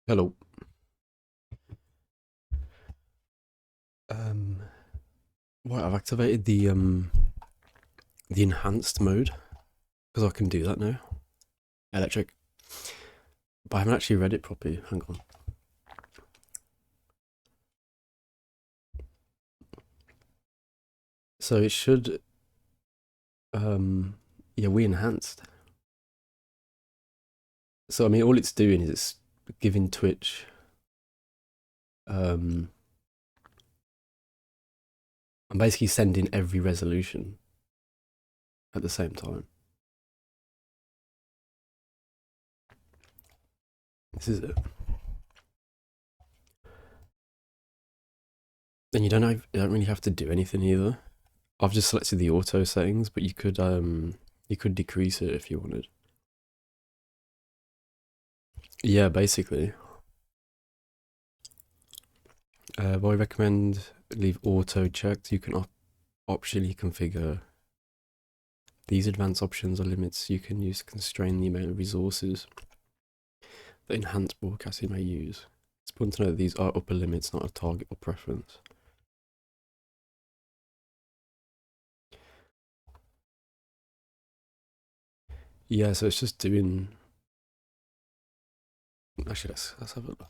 Hello. Um, right, I've activated the enhanced mode because I can do that now. Electric, but I haven't actually read it properly. Hang on. So it should yeah, we enhanced. So I mean, all it's doing is it's giving Twitch I'm basically sending every resolution at the same time. This is it. And you don't really have to do anything either. I've just selected the auto settings, but you could decrease it if you wanted. Yeah, basically. But I recommend leave auto checked. You can optionally configure these advanced options or limits you can use to constrain the amount of resources that enhanced broadcasting may use. It's important to note that these are upper limits, not a target or preference. Yeah, so it's just doing. Actually, let's have a look.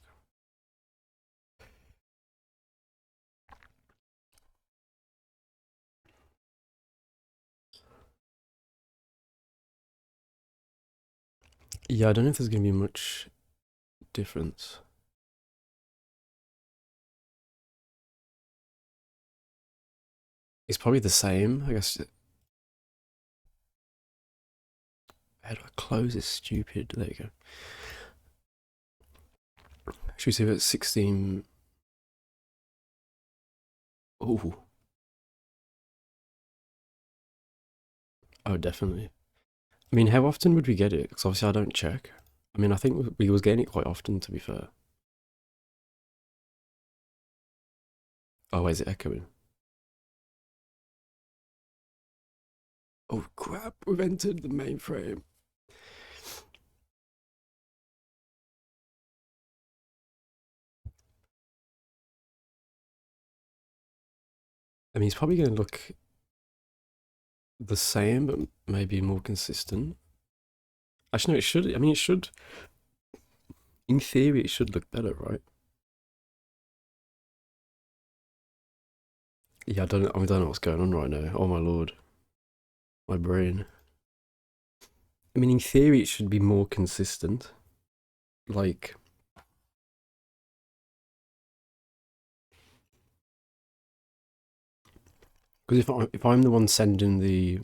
Yeah, I don't know if there's going to be much difference. It's probably the same, I guess. How do I close this? Stupid. There you go. Should we see if it's 16? Oh, oh, definitely. I mean, how often would we get it? Because obviously I don't check. I mean, I think we was getting it quite often, to be fair. Oh, wait, is it echoing? Oh, crap, we've entered the mainframe. I mean, it's probably going to look the same, but maybe more consistent. Actually, no, it should. I mean, it should. In theory, it should look better, right? Yeah, I don't know what's going on right now. Oh my lord, my brain. I mean, in theory, it should be more consistent. Like, because if I'm the one sending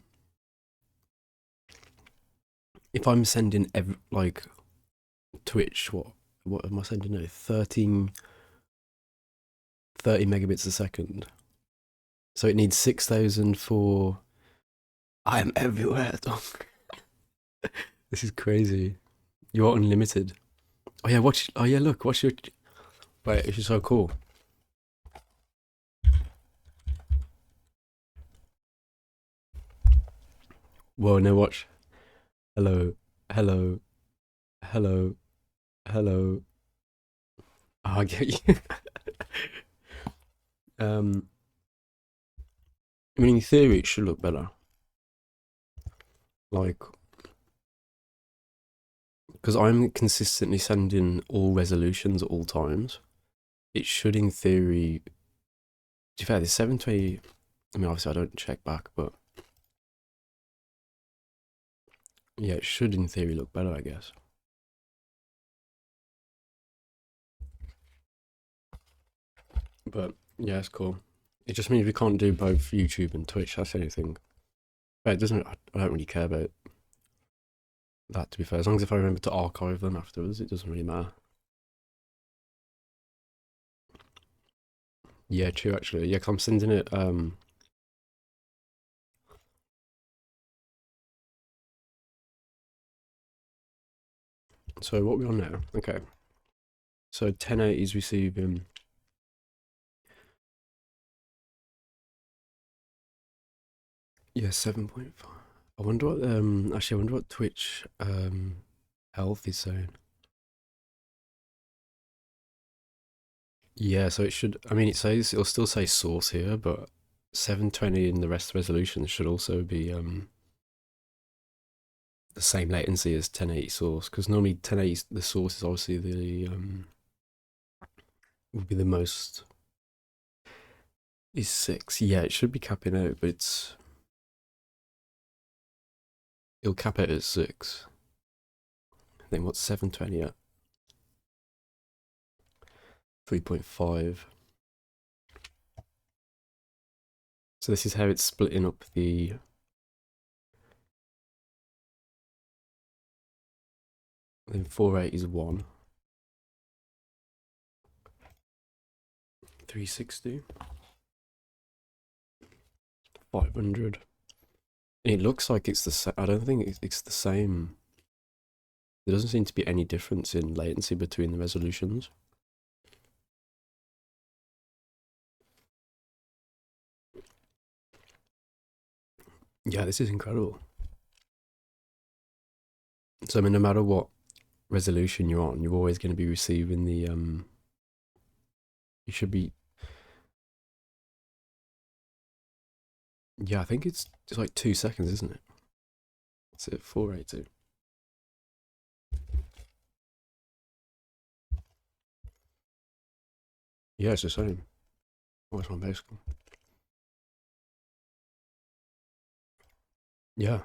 if I'm sending like Twitch, what am I sending now? 30 megabits a second. So it needs 6,000 for. I am everywhere. This is crazy. You're unlimited. Oh yeah, watch. Oh yeah, look. Watch your. Wait, this is so cool. Whoa, no, watch. Hello, hello, hello, hello. Oh, I get you. um, I mean, in theory, it should look better. Like, because I'm consistently sending all resolutions at all times. It should, in theory. To be fair, the 720. I mean, obviously, I don't check back, but yeah, it should, in theory, look better, I guess. But yeah, it's cool. It just means we can't do both YouTube and Twitch. That's anything. But it doesn't. I don't really care about that, to be fair. As long as if I remember to archive them afterwards, it doesn't really matter. Yeah, true. Actually, yeah, because I'm sending it. So what are we on now? Okay. So 1080 is receiving. Yeah, 7.5. I wonder what actually I wonder what Twitch health is saying. Yeah, so it should, I mean, it'll still say source here, but 720 in the rest resolutions should also be the same latency as 1080 source, because normally 1080 the source is obviously the would be the most, is 6. Yeah, it should be capping out, but it'll cap it at 6. Then what's 720 at? 3.5. So this is how it's splitting up the. Then 480 is 1. 360. 500. It looks like it's the same. I don't think it's the same. There doesn't seem to be any difference in latency between the resolutions. Yeah, this is incredible. So I mean, no matter what resolution you're on, you're always going to be receiving the you should be. Yeah, I think it's like 2 seconds, isn't it? That's it, 482. Yeah, it's the same. What's my base score? Yeah.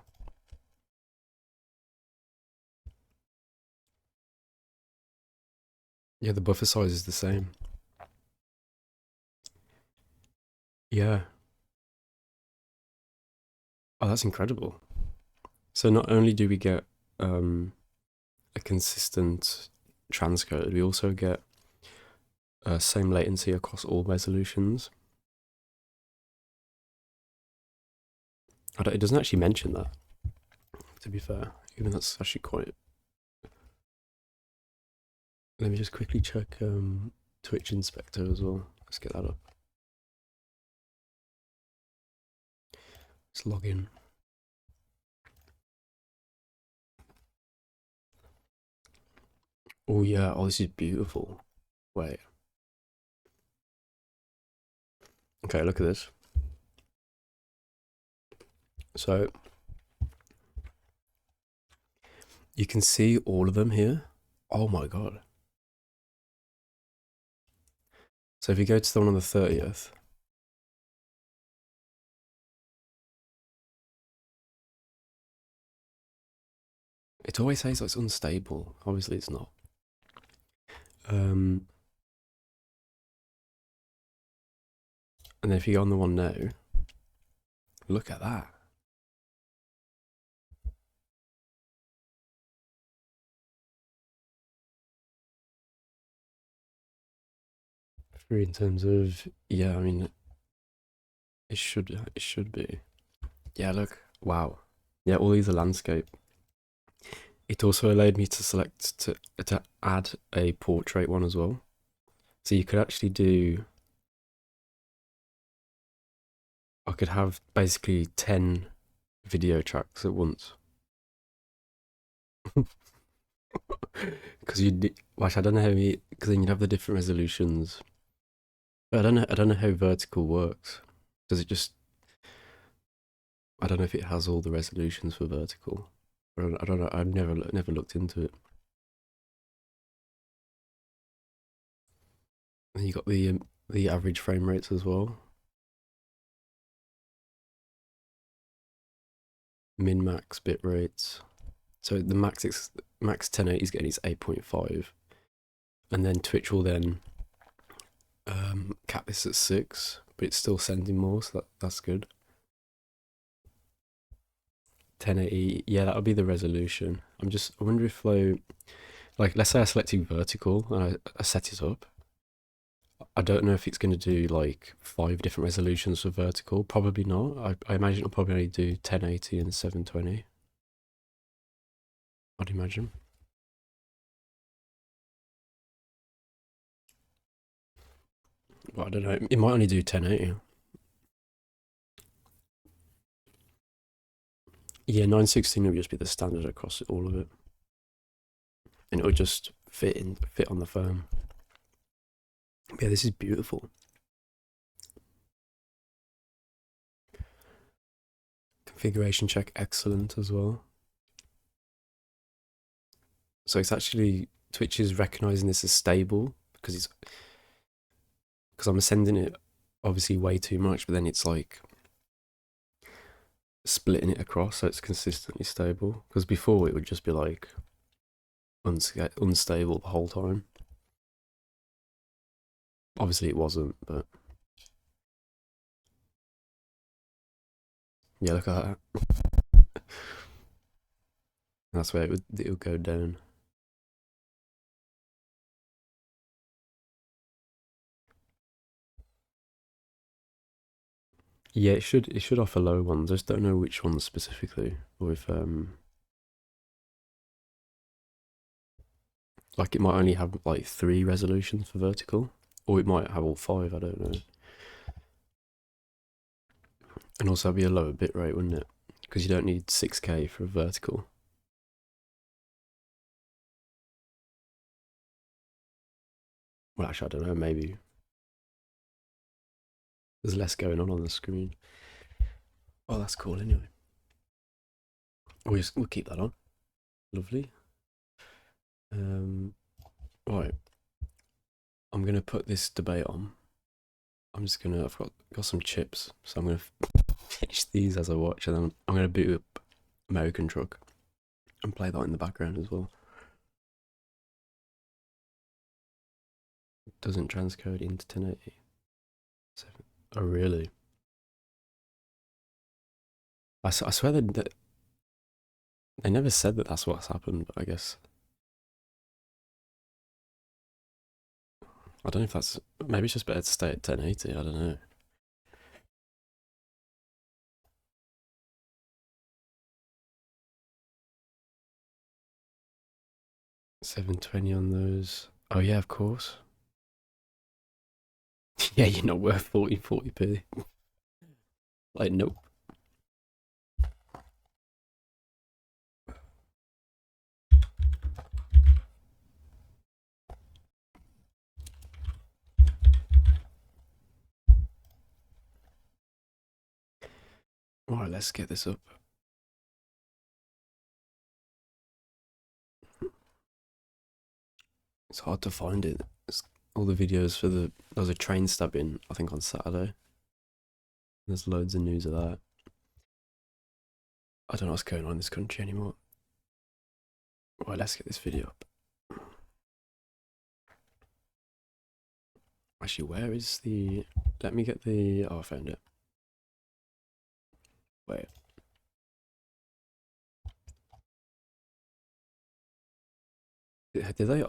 Yeah, the buffer size is the same. Yeah. Oh, that's incredible. So not only do we get a consistent transcode, we also get same latency across all resolutions. It doesn't actually mention that, to be fair. Even that's actually quite. Let me just quickly check Twitch Inspector as well. Let's get that up. Let's log in. Oh yeah, oh this is beautiful. Wait. Okay, look at this. So you can see all of them here. Oh my god. So if you go to the one on the 30th, it always says it's unstable. Obviously it's not. And then if you go on the one now, look at that. Free in terms of, yeah, I mean, it should be. Yeah, look, wow. Yeah, all these are landscape. It also allowed me to select to add a portrait one as well. So you could actually do. I could have basically 10 video tracks at once. Because well, I don't know how because then you'd have the different resolutions. But I don't know how vertical works. Does it just? I don't know if it has all the resolutions for vertical. I don't know. I've never looked into it. And you got the average frame rates as well. Min max bit rates. So the max 1080 is getting is 8.5, and then Twitch will then cap this at 6, but it's still sending more, so that's good. 1080, yeah, that'll be the resolution. I wonder if like let's say I selected vertical and I set it up. I don't know if it's going to do like 5 different resolutions for vertical. Probably not. I imagine it'll probably only do 1080 and 720. I'd imagine. Well, I don't know. It might only do 1080. Yeah, 916 will just be the standard across all of it, and it'll just fit on the phone. Yeah, this is beautiful. Configuration check excellent as well. So it's actually Twitch is recognizing this as stable because I'm sending it obviously way too much, but then it's like splitting it across so it's consistently stable. Because before it would just be like unstable the whole time. Obviously it wasn't, but yeah, look at that. That's where it would go down. Yeah, it should offer low ones. I just don't know which ones specifically. Or if like it might only have like 3 resolutions for vertical, or it might have all 5. I don't know. And also it'd be a lower bitrate, wouldn't it? Because you don't need 6K for a vertical. Well, actually, I don't know. Maybe there's less going on the screen. Oh, that's cool. Anyway, we'll keep that on. Lovely. Right. I'm gonna put this debate on. I've got some chips, so I'm gonna finish these as I watch, and then I'm gonna boot up American Truck and play that in the background as well. Doesn't transcode into 1080. Oh, really? I swear they never said that that's what's happened, but I guess. I don't know if that's. Maybe it's just better to stay at 1080. I don't know. 720 on those. Oh, yeah, of course. Yeah, you're not worth 40p. Like, nope. Alright, let's get this up. It's hard to find it. All the videos for there was a train stabbing, I think, on Saturday. There's loads of news of that. I don't know what's going on in this country anymore. Right, let's get this video up. Actually, where is the... Let me get the... Oh, I found it. Wait. Did they...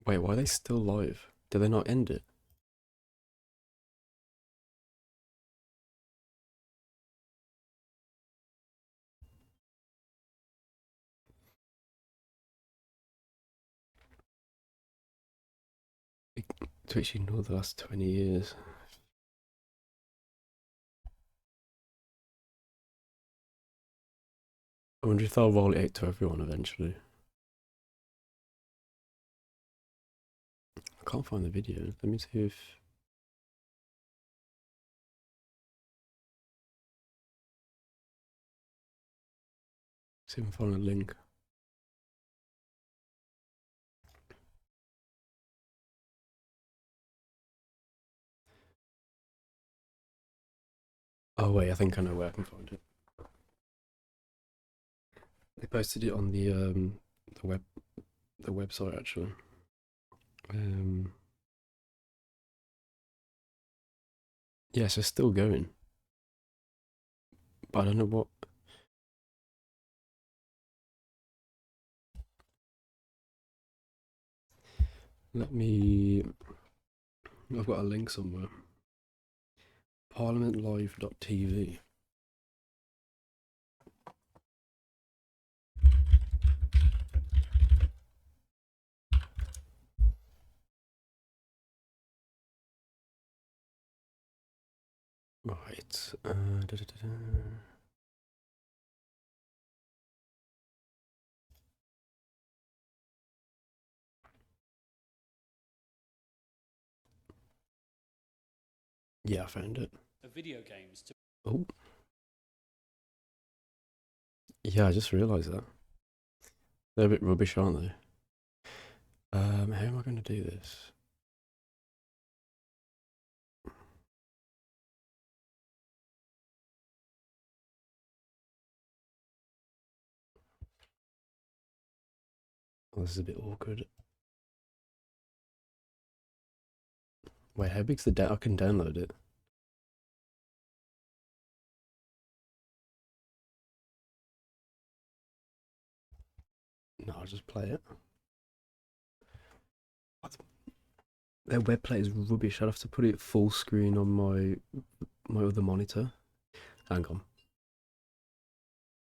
Wait, why are they still live? Did they not end it? Twitch ignored the last 20 years. I wonder if they'll roll it out to everyone eventually. I can't find the video. Let me see if... See if I can find a link. Oh wait, I think I know where I can find it. They posted it on the website actually. Yeah, so it's still going, but I don't know what. Let me. I've got a link somewhere. Parliamentlive.tv. Right. Yeah, I found it. Video games to Oh. Yeah, I just realised that. They're a bit rubbish, aren't they? How am I going to do this? Oh, this is a bit awkward. Wait, how big's the I can download it. No, I'll just play it. Their web play is rubbish. I'd have to put it full screen on my other monitor. Hang on.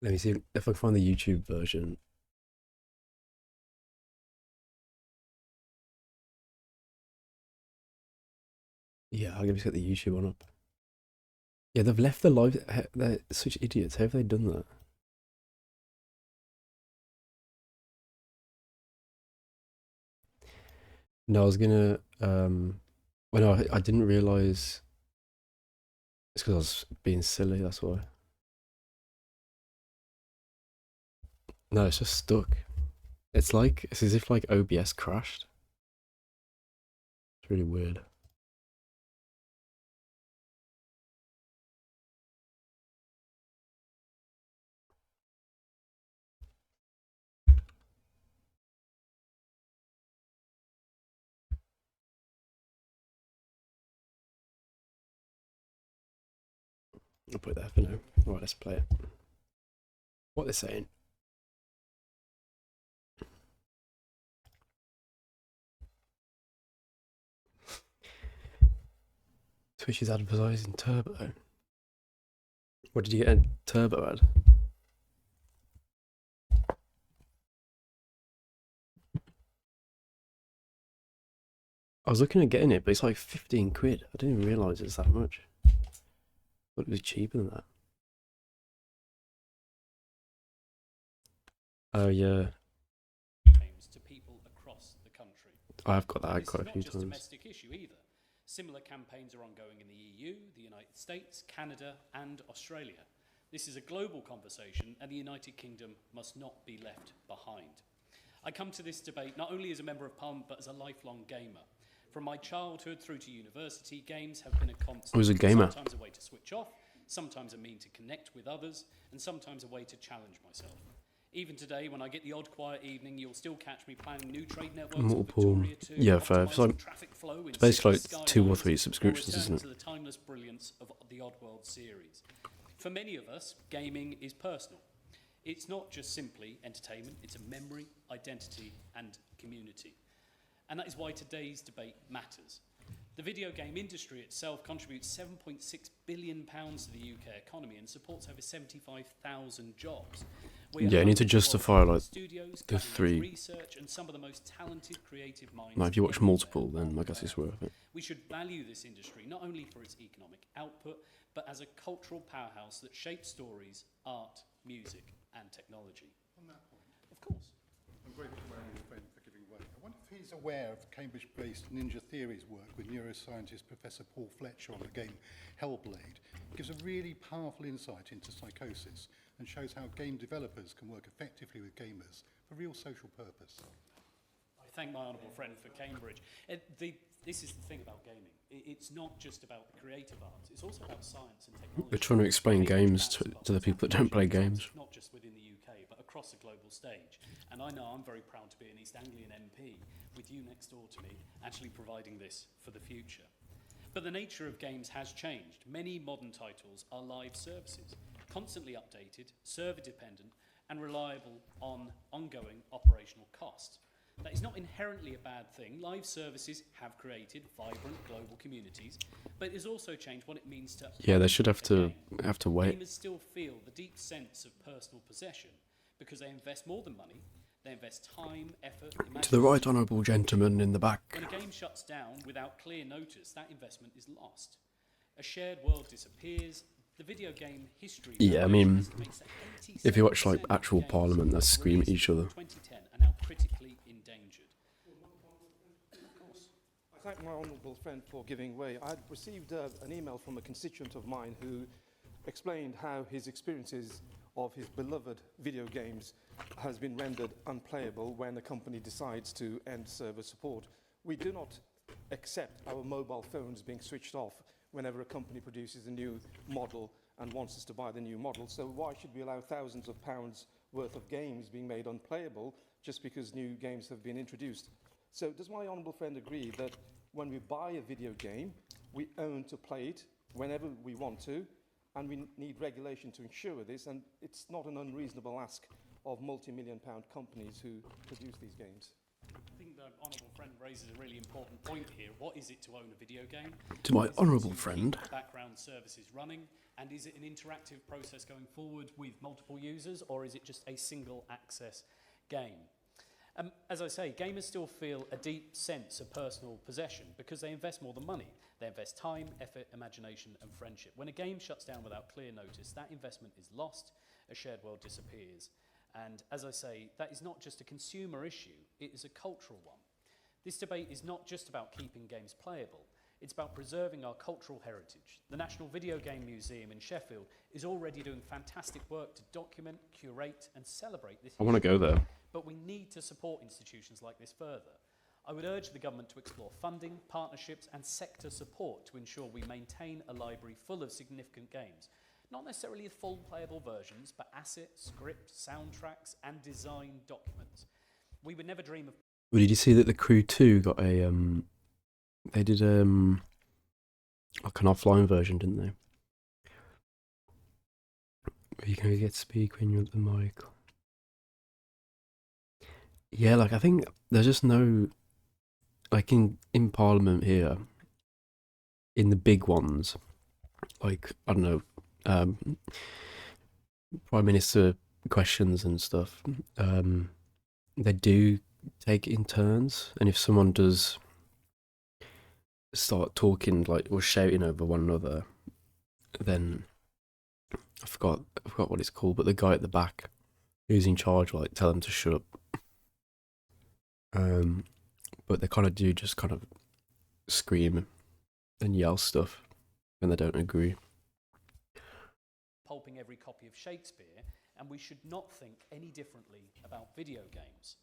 Let me see if I can find the YouTube version. Yeah, I'll just get the YouTube one up. Yeah, they've left the live. They're such idiots. How have they done that? No, I was gonna. Well, no, I didn't realize. It's because I was being silly. That's why. No, it's just stuck. It's as if like OBS crashed. It's really weird. I'll put it there for now. Alright, let's play it. What they're saying. Twitch is advertising Turbo. What did you get a Turbo ad? I was looking at getting it, but it's like 15 quid. I didn't even realise it's that much. I thought it was cheaper than that. Oh yeah. games to people across the country. I've got that This quite is a not few just times. a domestic issue either. Similar campaigns are ongoing in the EU, the United States, Canada, and Australia. This is a global conversation, and the United Kingdom must not be left behind. I come to this debate not only as a Member of Parliament, but as a lifelong gamer. From my childhood through to university, games have been a constant. I was a gamer. Sometimes a way to switch off, sometimes a mean to connect with others, and sometimes a way to challenge myself. Even today, when I get the odd quiet evening, you'll still catch me planning new trade networks. Multiple, yeah, fair. It's like traffic flow it's basically like 2 or 3 subscriptions, isn't it? To the timeless brilliance of the Oddworld series. For many of us, gaming is personal. It's not just simply entertainment, it's a memory, identity, and community. And that is why today's debate matters. The video game industry itself contributes £7.6 billion to the UK economy and supports over 75,000 jobs. Yeah, you need to justify like studios, the 3. research, and some of the most talented creative minds. Now, if you watch multiple, then I guess it's worth it. We should value this industry not only for its economic output, but as a cultural powerhouse that shapes stories, art, music, and technology. On that point, Of course. I'm grateful to my friend for giving way. I wonder if he's aware of Cambridge-based Ninja Theory's work with neuroscientist Professor Paul Fletcher on the game Hellblade. It gives a really powerful insight into psychosis and shows how game developers can work effectively with gamers for real social purpose. I thank my honourable friend for Cambridge. This is the thing about gaming. It's not just about the creative arts, it's also about science and technology. We're trying to explain games to the people that don't play games. Not just within the UK, but across a global stage. And I know I'm very proud to be an East Anglian MP, with you next door to me, actually providing this for the future. But the nature of games has changed. Many modern titles are live services, constantly updated, server-dependent, and reliable on ongoing operational costs. That is not inherently a bad thing. Live services have created vibrant global communities, but it has also changed what it means to... Yeah, they should have to wait. Gamers still feel the deep sense of personal possession because they invest more than money. They invest time, effort... To the right honourable gentleman in the back. When a game shuts down without clear notice, that investment is lost. A shared world disappears. The video game history. Yeah, I mean, estimates that if you watch like 87% of actual games Parliament, they scream at released each other. before 2010 are now critically endangered. Of course. I thank my honourable friend for giving way. I received an email from a constituent of mine who explained how his experiences of his beloved video games has been rendered unplayable when a company decides to end server support. We do not accept our mobile phones being switched off whenever a company produces a new model and wants us to buy the new model. So why should we allow thousands of pounds worth of games being made unplayable just because new games have been introduced? So does my honourable friend agree that when we buy a video game, we own to play it whenever we want to, and we need regulation to ensure this, and it's not an unreasonable ask of multi-million-pound companies who produce these games? I think the honourable friend raises a really important point here. What is it to own a video game? To my Is it honourable to friend. keep background services running, and is it an interactive process going forward with multiple users, or is it just a single access game? As I say, gamers still feel a deep sense of personal possession because they invest more than money. They invest time, effort, imagination and friendship. When a game shuts down without clear notice, that investment is lost, a shared world disappears. And as I say, that is not just a consumer issue, it is a cultural one. This debate is not just about keeping games playable, it's about preserving our cultural heritage. The National Video Game Museum in Sheffield is already doing fantastic work to document, curate and celebrate this I want to go there. but we need to support institutions like this further. I would urge the government to explore funding, partnerships and sector support to ensure we maintain a library full of significant games. Not necessarily full playable versions, but assets, script, soundtracks and design documents. We would never dream of... Well, did you see that the Crew 2 got a, they did like an offline version, didn't they? You can get speak when you're at the mic. Yeah, like I think there's just no, like in Parliament here, in the big ones, like, I don't know, Prime Minister questions and stuff, they do take it in turns, and if someone does start talking like or shouting over one another, then I forgot what it's called, but the guy at the back who's in charge will like tell them to shut up. But they kind of do just kind of scream and yell stuff when they don't agree. Pulping every copy of Shakespeare, and we should not think any differently about video games.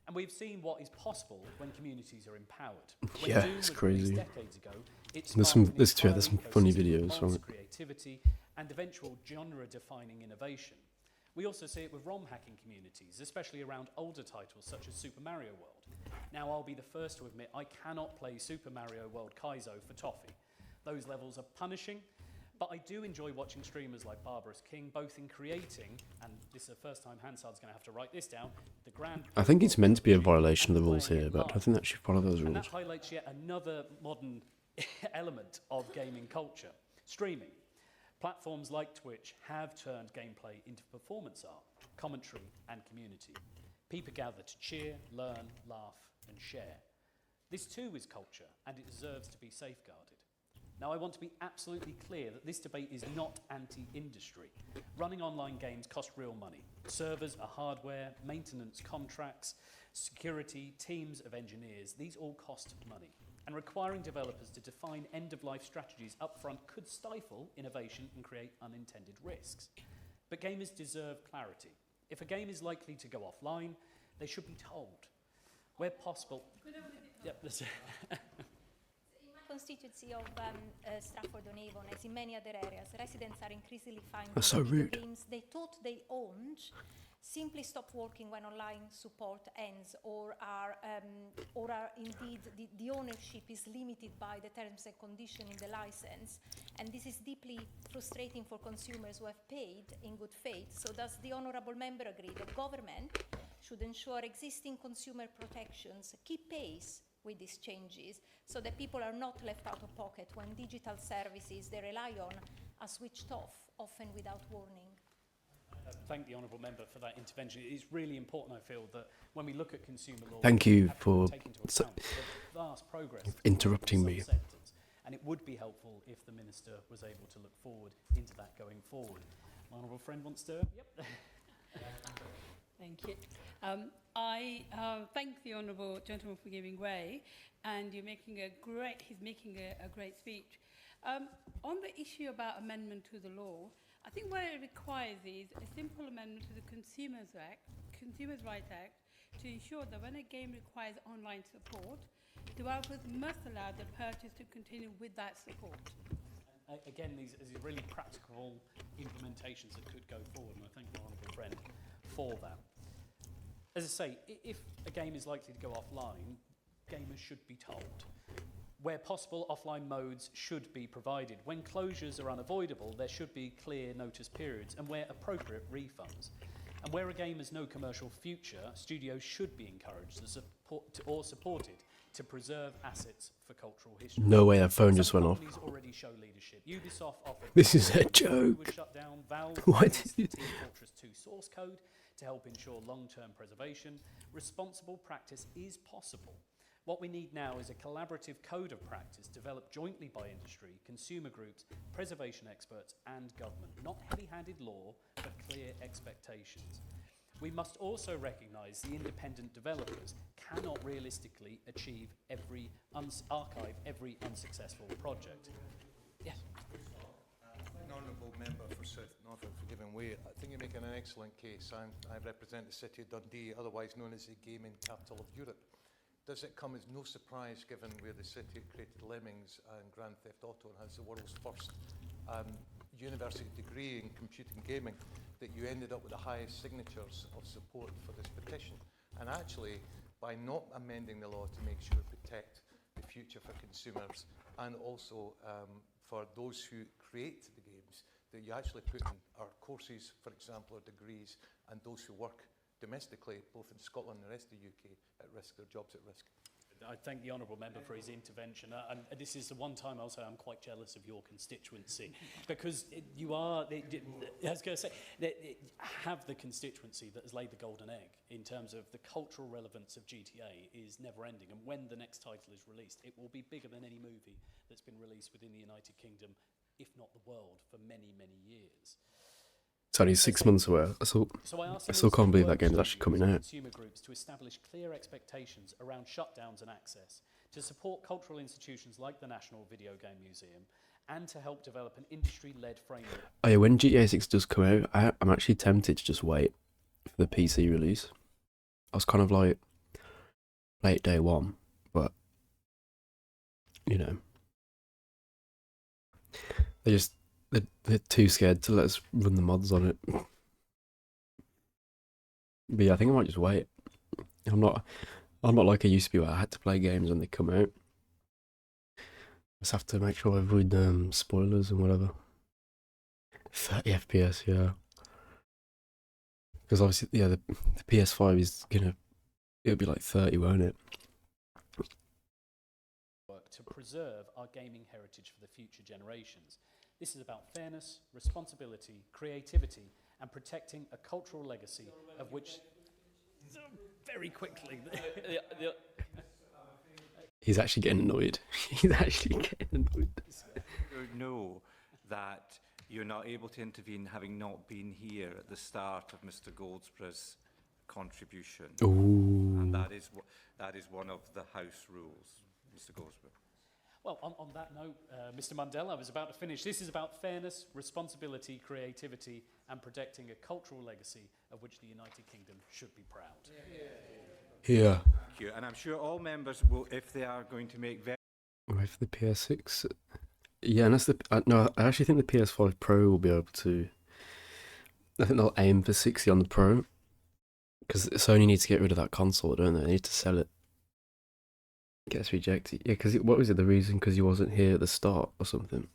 And we've seen what is possible when communities are empowered. When Yeah, Doom it's was released crazy. Decades ago, it There's sparked an some entire funny ecosystem of videos from arts, it. creativity, and eventual genre-defining innovation. We also see it with ROM hacking communities, especially around older titles such as Super Mario World. Now, I'll be the first to admit I cannot play Super Mario World Kaizo for toffee. Those levels are punishing, but I do enjoy watching streamers like Barbarous King, both in creating, and this is the first time Hansard's going to have to write this down, the grand... I think it's meant to be a violation of the rules here, but I think that should follow those And rules. that highlights yet another modern element of gaming culture, streaming. Platforms like Twitch have turned gameplay into performance art, commentary and community. People gather to cheer, learn, laugh and share. This too is culture, and it deserves to be safeguarded. Now, I want to be absolutely clear that this debate is not anti-industry. Running online games cost real money. Servers are hardware, maintenance contracts, security, teams of engineers, these all cost money. And requiring developers to define end-of-life strategies upfront could stifle innovation and create unintended risks. But gamers deserve clarity. If a game is likely to go offline, they should be told. Where possible... Yep, constituency of Stratford-on-Avon, as in many other areas, residents are increasingly finding That's so that video rude. games they thought they owned simply stop working when online support ends, or are indeed the ownership is limited by the terms and conditions in the license. And this is deeply frustrating for consumers who have paid in good faith. So does the honourable member agree that government should ensure existing consumer protections keep pace with these changes, so that people are not left out of pocket when digital services they rely on are switched off, often without warning? Thank the honourable member for that intervention. It is really important, I feel, that when we look at consumer law... Thank you we have to for take into account the vast progress interrupting in me. some sectors. And it would be helpful if the Minister was able to look forward into that going forward. My honourable friend wants to... Yep. Thank you. I thank the honourable gentleman for giving way, and he's making a great speech. On the issue about amendment to the law, I think what it requires is a simple amendment to the Consumers Rights Act to ensure that when a game requires online support, developers must allow the purchase to continue with that support. Again, these are really practical implementations that could go forward, and I thank the honourable friend for that. As I say, if a game is likely to go offline, gamers should be told. Where possible, offline modes should be provided. When closures are unavoidable, there should be clear notice periods, and where appropriate, refunds. And where a game has no commercial future, studios should be encouraged or supported to preserve assets for cultural history. No way, that phone just went off. Some companies already show leadership. Ubisoft offered... This is a joke. Was shut down. Valve What released is the Team Fortress 2 source code to help ensure long-term preservation. Responsible practice is possible. What we need now is a collaborative code of practice developed jointly by industry, consumer groups, preservation experts and government. Not heavy-handed law, but clear expectations. We must also recognise the independent developers cannot realistically archive every unsuccessful project. Yes. An honourable member for South Norfolk for giving way. I think you're making an excellent case. I represent the city of Dundee, otherwise known as the gaming capital of Europe. Does it come as no surprise, given where the city created Lemmings and Grand Theft Auto and has the world's first university degree in computing gaming, that you ended up with the highest signatures of support for this petition? And actually, by not amending the law to make sure to protect the future for consumers and also for those who create the games, that you actually put in our courses, for example, or degrees, and those who work domestically, both in Scotland and the rest of the UK, at risk, their jobs at risk. I thank the honourable member for his intervention. And this is the one time I'll say I'm quite jealous of your constituency, because you are, I was going to say, have the constituency that has laid the golden egg in terms of the cultural relevance of GTA is never ending. And when the next title is released, it will be bigger than any movie that's been released within the United Kingdom, if not the world, for many, many years. It's only 6 months away. I still can't believe that game's actually coming out. Consumer groups to establish clear expectations around shutdowns and access, to support cultural institutions like the National Video Game Museum, and to help develop an industry-led framework. Oh yeah, when GTA 6 does come out, I'm actually tempted to just wait for the PC release. I was kind of like late day one, but you know, they're too scared to let us run the mods on it. But yeah, I think I might just wait. I'm not like I used to be where I had to play games when they come out. Just have to make sure I avoid spoilers and whatever. 30 FPS, yeah. Because obviously, yeah, the PS5 is it'll be like 30, won't it? To preserve our gaming heritage for the future generations. This is about fairness, responsibility, creativity, and protecting a cultural legacy of which... Very quickly. He's actually getting annoyed. He's actually getting annoyed. You know that you're not able to intervene having not been here at the start of Mr. Goldsborough's contribution. Ooh. And that is one of the House rules, Mr. Goldsborough. Well, on that note, Mr. Mundell, I was about to finish. This is about fairness, responsibility, creativity, and protecting a cultural legacy of which the United Kingdom should be proud. Yeah. Thank you. And I'm sure all members will, if they are going to make very... Wait for the PS6. Yeah, and that's no, I actually think the PS5 Pro will be able to... I think they'll aim for 60 on the Pro. Because Sony needs to get rid of that console, don't they? They need to sell it. Gets rejected. Yeah, because what was it, the reason? Because he wasn't here at the start or something?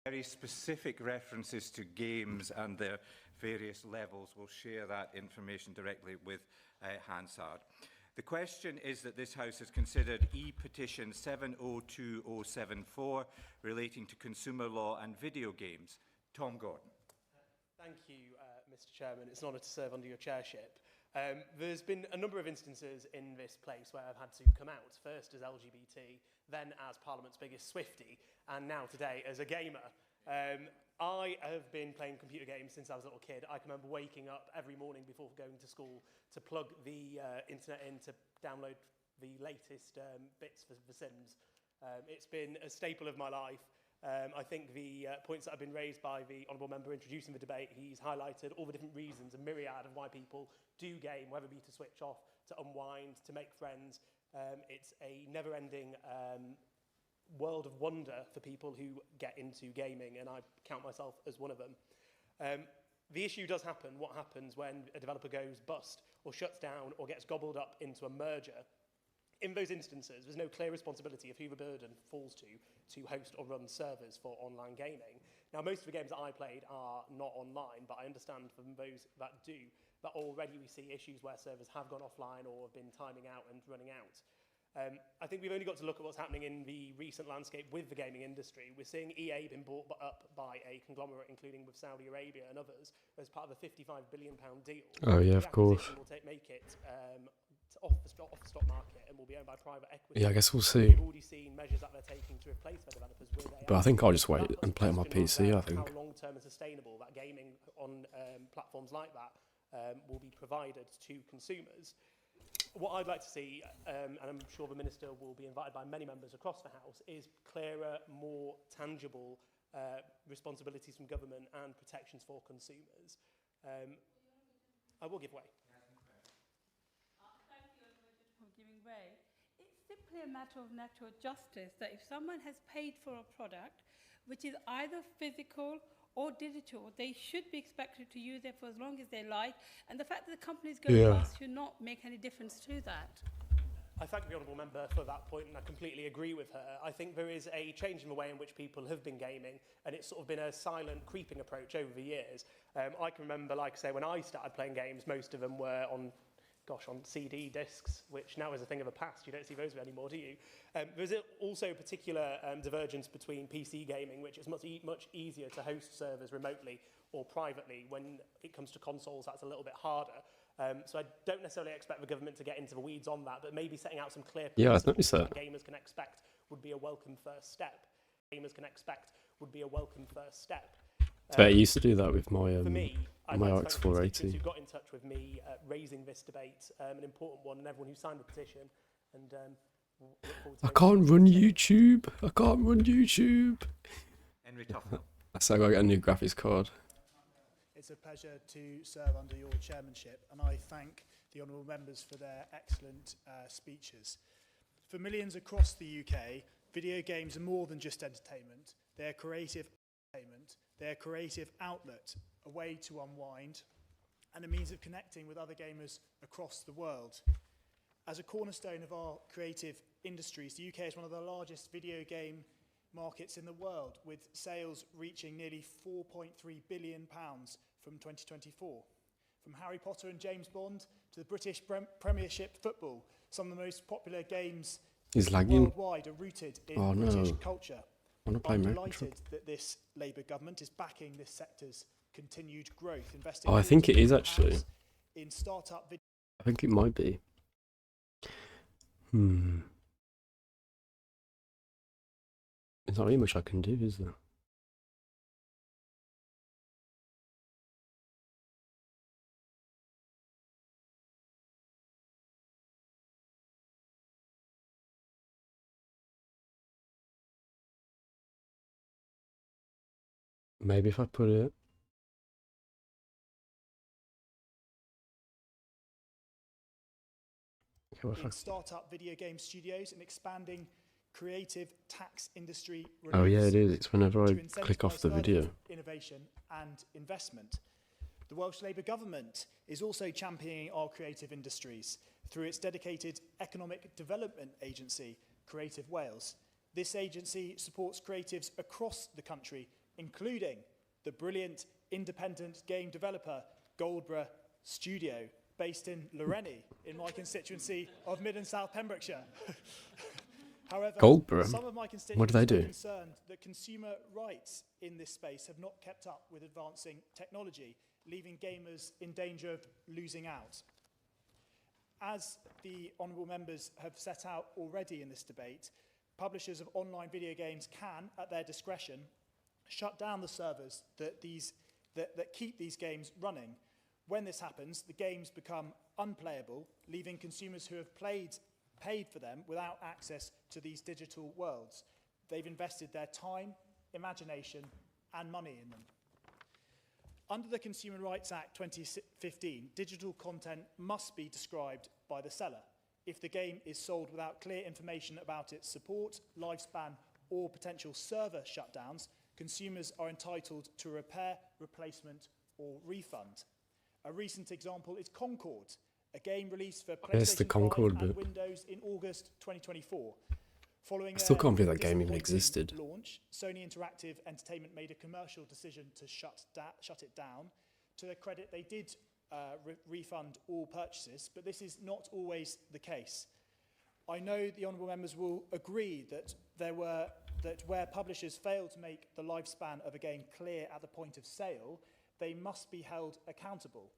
Very specific references to games and their various levels. We'll share that information directly with Hansard. The question is that this House has considered e-petition 702074 relating to consumer law and video games. Tom Gordon. Thank you, Mr. Chairman. It's an honour to serve under your chairship. There's been a number of instances in this place where I've had to come out, first as LGBT, then as Parliament's biggest Swiftie, and now today as a gamer. I have been playing computer games since I was a little kid. I can remember waking up every morning before going to school to plug the internet in to download the latest bits for The Sims. It's been a staple of my life. I think the points that have been raised by the Honourable Member introducing the debate, he's highlighted all the different reasons, a myriad of why people do game, whether it be to switch off, to unwind, to make friends. It's a never-ending world of wonder for people who get into gaming, and I count myself as one of them. The issue does happen. What happens when a developer goes bust or shuts down or gets gobbled up into a merger? In those instances, there's no clear responsibility of who the burden falls to host or run servers for online gaming. Now, most of the games that I played are not online, but I understand from those that do, that already we see issues where servers have gone offline or have been timing out and running out. I think we've only got to look at what's happening in the recent landscape with the gaming industry. We're seeing EA being bought up by a conglomerate, including with Saudi Arabia and others, as part of a £55 billion deal. Oh yeah, of course. Will make it off the stock market and will be owned by private equity. Yeah, I guess we'll see. We've already seen measures that they're taking to replace their developers with AI. But I think I'll just wait and play on my PC, I think. How long-term and sustainable that gaming on platforms like that will be provided to consumers. What I'd like to see, and I'm sure the Minister will be invited by many members across the House, is clearer, more tangible responsibilities from government and protections for consumers. I will give way. Thank you for giving way. It's simply a matter of natural justice that if someone has paid for a product, which is either physical or digital, they should be expected to use it for as long as they like, and the fact that the companies go bust should not make any difference to that. I thank the Honourable Member for that point, and I completely agree with her. I think there is a change in the way in which people have been gaming, and it's sort of been a silent, creeping approach over the years. I can remember, like I say, when I started playing games, most of them were on CD discs, which now is a thing of the past. You don't see those anymore, do you? There's also a particular divergence between PC gaming, which is much easier to host servers remotely or privately. When it comes to consoles, that's a little bit harder. So I don't necessarily expect the government to get into the weeds on that, but maybe setting out some clear principles that gamers can expect would be a welcome first step. So I used to do that with my for me, my RX 480. Who got in touch with me raising this debate, an important one, and everyone who signed the petition. And I can't run YouTube. Henry Tufnell. So I gotta get a new graphics card. It's a pleasure to serve under your chairmanship, and I thank the honourable members for their excellent speeches. For millions across the UK, video games are more than just entertainment. They're creative entertainment, they're a creative outlet, a way to unwind, and a means of connecting with other gamers across the world. As a cornerstone of our creative industries, the UK is one of the largest video game markets in the world, with sales reaching nearly £4.3 billion from 2024. From Harry Potter and James Bond to the British Premiership football, some of the most popular games worldwide are rooted in British culture. I'm delighted that this Labour government is backing this sector's continued growth, investing I think it is actually. In startup video. I think it might be. There's not really much I can do, is there? Maybe if I put it... In startup video game studios and expanding creative tax industry. Oh yeah, it is. It's whenever I click off the video. Innovation and investment. The Welsh Labour government is also championing our creative industries through its dedicated economic development agency, Creative Wales. This agency supports creatives across the country, including the brilliant independent game developer Goldborough Studio, based in Loreni, in my constituency of Mid and South Pembrokeshire. However, some of my constituents are concerned that consumer rights in this space have not kept up with advancing technology, leaving gamers in danger of losing out. As the honourable members have set out already in this debate, publishers of online video games can, at their discretion, shut down the servers that keep these games running. When this happens, the games become unplayable, leaving consumers who have paid for them without access to these digital worlds. They've invested their time, imagination, and money in them. Under the Consumer Rights Act 2015, digital content must be described by the seller. If the game is sold without clear information about its support, lifespan, or potential server shutdowns, consumers are entitled to repair, replacement, or refund. A recent example is Concord, a game released for PlayStation 5 and Windows in August 2024. Following I still their can't believe that game even disappointing existed. launch, Sony Interactive Entertainment made a commercial decision to shut it down. To their credit, they did refund all purchases, but this is not always the case. I know the honourable members will agree that where publishers fail to make the lifespan of a game clear at the point of sale, they must be held accountable.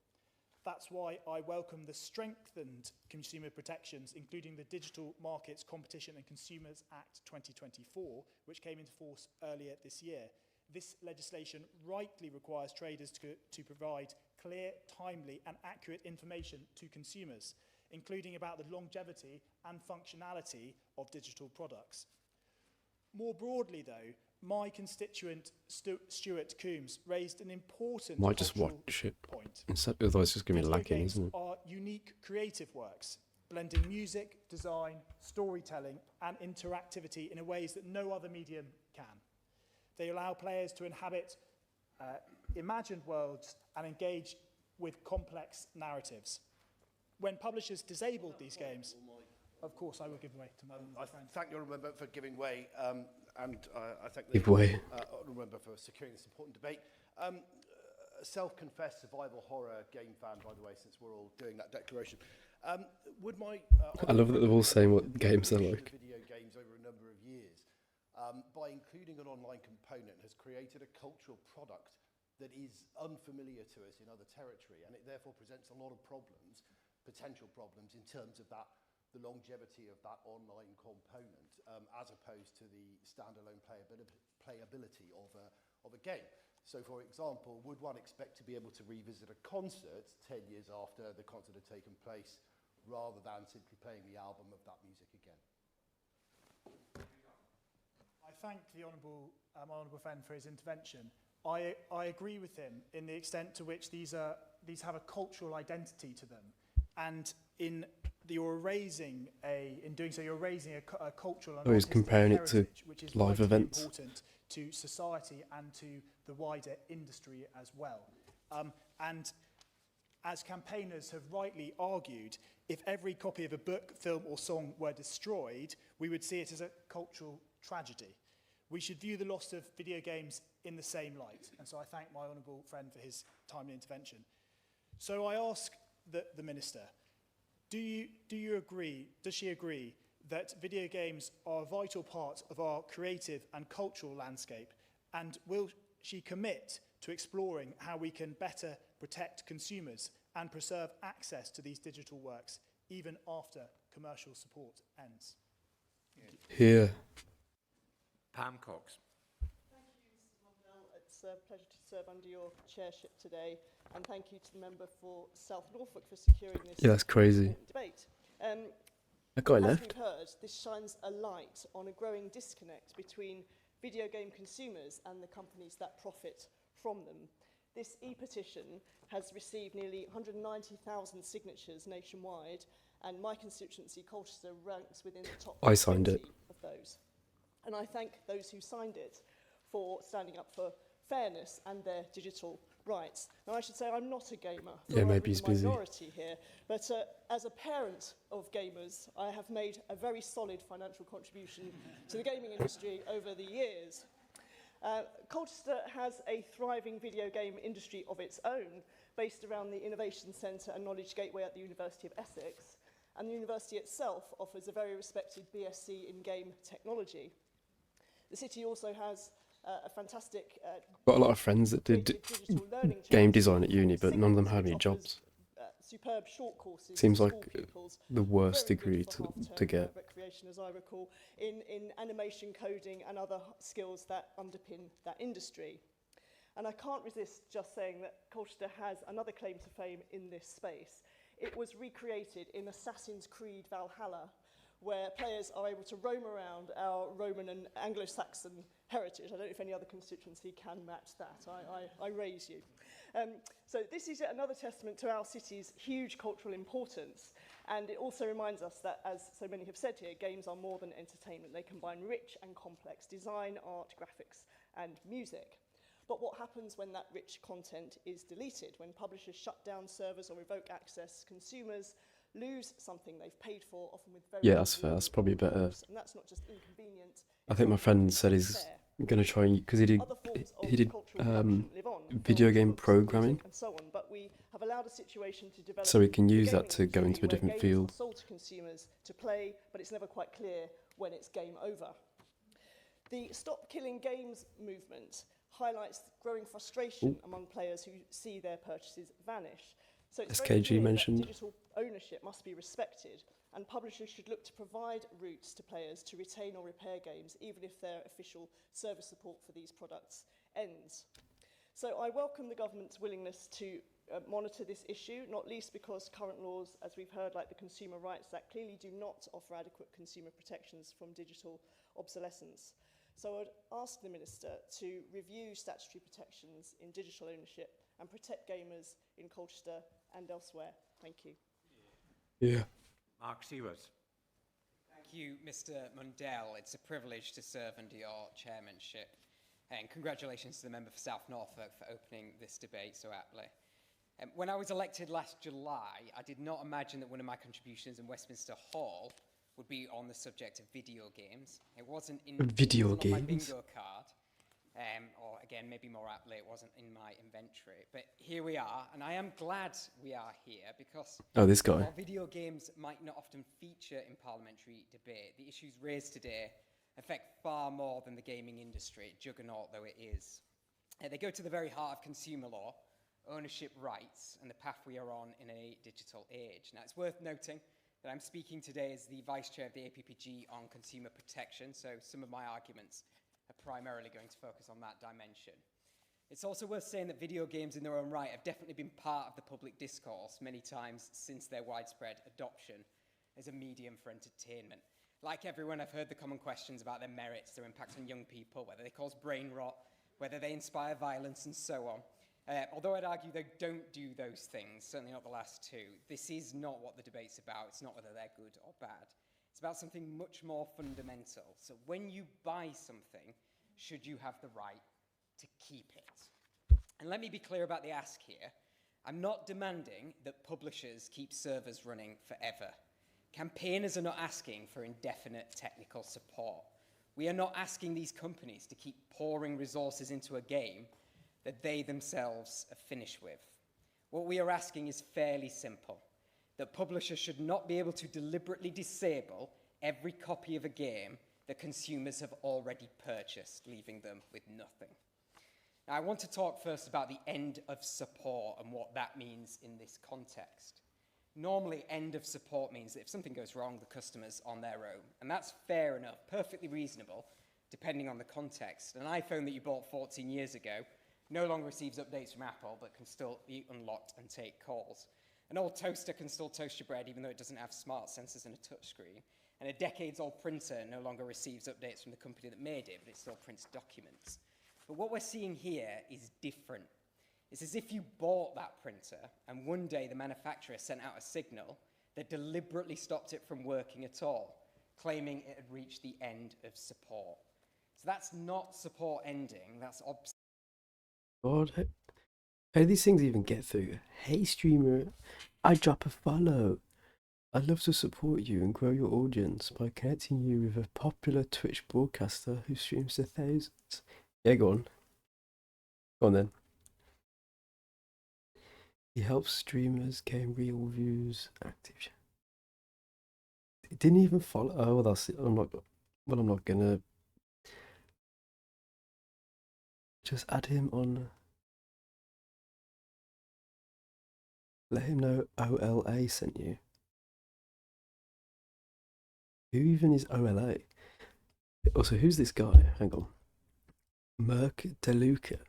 That's why I welcome the strengthened consumer protections, including the Digital Markets Competition and Consumers Act 2024, which came into force earlier this year. This legislation rightly requires traders to provide clear, timely and accurate information to consumers, including about the longevity and functionality of digital products. More broadly, though, my constituent Stuart Coombs raised an important Might just watch it point. instead, otherwise it's just going to be Video lacking, games isn't it? are unique creative works, blending music, design, storytelling and interactivity in ways that no other medium can. They allow players to inhabit imagined worlds and engage with complex narratives. When publishers disabled these games, of course I will give way to my friend. Thank the honourable member for giving way, and I thank the Give way. honourable member for securing this important debate. A self-confessed survival horror game fan, by the way, since we're all doing that declaration. Would my I love that they're all saying what games they're like. Video games over a number of years, by including an online component, has created a cultural product that is unfamiliar to us in other territory, and it therefore presents a lot of problems, potential problems, in terms of the longevity of that online component, as opposed to the standalone playability of a game. So, for example, would one expect to be able to revisit a concert 10 years after the concert had taken place, rather than simply playing the album of that music again? I thank the my honourable friend for his intervention. I agree with him in the extent to which these have a cultural identity to them, and in doing so, you're raising a cultural and he's comparing it to heritage, which is live vitally events. important to society and to the wider industry as well. And as campaigners have rightly argued, if every copy of a book, film or song were destroyed, we would see it as a cultural tragedy. We should view the loss of video games in the same light. And so I thank my honourable friend for his timely intervention. So I ask the Minister, does she agree that video games are a vital part of our creative and cultural landscape? And will she commit to exploring how we can better protect consumers and preserve access to these digital works, even after commercial support ends? Here. Pam Cox. Thank you, Mrs. Mondell. It's a pleasure to serve under your chairship today, and thank you to the member for South Norfolk for securing this That's crazy. debate. That guy as left. we've heard, this shines a light on a growing disconnect between video game consumers and the companies that profit from them. This e-petition has received nearly 190,000 signatures nationwide, and my constituency, Colchester, ranks within the top I signed 20 it. of those. And I thank those who signed it for standing up for fairness and their digital rights. Now, I should say I'm not a gamer. Yeah, maybe I'm he's in the busy. minority here, but as a parent of gamers, I have made a very solid financial contribution to the gaming industry over the years. Colchester has a thriving video game industry of its own, based around the Innovation Centre and Knowledge Gateway at the University of Essex, and the university itself offers a very respected BSc in game technology. The city also has a fantastic Got a lot of friends that did digital learning game channels, design at uni, but none of them had any Signals jobs. offers, superb short courses Seems for like school pupils. the worst Very good degree for to half-term, get. recreation, as I recall, in animation, coding, and other skills that underpin that industry. And I can't resist just saying that Colchester has another claim to fame in this space. It was recreated in Assassin's Creed Valhalla, where players are able to roam around our Roman and Anglo-Saxon heritage. I don't know if any other constituency can match that. I raise you. So this is yet another testament to our city's huge cultural importance. And it also reminds us that, as so many have said here, games are more than entertainment. They combine rich and complex design, art, graphics, and music. But what happens when that rich content is deleted? When publishers shut down servers or revoke access, consumers lose something they've paid for, often with very Yeah, that's fair. That's probably little better. hopes. And that's not just inconvenient. I think my friend said he's going to try and, because he did video game programming, and so on, but we have allowed a situation to develop so he can the use gaming that to go into industry a different where field. games are sold to consumers to play, but it's never quite clear when it's game over. The Stop Killing Games movement highlights growing frustration among players who see their purchases vanish. So it's very SKG clear that mentioned. digital ownership must be respected, and publishers should look to provide routes to players to retain or repair games, even if their official service support for these products ends. So I welcome the government's willingness to monitor this issue, not least because current laws, as we've heard, like the Consumer Rights Act, clearly do not offer adequate consumer protections from digital obsolescence. So I'd ask the Minister to review statutory protections in digital ownership and protect gamers in Colchester and elsewhere. Thank you. Yeah. Mark Sewers. Thank you, Mr. Mundell. It's a privilege to serve under your chairmanship. And congratulations to the member for South Norfolk for opening this debate so aptly. When I was elected last July, I did not imagine that one of my contributions in Westminster Hall would be on the subject of video games. It wasn't on my bingo card, or again, maybe more aptly, it wasn't in my inventory. But here we are, and I am glad we are here because This guy. while video games might not often feature in parliamentary debate, the issues raised today affect far more than the gaming industry, juggernaut though it is. They go to the very heart of consumer law, ownership rights, and the path we are on in a digital age. Now, it's worth noting that I'm speaking today as the Vice Chair of the APPG on consumer protection, so some of my arguments are primarily going to focus on that dimension. It's also worth saying that video games in their own right have definitely been part of the public discourse many times since their widespread adoption as a medium for entertainment. Like everyone, I've heard the common questions about their merits, their impact on young people, whether they cause brain rot, whether they inspire violence, and so on. Although I'd argue they don't do those things, certainly not the last two, this is not what the debate's about. It's not whether they're good or bad. It's about something much more fundamental. So when you buy something, should you have the right to keep it? And let me be clear about the ask here. I'm not demanding that publishers keep servers running forever. Campaigners are not asking for indefinite technical support. We are not asking these companies to keep pouring resources into a game that they themselves are finished with. What we are asking is fairly simple, that publishers should not be able to deliberately disable every copy of a game that consumers have already purchased, leaving them with nothing. Now, I want to talk first about the end of support and what that means in this context. Normally, end of support means that if something goes wrong, the customer's on their own. And that's fair enough, perfectly reasonable, depending on the context. An iPhone that you bought 14 years ago no longer receives updates from Apple, but can still be unlocked and take calls. An old toaster can still toast your bread, even though it doesn't have smart sensors and a touchscreen. And a decades-old printer no longer receives updates from the company that made it, but it still prints documents. But what we're seeing here is different. It's as if you bought that printer, and one day the manufacturer sent out a signal that deliberately stopped it from working at all, claiming it had reached the end of support. So that's not support ending, that's God, how do these things even get through? Hey streamer, I drop a follow. I'd love to support you and grow your audience by connecting you with a popular Twitch broadcaster who streams to thousands. Yeah, go on. Go on then. He helps streamers gain real views, active. It didn't even follow. Oh, well, that's it. I'm not gonna just add him on. Let him know OLA sent you. Who even is OLA? Also, who's this guy? Hang on. Merc DeLuca.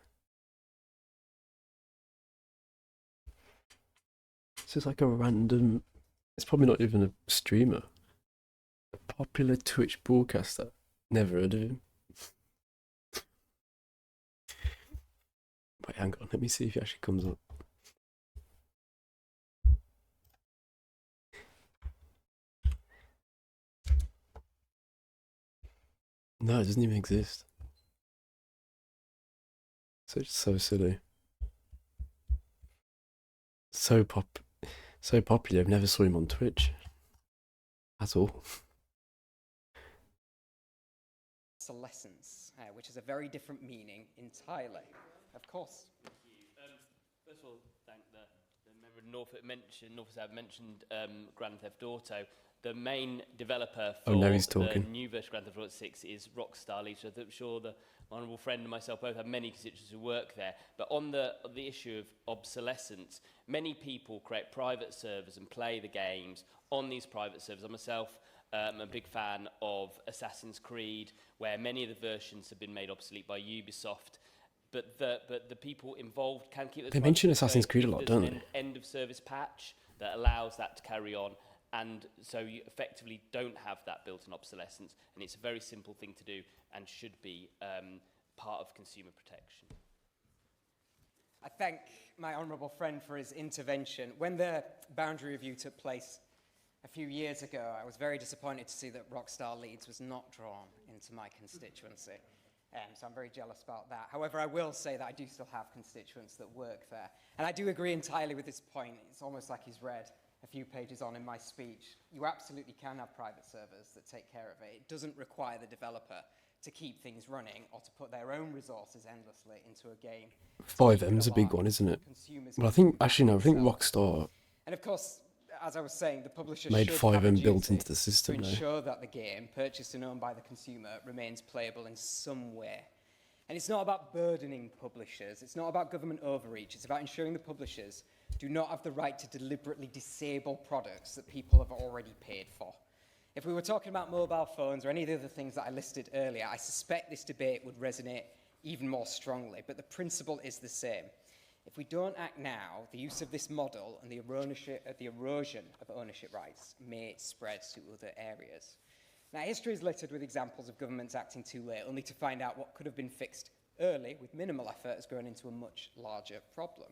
This is like a random... It's probably not even a streamer. A popular Twitch broadcaster. Never heard of him. Wait, hang on. Let me see if he actually comes up. No, it doesn't even exist. So it's so silly. So popular. I've never saw him on Twitch at all. Obsolescence, which is a very different meaning entirely. Of course. Thank you. First of all, thank the member of Norfolk South mentioned Grand Theft Auto. The main developer for the new version of Grand Theft Auto 6 is Rockstar League, so I'm sure the honourable friend and myself both have many constituents who work there. But on the issue of obsolescence, many people create private servers and play the games on these private servers. I myself am a big fan of Assassin's Creed, where many of the versions have been made obsolete by Ubisoft. But the people involved can keep... They mention Assassin's Creed a lot, don't they? End of service patch that allows that to carry on. And so you effectively don't have that built-in obsolescence, and it's a very simple thing to do and should be part of consumer protection. I thank my honourable friend for his intervention. When the boundary review took place a few years ago, I was very disappointed to see that Rockstar Leeds was not drawn into my constituency. So I'm very jealous about that. However, I will say that I do still have constituents that work there. And I do agree entirely with his point. It's almost like he's read a few pages on in my speech. You absolutely can have private servers that take care of it. It doesn't require the developer to keep things running or to put their own resources endlessly into a game. 5M's a big one, isn't it? Well, I think Rockstar... And of course, as I was saying, the publisher made should 5M built into the system to ensure that the game, purchased and owned by the consumer, remains playable in some way. And it's not about burdening publishers. It's not about government overreach. It's about ensuring the publishers do not have the right to deliberately disable products that people have already paid for. If we were talking about mobile phones or any of the other things that I listed earlier, I suspect this debate would resonate even more strongly, but the principle is the same. If we don't act now, the use of this model and the erosion of ownership rights may spread to other areas. Now, history is littered with examples of governments acting too late, only to find out what could have been fixed early with minimal effort has grown into a much larger problem.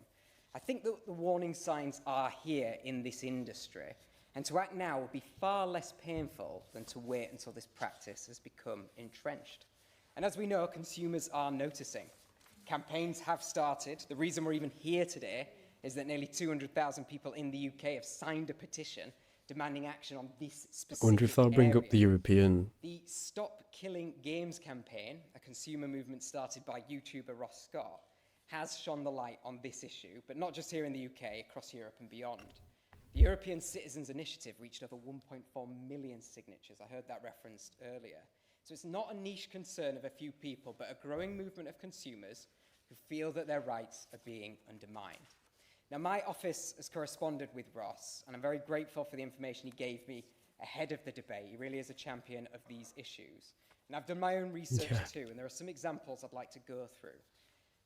I think that the warning signs are here in this industry, and to act now would be far less painful than to wait until this practice has become entrenched. And as we know, consumers are noticing. Campaigns have started. The reason we're even here today is that nearly 200,000 people in the UK have signed a petition demanding action on this specific I wonder if they'll bring up the European... The Stop Killing Games campaign, a consumer movement started by YouTuber Ross Scott, has shone the light on this issue, but not just here in the UK, across Europe and beyond. The European Citizens Initiative reached over 1.4 million signatures. I heard that referenced earlier. So it's not a niche concern of a few people, but a growing movement of consumers who feel that their rights are being undermined. Now, my office has corresponded with Ross, and I'm very grateful for the information he gave me ahead of the debate. He really is a champion of these issues. And I've done my own research too, and there are some examples I'd like to go through.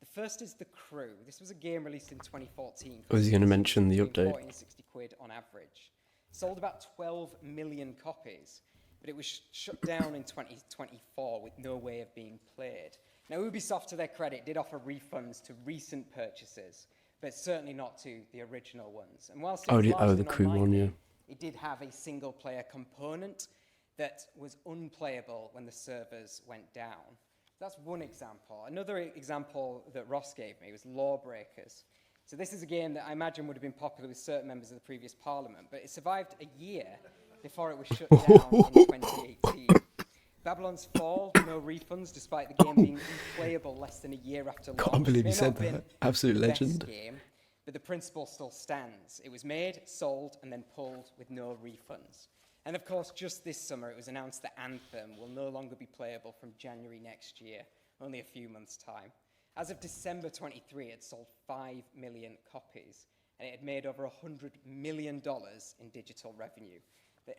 The first is The Crew. This was a game released in 2014. Was he going to mention the update? 40 and 60 quid on average. Sold about 12 million copies, but it was shut down in 2024 with no way of being played. Now, Ubisoft, to their credit, did offer refunds to recent purchases, but certainly not to the original ones. And whilst the Crew one, yeah. It did have a single-player component that was unplayable when the servers went down. That's one example. Another example that Ross gave me was Lawbreakers. So this is a game that I imagine would have been popular with certain members of the previous parliament, but it survived a year before it was shut down in 2018. Babylon's Fall, no refunds, despite the game being unplayable less than a year after launch. Can't believe you said that. Absolute legend. Game, but the principle still stands. It was made, sold, and then pulled with no refunds. And of course, just this summer, it was announced that Anthem will no longer be playable from January next year, only a few months' time. As of December 23, it sold 5 million copies. and it had made over $100 million in digital revenue.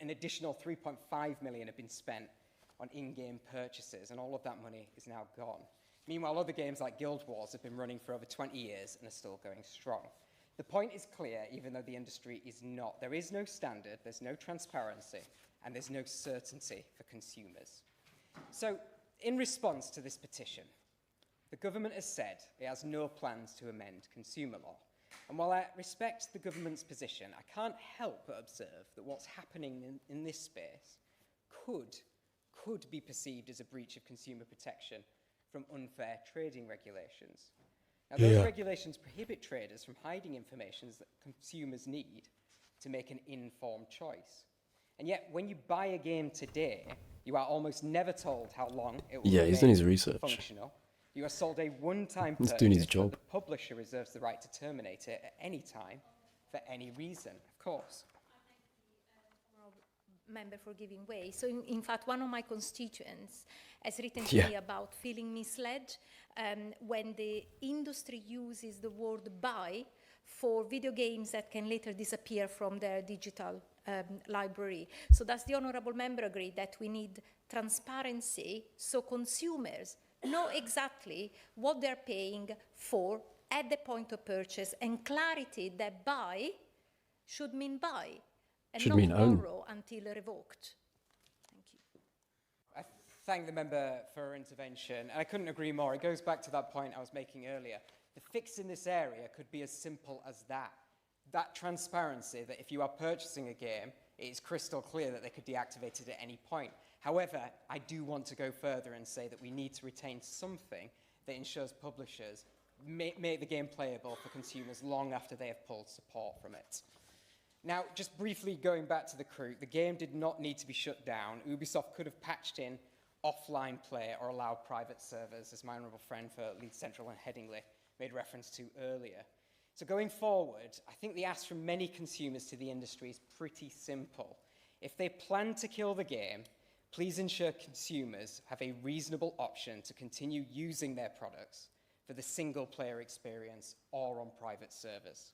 An additional $3.5 million had been spent on in-game purchases, and all of that money is now gone. Meanwhile, other games like Guild Wars have been running for over 20 years and are still going strong. The point is clear, even though the industry is not. There is no standard, there's no transparency, and there's no certainty for consumers. So, in response to this petition, the government has said it has no plans to amend consumer law. And while I respect the government's position, I can't help but observe that what's happening in this space could be perceived as a breach of consumer protection from unfair trading regulations. Now, those regulations prohibit traders from hiding information that consumers need to make an informed choice. And yet, when you buy a game today, you are almost never told how long it will he's done his remain research. functional. You are sold a one-time He's purchase, doing his but job. the publisher reserves the right to terminate it at any time for any reason, of course. Member for giving way. So in fact, one of my constituents has written to me about feeling misled when the industry uses the word buy for video games that can later disappear from their digital library. So does the honourable member agree that we need transparency so consumers know exactly what they're paying for at the point of purchase, and clarity that buy should mean buy and Should not mean own. borrow until revoked? Thank you. I thank the member for her intervention, and I couldn't agree more. It goes back to that point I was making earlier. The fix in this area could be as simple as that. That transparency, that if you are purchasing a game, it is crystal clear that they could deactivate it at any point. However, I do want to go further and say that we need to retain something that ensures publishers make the game playable for consumers long after they have pulled support from it. Now, just briefly going back to the crew, the game did not need to be shut down. Ubisoft could have patched in offline play or allowed private servers, as my honourable friend for Leeds Central and Headingley made reference to earlier. So going forward, I think the ask from many consumers to the industry is pretty simple. If they plan to kill the game, please ensure consumers have a reasonable option to continue using their products for the single-player experience or on private servers.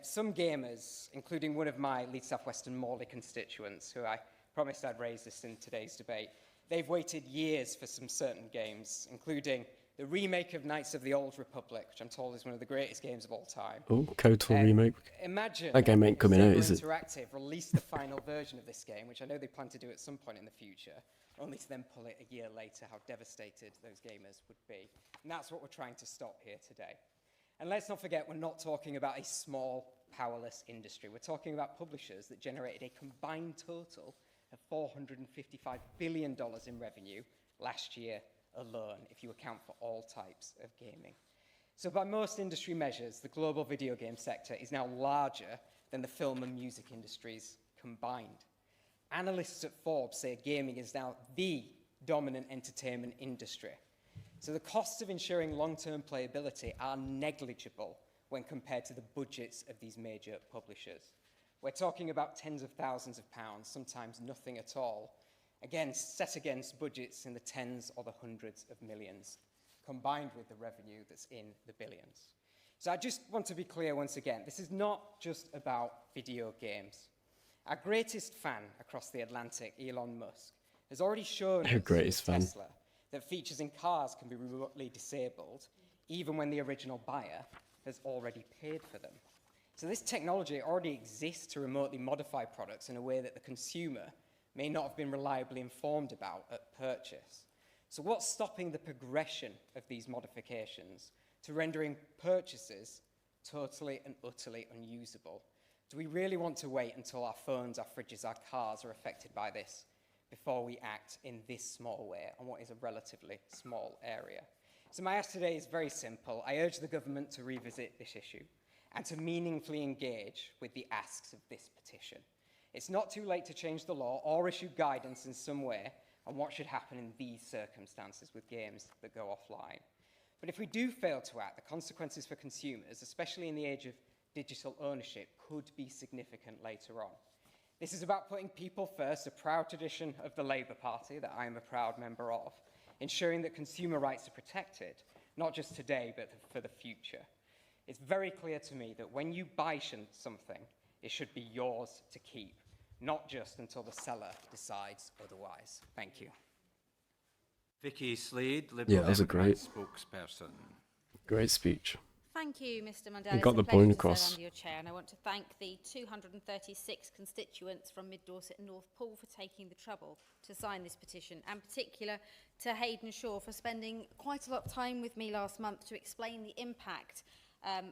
Some gamers, including one of my Leeds South Western Morley constituents, who I promised I'd raise this in today's debate, they've waited years for some certain games, including the remake of Knights of the Old Republic, which I'm told is one of the greatest games of all time. Oh, KOTOR remake. Imagine That game ain't coming out, is it? Interactive released the final version of this game, which I know they plan to do at some point in the future, only to then pull it a year later. How devastated those gamers would be. And that's what we're trying to stop here today. And let's not forget, we're not talking about a small, powerless industry. We're talking about publishers that generated a combined total of $455 billion in revenue last year alone, if you account for all types of gaming. So by most industry measures, the global video game sector is now larger than the film and music industries combined. Analysts at Forbes say gaming is now the dominant entertainment industry. So the costs of ensuring long-term playability are negligible when compared to the budgets of these major publishers. We're talking about tens of thousands of pounds, sometimes nothing at all, again, set against budgets in the tens or the hundreds of millions, combined with the revenue that's in the billions. So I just want to be clear once again, this is not just about video games. Our greatest fan across the Atlantic, Elon Musk, has already shown us with Tesla that features in cars can be remotely disabled, even when the original buyer has already paid for them. So this technology already exists to remotely modify products in a way that the consumer may not have been reliably informed about at purchase. So what's stopping the progression of these modifications to rendering purchases totally and utterly unusable? Do we really want to wait until our phones, our fridges, our cars are affected by this before we act in this small way on what is a relatively small area? So my ask today is very simple. I urge the government to revisit this issue and to meaningfully engage with the asks of this petition. It's not too late to change the law or issue guidance in some way on what should happen in these circumstances with games that go offline. But if we do fail to act, the consequences for consumers, especially in the age of digital ownership, could be significant later on. This is about putting people first, a proud tradition of the Labour Party that I am a proud member of, ensuring that consumer rights are protected, not just today, but for the future. It's very clear to me that when you buy something, it should be yours to keep, not just until the seller decides otherwise. Thank you. Vicky Slade, Liberal Yeah, that was a great spokesperson. Great speech. Thank you, Mr. Mandela. You got It's the a pleasure point to serve across. under your chair, and I want to thank the 236 constituents from Mid Dorset and North Pool for taking the trouble to sign this petition, and in particular to Hayden Shaw for spending quite a lot of time with me last month to explain the impact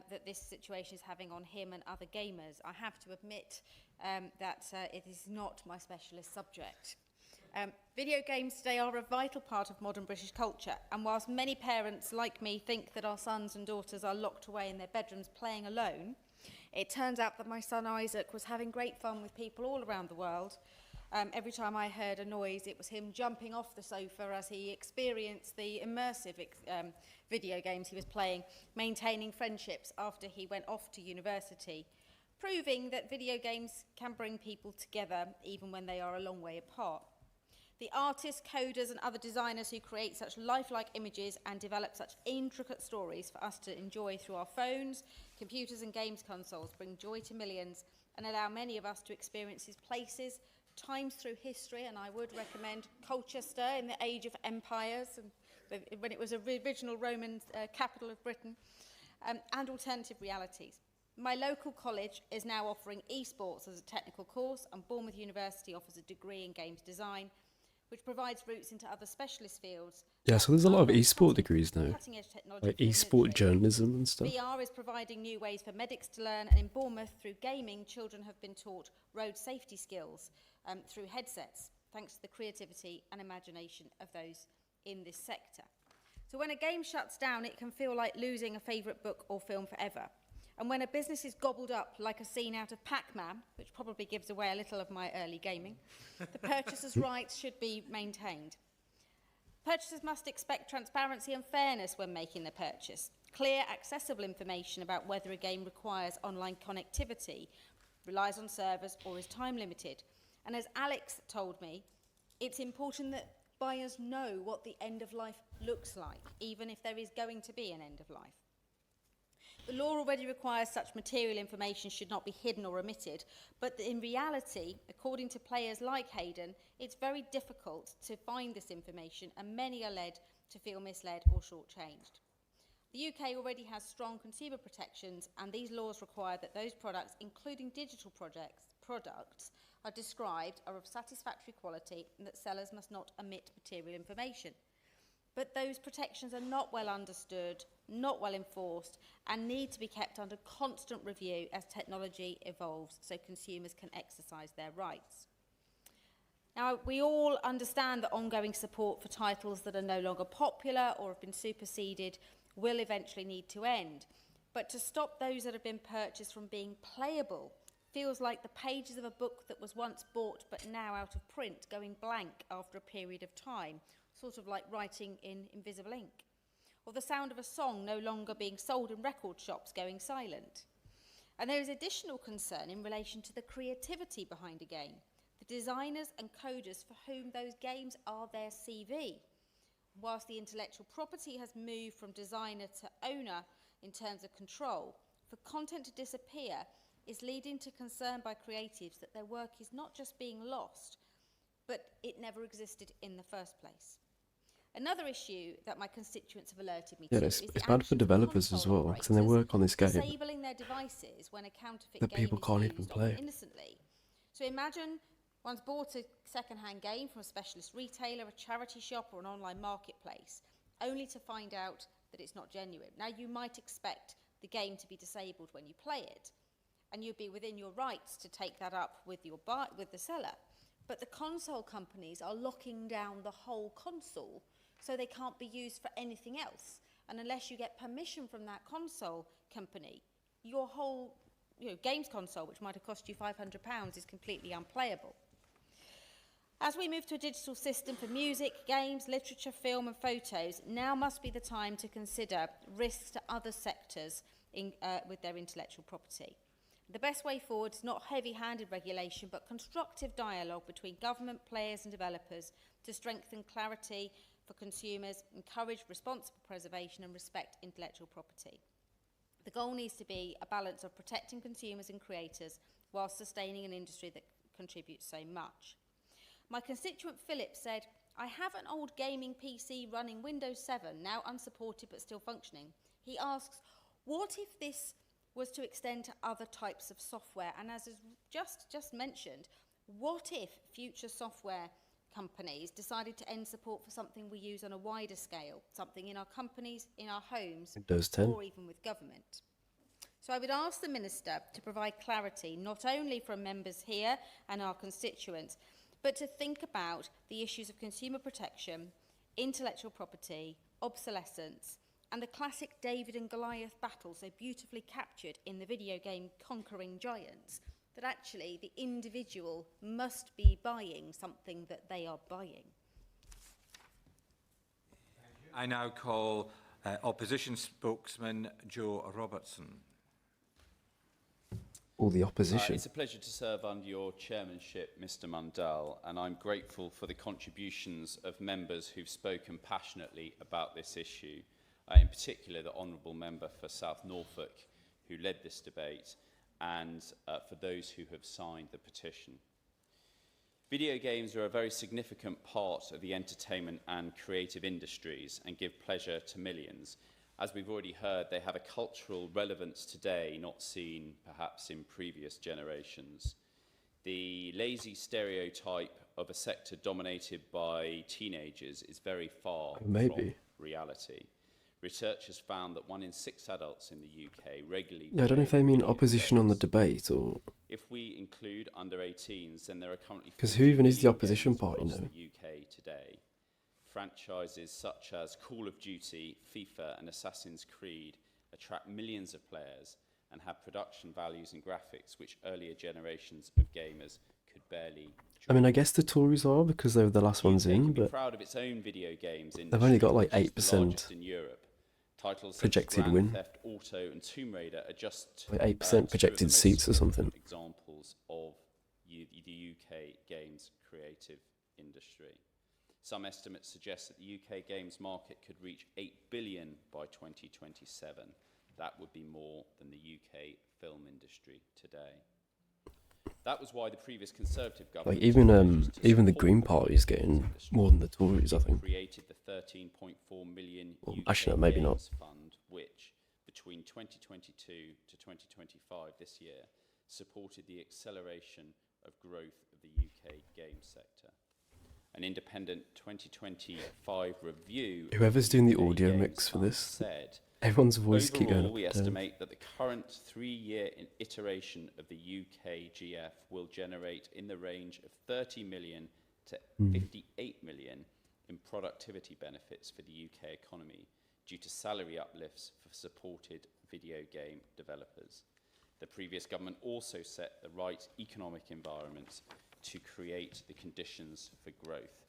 that this situation is having on him and other gamers. I have to admit that it is not my specialist subject. Video games today are a vital part of modern British culture, and whilst many parents like me think that our sons and daughters are locked away in their bedrooms playing alone, it turns out that my son Isaac was having great fun with people all around the world. Every time I heard a noise, it was him jumping off the sofa as he experienced the immersive video games he was playing, maintaining friendships after he went off to university, proving that video games can bring people together even when they are a long way apart. The artists, coders and other designers who create such lifelike images and develop such intricate stories for us to enjoy through our phones, computers and games consoles bring joy to millions and allow many of us to experience these places, times through history, and I would recommend Colchester in the age of empires, and when it was an original Roman capital of Britain, and alternative realities. My local college is now offering esports as a technical course, and Bournemouth University offers a degree in games design, which provides routes into other specialist fields. Yeah, so there's a lot of esport degrees now, Cutting-edge technology like for the esport military. journalism and stuff. VR is providing new ways for medics to learn, and in Bournemouth, through gaming, children have been taught road safety skills through headsets, thanks to the creativity and imagination of those in this sector. So when a game shuts down, it can feel like losing a favourite book or film forever. And when a business is gobbled up like a scene out of Pac-Man, which probably gives away a little of my early gaming, the purchaser's rights should be maintained. Purchasers must expect transparency and fairness when making the purchase. Clear, accessible information about whether a game requires online connectivity, relies on servers or is time limited. And as Alex told me, it's important that buyers know what the end of life looks like, even if there is going to be an end of life. The law already requires such material information should not be hidden or omitted, but in reality, according to players like Hayden, it's very difficult to find this information, and many are led to feel misled or shortchanged. The UK already has strong consumer protections, and these laws require that those products, including digital products, are described are of satisfactory quality and that sellers must not omit material information. But those protections are not well understood, not well enforced, and need to be kept under constant review as technology evolves so consumers can exercise their rights. Now, we all understand that ongoing support for titles that are no longer popular or have been superseded will eventually need to end. But to stop those that have been purchased from being playable feels like the pages of a book that was once bought but now out of print going blank after a period of time, sort of like writing in invisible ink. Or the sound of a song no longer being sold in record shops going silent. And there is additional concern in relation to the creativity behind a game, the designers and coders for whom those games are their CV. Whilst the intellectual property has moved from designer to owner in terms of control, for content to disappear is leading to concern by creatives that their work is not just being lost, but it never existed in the first place. Another issue that my constituents have alerted me to is it's bad for developers as well, because then they work on this game disabling their devices when a counterfeit that game people is can't used even often play. innocently. So imagine one's bought a second-hand game from a specialist retailer, a charity shop or an online marketplace, only to find out that it's not genuine. Now, you might expect the game to be disabled when you play it, and you'd be within your rights to take that up with the seller. But the console companies are locking down the whole console so they can't be used for anything else. And unless you get permission from that console company, your whole games console, which might have cost you £500, is completely unplayable. As we move to a digital system for music, games, literature, film and photos, now must be the time to consider risks to other sectors with their intellectual property. The best way forward is not heavy-handed regulation, but constructive dialogue between government, players and developers to strengthen clarity for consumers, encourage responsible preservation and respect intellectual property. The goal needs to be a balance of protecting consumers and creators whilst sustaining an industry that contributes so much. My constituent Philip said, I have an old gaming PC running Windows 7, now unsupported but still functioning. He asks, what if this was to extend to other types of software? And as is just mentioned, what if future software companies decided to end support for something we use on a wider scale, something in our companies, in our homes, Windows 10. or even with government? So I would ask the Minister to provide clarity, not only from members here and our constituents, but to think about the issues of consumer protection, intellectual property, obsolescence, and the classic David and Goliath battle so beautifully captured in the video game Conquering Giants, that actually the individual must be buying something that they are buying. I now call Opposition Spokesman Joe Robertson. All the opposition. It's a pleasure to serve under your chairmanship, Mr Mundell, and I'm grateful for the contributions of members who've spoken passionately about this issue, in particular the Honourable Member for South Norfolk, who led this debate, and for those who have signed the petition. Video games are a very significant part of the entertainment and creative industries and give pleasure to millions. As we've already heard, they have a cultural relevance today not seen perhaps in previous generations. The lazy stereotype of a sector dominated by teenagers is very far from reality. Research has found that 1 in 6 adults in the UK regularly... Yeah, I don't know if they mean opposition on the debate or... If we include under 18s, then there are currently... Because who even is the opposition party now? ...in the UK today. Franchises such as Call of Duty, FIFA and Assassin's Creed attract millions of players and have production values and graphics which earlier generations of gamers could barely... I mean, I guess the Tories are because they were the last ones in, but proud of its own video games they've only got like 8% in Europe. Titles projected such as win. Grand Theft Auto and Tomb Raider are just like 8% projected seats or something. Examples of the UK games creative industry. Some estimates suggest that the UK games market could reach 8 billion by 2027. That would be more than the UK film industry today. That was why the previous Conservative government... Like even the Green Party is getting more than the Tories, I think. ...created the 13.4 million Well, UK actually, no, maybe not. Games Fund, which, between 2022 to 2025 this year, supported the acceleration of growth of the UK games sector. An independent 2025 review... Whoever's doing the audio mix for this, said, everyone's voice keep going overall, we up and down. estimate that the current 3-year iteration of the UK GF will generate in the range of 30 million to 58 million in productivity benefits for the UK economy due to salary uplifts for supported video game developers. The previous government also set the right economic environment to create the conditions for growth.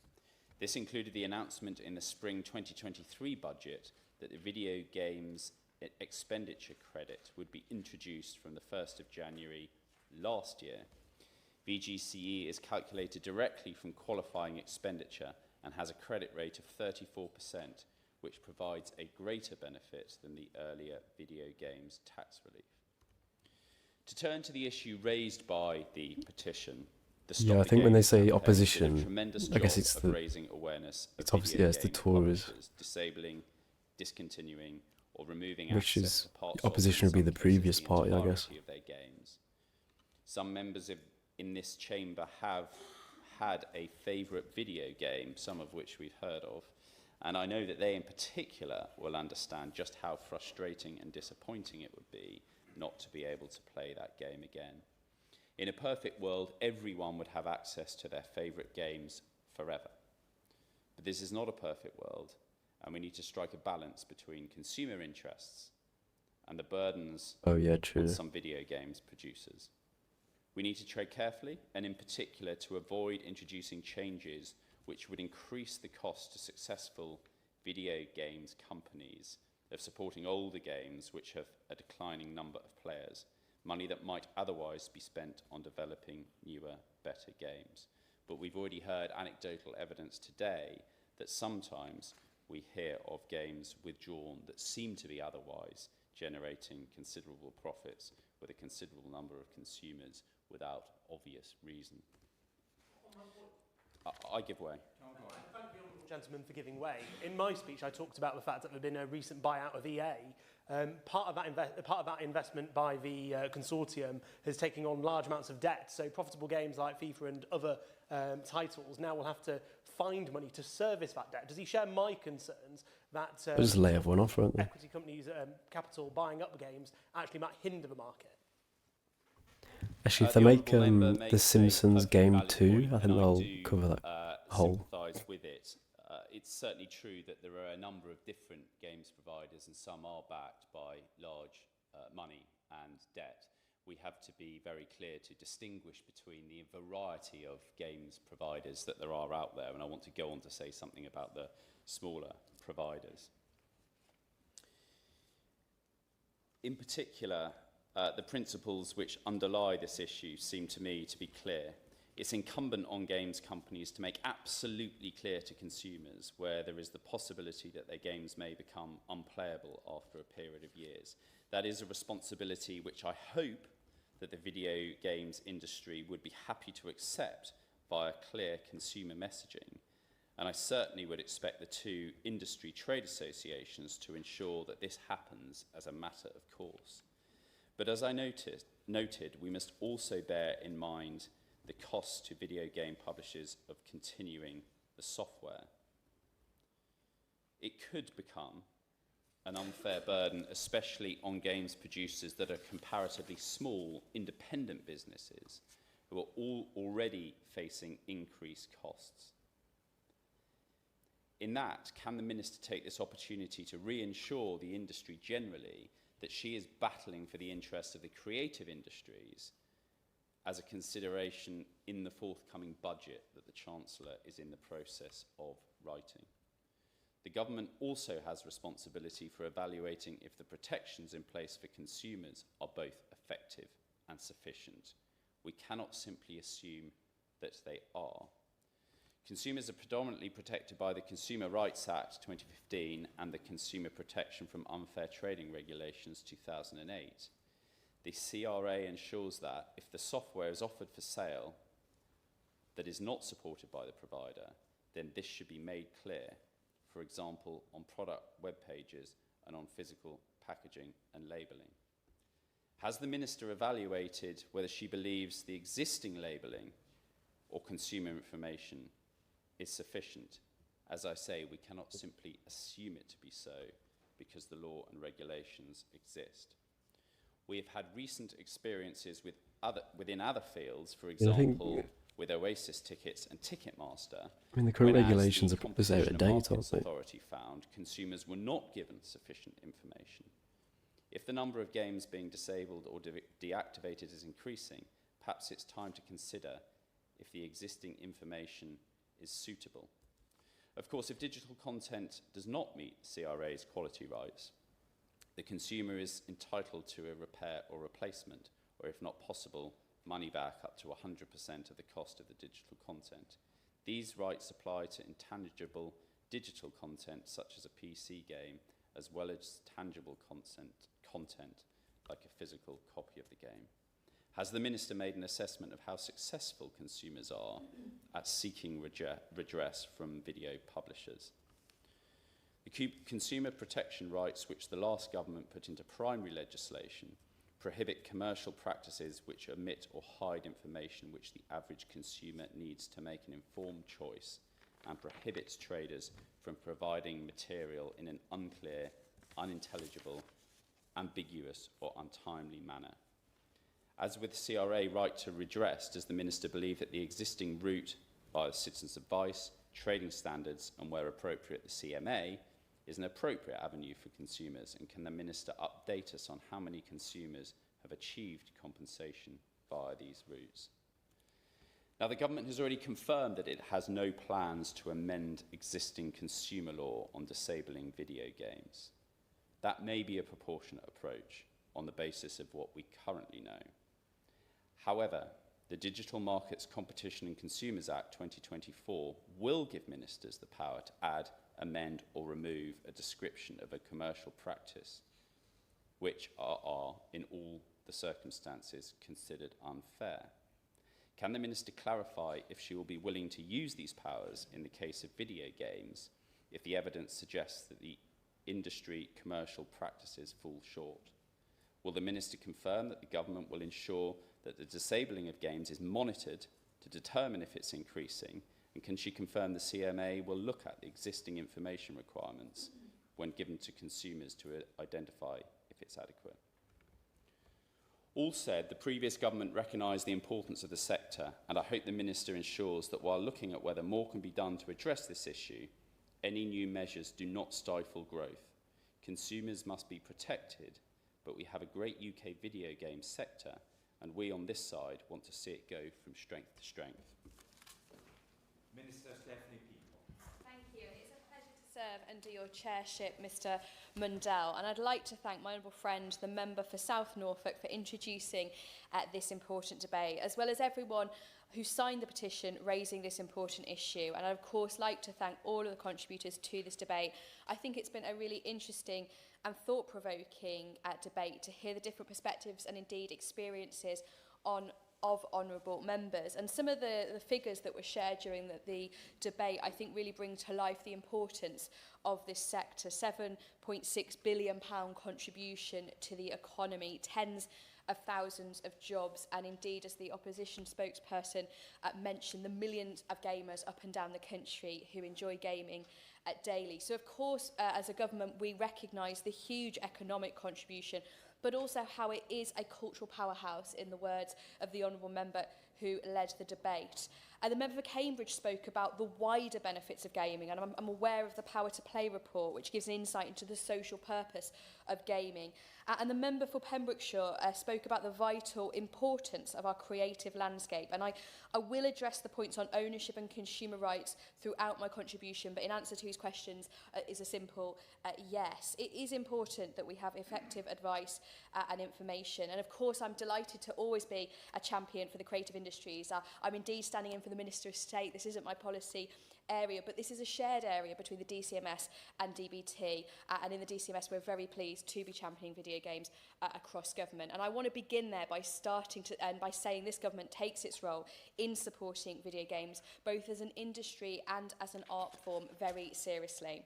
This included the announcement in the spring 2023 budget that the video games expenditure credit would be introduced from the 1st of January last year. VGCE is calculated directly from qualifying expenditure and has a credit rate of 34%, which provides a greater benefit than the earlier video games tax relief. To turn to the issue raised by the petition, yeah, I think when they say did a opposition, tremendous I guess job it's of the raising awareness of it's obviously video it's the game Tories, publishers disabling, discontinuing, or removing which access is to parts opposition of, would be in the some previous cases, party, I entirety guess. of their games. Some members in this chamber have had a favourite video game, some of which we've heard of, and I know that they in particular will understand just how frustrating and disappointing it would be not to be able to play that game again. In a perfect world, everyone would have access to their favourite games forever. But this is not a perfect world, and we need to strike a balance between consumer interests and the burdens on some video games producers. We need to tread carefully, and in particular to avoid introducing changes which would increase the cost to successful video games companies of supporting older games which have a declining number of players, money that might otherwise be spent on developing newer, better games. But we've already heard anecdotal evidence today that sometimes we hear of games withdrawn that seem to be otherwise generating considerable profits with a considerable number of consumers without obvious reason. I give way. Thank the honourable gentleman for giving way. In my speech, I talked about the fact that there had been a recent buyout of EA. Part of that investment by the consortium is taking on large amounts of debt. So profitable games like FIFA and other titles now will have to find money to service that debt. Does he share my concerns that just lay everyone off, won't they? equity companies' capital buying up games actually might hinder the market? Actually, if they make The Simpsons Game 2, I think they'll cover that whole. Sympathise with it. It's certainly true that there are a number of different games providers, and some are backed by large money and debt. We have to be very clear to distinguish between the variety of games providers that there are out there, and I want to go on to say something about the smaller providers. In particular, the principles which underlie this issue seem to me to be clear. It's incumbent on games companies to make absolutely clear to consumers where there is the possibility that their games may become unplayable after a period of years. That is a responsibility which I hope that the video games industry would be happy to accept via clear consumer messaging. And I certainly would expect the two industry trade associations to ensure that this happens as a matter of course. But as I noted, we must also bear in mind the costs to video game publishers of continuing the software. It could become an unfair burden, especially on games producers that are comparatively small, independent businesses who are all already facing increased costs. In that, can the Minister take this opportunity to reassure the industry generally that she is battling for the interests of the creative industries as a consideration in the forthcoming budget that the Chancellor is in the process of writing? The government also has responsibility for evaluating if the protections in place for consumers are both effective and sufficient. We cannot simply assume that they are. Consumers are predominantly protected by the Consumer Rights Act 2015 and the Consumer Protection from Unfair Trading Regulations 2008. The CRA ensures that if the software is offered for sale that is not supported by the provider, then this should be made clear, for example, on product web pages and on physical packaging and labelling. Has the Minister evaluated whether she believes the existing labelling or consumer information is sufficient? As I say, we cannot simply assume it to be so because the law and regulations exist. We have had recent experiences within other fields, for example, with Oasis tickets and Ticketmaster. I mean, the current when, regulations as are out of date, aren't they? Authority found consumers were not given sufficient information. If the number of games being disabled or deactivated is increasing, perhaps it's time to consider if the existing information is suitable. Of course, if digital content does not meet CRA's quality rights, the consumer is entitled to a repair or replacement, or if not possible, money back up to 100% of the cost of the digital content. These rights apply to intangible digital content, such as a PC game, as well as tangible content, like a physical copy of the game. Has the Minister made an assessment of how successful consumers are at seeking redress from video publishers? The consumer protection rights which the last government put into primary legislation prohibit commercial practices which omit or hide information which the average consumer needs to make an informed choice, and prohibits traders from providing material in an unclear, unintelligible, ambiguous or untimely manner. As with CRA right to redress, does the Minister believe that the existing route via citizens' advice, trading standards and where appropriate the CMA is an appropriate avenue for consumers, and can the Minister update us on how many consumers have achieved compensation via these routes? Now, the government has already confirmed that it has no plans to amend existing consumer law on disabling video games. That may be a proportionate approach on the basis of what we currently know. However, the Digital Markets Competition and Consumers Act 2024 will give ministers the power to add, amend or remove a description of a commercial practice which are in all the circumstances considered unfair. Can the Minister clarify if she will be willing to use these powers in the case of video games if the evidence suggests that the industry commercial practices fall short? Will the Minister confirm that the government will ensure that the disabling of games is monitored to determine if it's increasing? And can she confirm the CMA will look at the existing information requirements when given to consumers to identify if it's adequate? All said, the previous government recognised the importance of the sector, and I hope the Minister ensures that while looking at whether more can be done to address this issue, any new measures do not stifle growth. Consumers must be protected, but we have a great UK video game sector, and we on this side want to see it go from strength to strength. Minister Stephanie Peacock. Thank you. It's a pleasure to serve under your chairship, Mr Mundell, and I'd like to thank my honourable friend, the member for South Norfolk, for introducing this important debate, as well as everyone who signed the petition raising this important issue. And I'd of course like to thank all of the contributors to this debate. I think it's been a really interesting and thought-provoking debate to hear the different perspectives and indeed experiences of honourable members. And some of the figures that were shared during the debate, I think, really bring to life the importance of this sector. £7.6 billion contribution to the economy, tens of thousands of jobs, and indeed, as the opposition spokesperson mentioned, the millions of gamers up and down the country who enjoy gaming daily. So of course, as a government, we recognise the huge economic contribution, but also how it is a cultural powerhouse, in the words of the honourable member who led the debate. The member for Cambridge spoke about the wider benefits of gaming, and I'm aware of the Power to Play report, which gives an insight into the social purpose of gaming. And the member for Pembrokeshire spoke about the vital importance of our creative landscape. And I will address the points on ownership and consumer rights throughout my contribution, but in answer to his questions is a simple yes. It is important that we have effective advice and information. And of course, I'm delighted to always be a champion for the creative industries. I'm indeed standing in for the Minister of State. This isn't my policy area, but this is a shared area between the DCMS and DBT, and in the DCMS we're very pleased to be championing video games across government. And I want to begin there by by saying this government takes its role in supporting video games both as an industry and as an art form very seriously.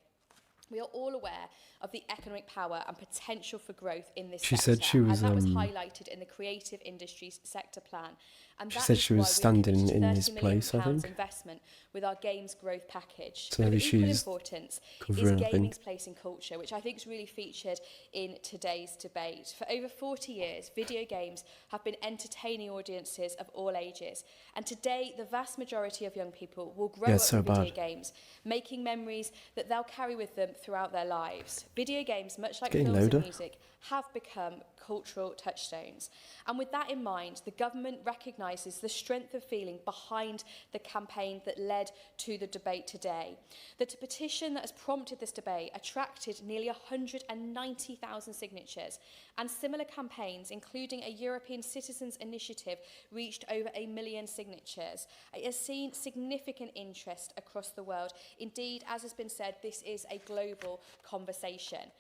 We are all aware of the economic power and potential for growth in this sector. She said she was, and that was highlighted in the Creative Industries Sector Plan. And she said she was standing in his place, I think. Investment with our Games Growth Package. So maybe she's importance is gaming's place in culture, which I think is really featured in today's debate. For over 40 years, video games have been entertaining audiences of all ages. And today, the vast majority of young people will grow up with video games, making memories that they'll carry with them throughout their lives. Video games, much like films and music, have become cultural touchstones. And with that in mind, the government recognises the strength of feeling behind the campaign that led to the debate today. The petition that has prompted this debate attracted nearly 190,000 signatures, and similar campaigns, including a European Citizens Initiative, reached over 1 million signatures. It has seen significant interest across the world. Indeed, as has been said, this is a global conversation.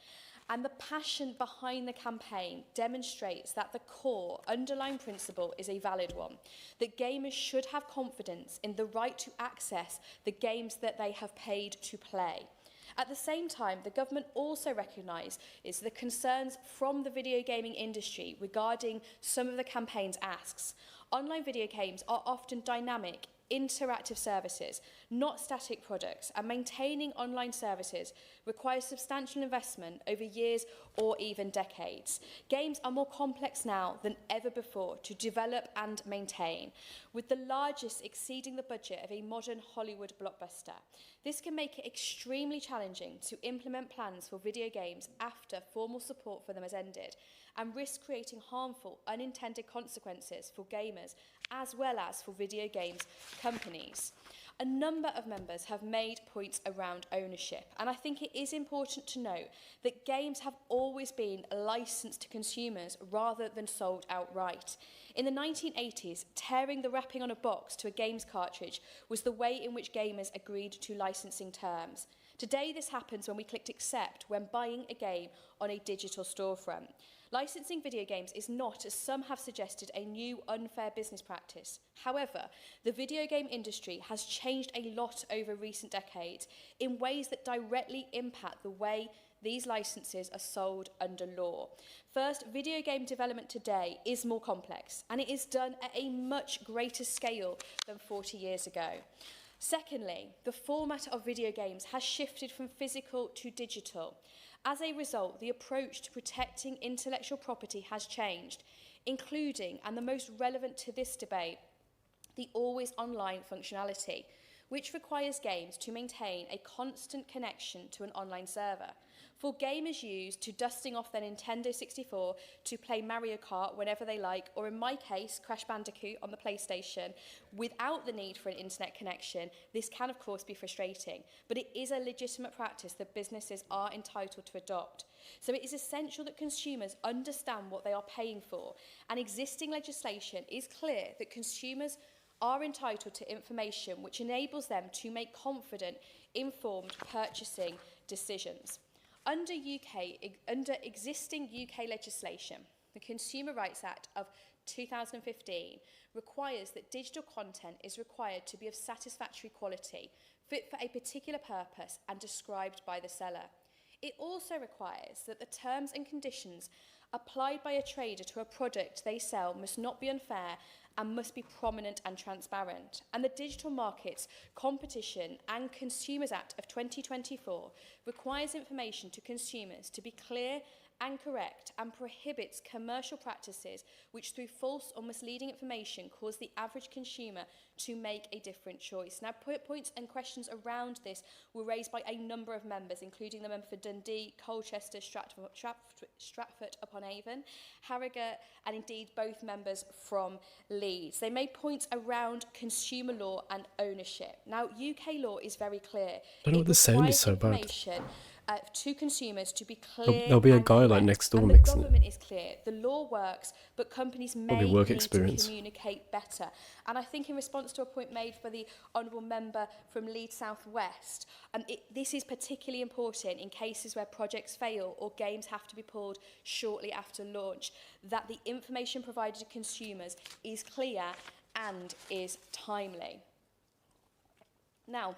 And the passion behind the campaign demonstrates that the core underlying principle is a valid one, that gamers should have confidence in the right to access the games that they have paid to play. At the same time, the government also recognises the concerns from the video gaming industry regarding some of the campaign's asks. Online video games are often dynamic, interactive services, not static products, and maintaining online services requires substantial investment over years or even decades. Games are more complex now than ever before to develop and maintain, with the largest exceeding the budget of a modern Hollywood blockbuster. This can make it extremely challenging to implement plans for video games after formal support for them has ended, and risk creating harmful, unintended consequences for gamers as well as for video games companies. A number of members have made points around ownership, and I think it is important to note that games have always been licensed to consumers rather than sold outright. In the 1980s, tearing the wrapping on a box to a games cartridge was the way in which gamers agreed to licensing terms. Today, this happens when we clicked accept when buying a game on a digital storefront. Licensing video games is not, as some have suggested, a new unfair business practice. However, the video game industry has changed a lot over recent decades in ways that directly impact the way these licenses are sold under law. First, video game development today is more complex, and it is done at a much greater scale than 40 years ago. Secondly, the format of video games has shifted from physical to digital. As a result, the approach to protecting intellectual property has changed, including, and the most relevant to this debate, the always online functionality, which requires games to maintain a constant connection to an online server. For gamers used to dusting off their Nintendo 64 to play Mario Kart whenever they like, or in my case, Crash Bandicoot on the PlayStation, without the need for an internet connection, this can of course be frustrating, but it is a legitimate practice that businesses are entitled to adopt. So it is essential that consumers understand what they are paying for, and existing legislation is clear that consumers are entitled to information which enables them to make confident, informed purchasing decisions. Under existing UK legislation, the Consumer Rights Act of 2015 requires that digital content is required to be of satisfactory quality, fit for a particular purpose and described by the seller. It also requires that the terms and conditions applied by a trader to a product they sell must not be unfair and must be prominent and transparent. And the Digital Markets, Competition and Consumers Act of 2024 requires information to consumers to be clear and correct, and prohibits commercial practices which through false or misleading information cause the average consumer to make a different choice. Now, points and questions around this were raised by a number of members, including the member for Dundee, Colchester, Stratford-upon-Avon, Harrogate, and indeed both members from Leeds. They made points around consumer law and ownership. Now, UK law is very clear. I don't know what the sound is so bad. To consumers to be clear. There'll be a guy like next door mixing it. The government is clear. The law works, but companies may work need experience. to communicate better. And I think in response to a point made by the honourable member from Leeds South West, this is particularly important in cases where projects fail or games have to be pulled shortly after launch, that the information provided to consumers is clear and is timely. Now,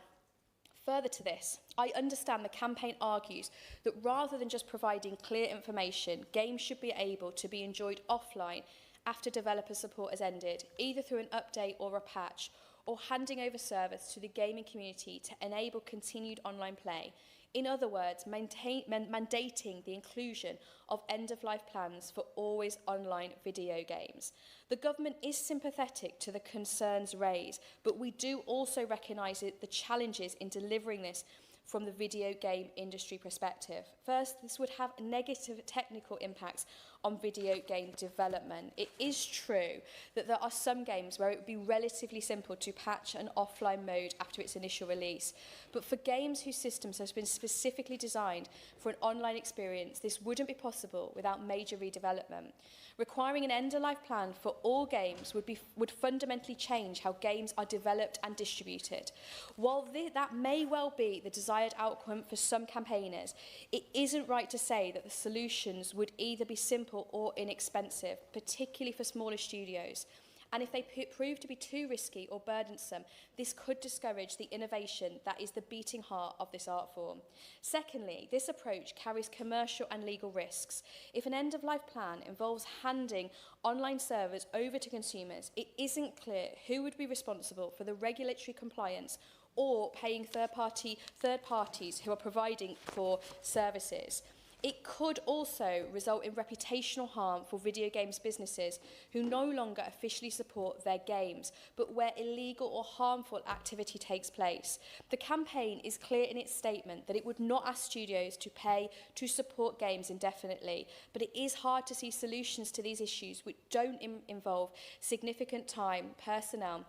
further to this, I understand the campaign argues that rather than just providing clear information, games should be able to be enjoyed offline after developer support has ended, either through an update or a patch, or handing over service to the gaming community to enable continued online play. In other words, mandating the inclusion of end-of-life plans for always online video games. The government is sympathetic to the concerns raised, but we do also recognise the challenges in delivering this from the video game industry perspective. First, this would have negative technical impacts on video game development. It is true that there are some games where it would be relatively simple to patch an offline mode after its initial release. But for games whose systems have been specifically designed for an online experience, this wouldn't be possible without major redevelopment. Requiring an end-of-life plan for all games would fundamentally change how games are developed and distributed. While that may well be the desired outcome for some campaigners, it isn't right to say that the solutions would either be simple or inexpensive, particularly for smaller studios. And if they prove to be too risky or burdensome, this could discourage the innovation that is the beating heart of this art form. Secondly, this approach carries commercial and legal risks. If an end-of-life plan involves handing online servers over to consumers, it isn't clear who would be responsible for the regulatory compliance or paying third parties who are providing for services. It could also result in reputational harm for video games businesses who no longer officially support their games, but where illegal or harmful activity takes place. The campaign is clear in its statement that it would not ask studios to pay to support games indefinitely, but it is hard to see solutions to these issues which don't involve significant time, personnel,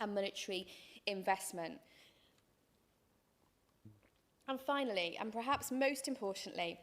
and monetary investment. And finally, and perhaps most importantly,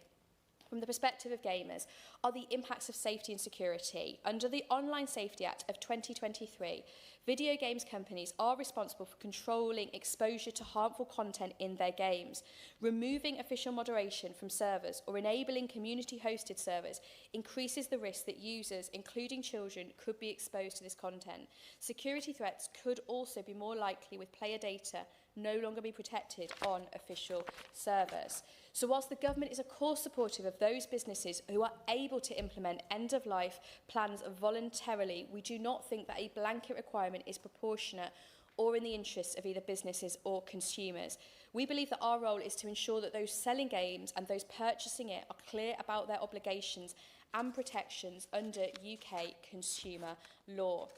from the perspective of gamers are the impacts of safety and security. Under the Online Safety Act of 2023, video games companies are responsible for controlling exposure to harmful content in their games. Removing official moderation from servers or enabling community-hosted servers increases the risk that users, including children, could be exposed to this content. Security threats could also be more likely with player data no longer be protected on official servers. So whilst the government is of course supportive of those businesses who are able to implement end-of-life plans voluntarily, we do not think that a blanket requirement is proportionate or in the interests of either businesses or consumers. We believe that our role is to ensure that those selling games and those purchasing it are clear about their obligations and protections under UK consumer law.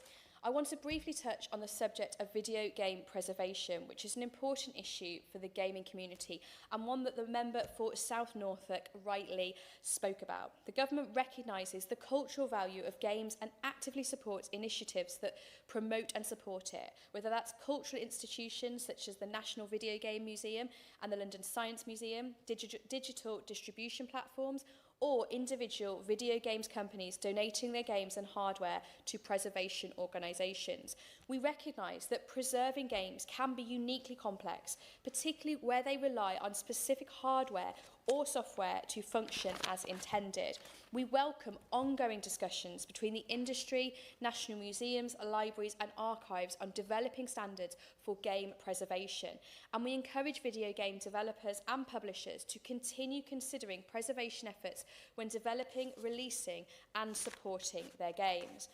I want to briefly touch on the subject of video game preservation, which is an important issue for the gaming community and one that the member for South Norfolk rightly spoke about. The government recognises the cultural value of games and actively supports initiatives that promote and support it, whether that's cultural institutions such as the National Video Game Museum and the London Science Museum, digital distribution platforms, or individual video games companies donating their games and hardware to preservation organisations. We recognise that preserving games can be uniquely complex, particularly where they rely on specific hardware or software to function as intended. We welcome ongoing discussions between the industry, national museums, libraries and archives on developing standards for game preservation. And we encourage video game developers and publishers to continue considering preservation efforts when developing, releasing and supporting their games.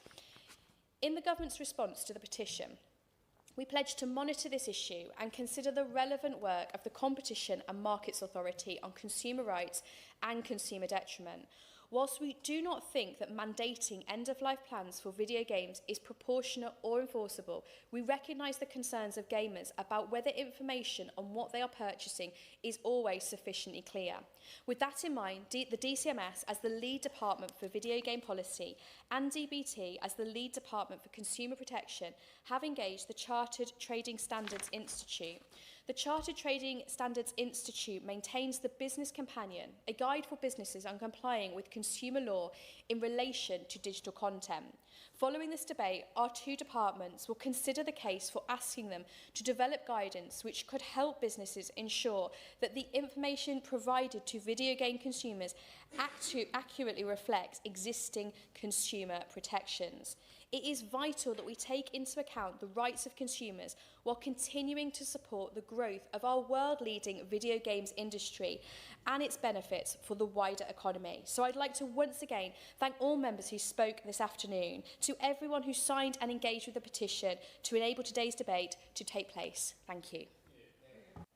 In the government's response to the petition, we pledge to monitor this issue and consider the relevant work of the Competition and Markets Authority on consumer rights and consumer detriment. Whilst we do not think that mandating end-of-life plans for video games is proportionate or enforceable, we recognise the concerns of gamers about whether information on what they are purchasing is always sufficiently clear. With that in mind, the DCMS as the lead department for video game policy and DBT as the lead department for consumer protection have engaged the Chartered Trading Standards Institute. The Chartered Trading Standards Institute maintains the Business Companion, a guide for businesses on complying with consumer law in relation to digital content. Following this debate, our two departments will consider the case for asking them to develop guidance which could help businesses ensure that the information provided to video game consumers accurately reflects existing consumer protections. It is vital that we take into account the rights of consumers while continuing to support the growth of our world-leading video games industry and its benefits for the wider economy. So I'd like to once again thank all members who spoke this afternoon, to everyone who signed and engaged with the petition to enable today's debate to take place. Thank you.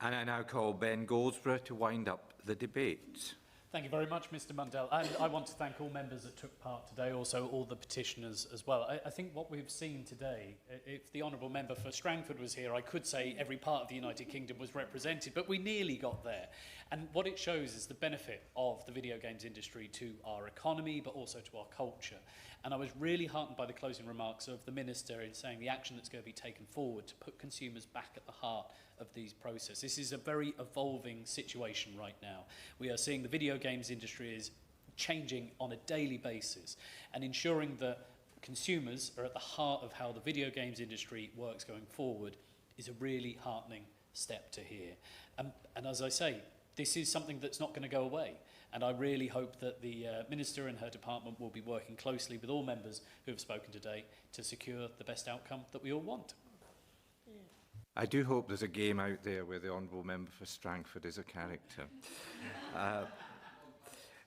And I now call Ben Goldsborough to wind up the debate. Thank you very much, Mr Mundell. And I want to thank all members that took part today, also all the petitioners as well. I think what we've seen today, if the Honourable Member for Strangford was here, I could say every part of the United Kingdom was represented, but we nearly got there. And what it shows is the benefit of the video games industry to our economy, but also to our culture. And I was really heartened by the closing remarks of the Minister in saying the action that's going to be taken forward to put consumers back at the heart of these processes. This is a very evolving situation right now. We are seeing the video games industry is changing on a daily basis, and ensuring that consumers are at the heart of how the video games industry works going forward is a really heartening step to hear. And as I say, this is something that's not going to go away. And I really hope that the Minister and her department will be working closely with all members who have spoken today to secure the best outcome that we all want. I do hope there's a game out there where the Honourable Member for Strangford is a character.